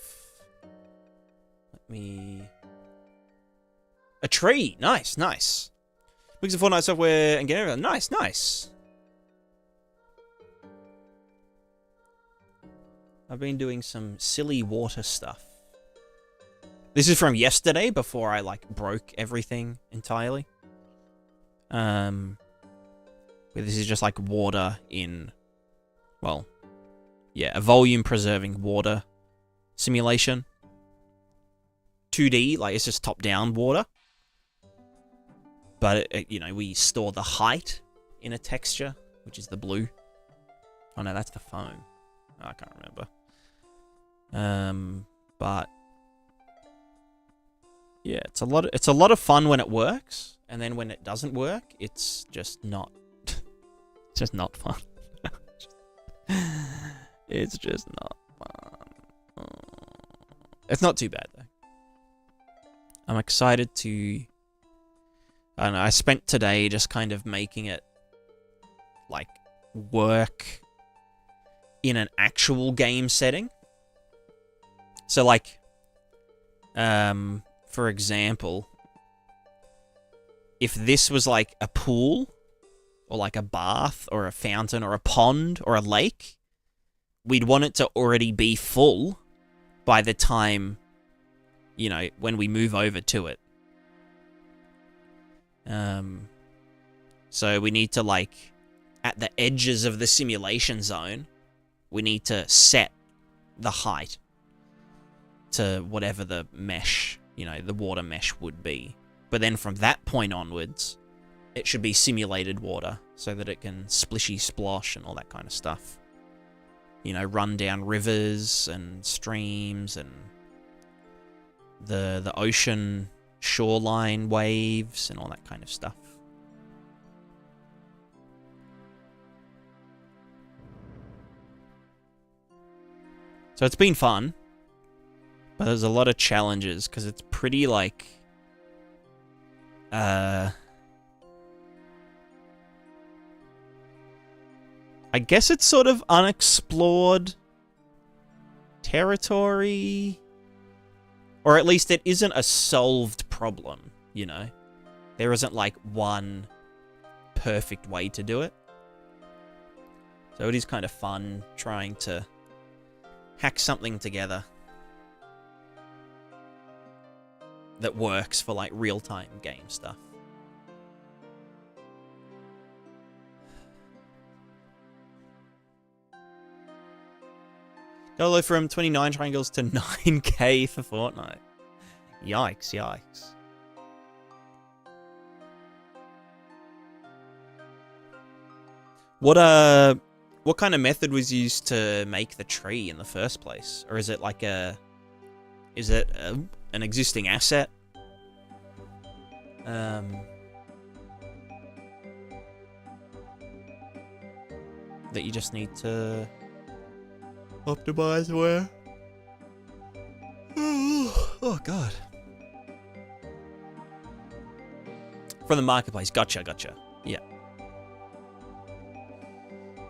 A tree. Nice. Mix of Fortnite software and get everything. Nice. I've been doing some silly water stuff. This is from yesterday before I broke everything entirely. Where this is just water in, well, yeah, a volume preserving water simulation. 2D, it's just top down water. But we store the height in a texture, which is the blue. Oh no, that's the foam. Oh, I can't remember. But yeah, it's a lot of fun when it works, and then when it doesn't work, it's just not it's just not fun. It's just not fun. It's not too bad though. I'm excited to, I don't know, I spent today just kind of making it work in an actual game setting. So for example, if this was a pool, or a bath, or a fountain, or a pond, or a lake, we'd want it to already be full by the time, when we move over to it. So we need to, at the edges of the simulation zone, we need to set the height to whatever the mesh, the water mesh would be. But then from that point onwards, it should be simulated water so that it can splishy splosh and all that kind of stuff. Run down rivers and streams and the ocean shoreline waves and all that kind of stuff. So it's been fun, but there's a lot of challenges because it's pretty I guess it's sort of unexplored territory. Or at least it isn't a solved problem, There isn't one perfect way to do it. So it is kind of fun trying to hack something together that works for real-time game stuff. Go from 29 triangles to 9k for Fortnite. Yikes. What kind of method was used to make the tree in the first place? Or is it an existing asset? That you just need to optimize where? Oh god. From the marketplace. Gotcha. Yeah.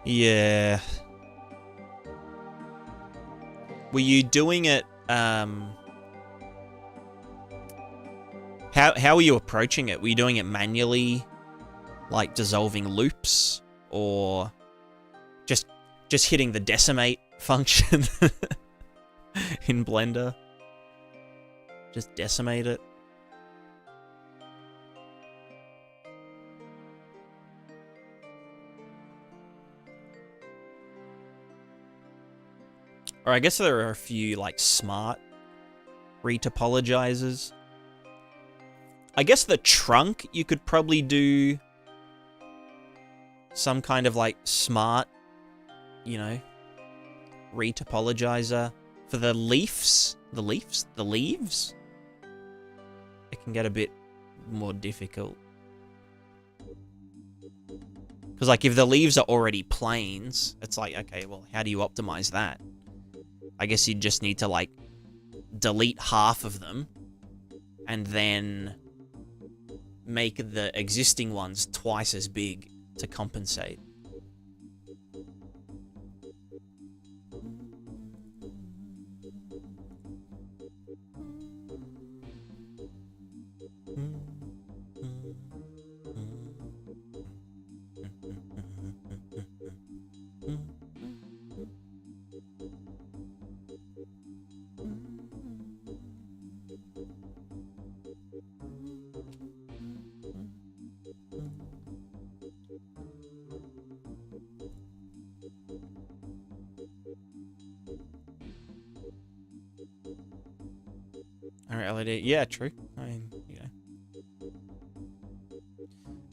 Yeah. Were you doing it, how were you approaching it? Were you doing it manually, dissolving loops, or just hitting the decimate function in Blender? Just decimate it. Or I guess there are a few, like, smart retopologizers. I guess the trunk, you could probably do some kind of, like, smart, you know, retopologizer. For the leaves, the leaves, it can get a bit more difficult. Because, like, if the leaves are already planes, it's like, okay, well, how do you optimize that? I guess you just need to, like, delete half of them and then make the existing ones twice as big to compensate. Alright, LED. Yeah, true. I mean, you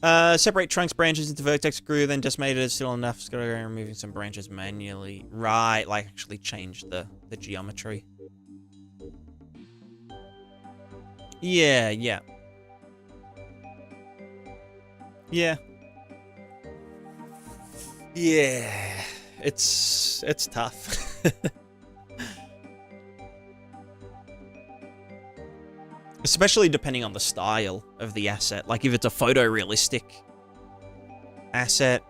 know. Separate trunks, branches into vertex grew, then decimated it still enough. Just gotta go removing some branches manually. Right, like actually change the geometry. Yeah, yeah. Yeah. Yeah. It's tough. Especially depending on the style of the asset. Like, if it's a photorealistic asset,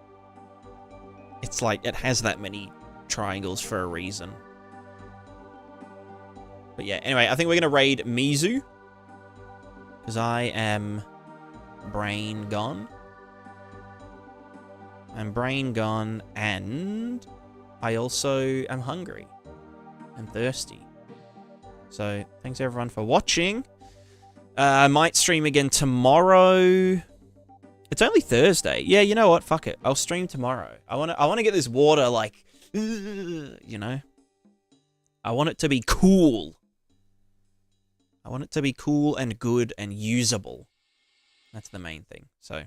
it's like, it has that many triangles for a reason. But yeah, anyway, I think we're going to raid Mizu. Because I am brain gone. I'm brain gone, and I also am hungry. I'm thirsty. So, thanks everyone for watching. I might stream again tomorrow. It's only Thursday. Yeah, you know what? Fuck it. I'll stream tomorrow. I wanna get this water, like, you know? I want it to be cool. I want it to be cool and good and usable. That's the main thing. So,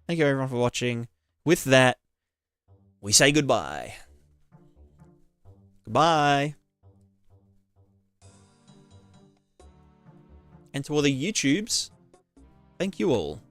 thank you everyone for watching. With that, we say goodbye. Goodbye. And to all the YouTubes, thank you all.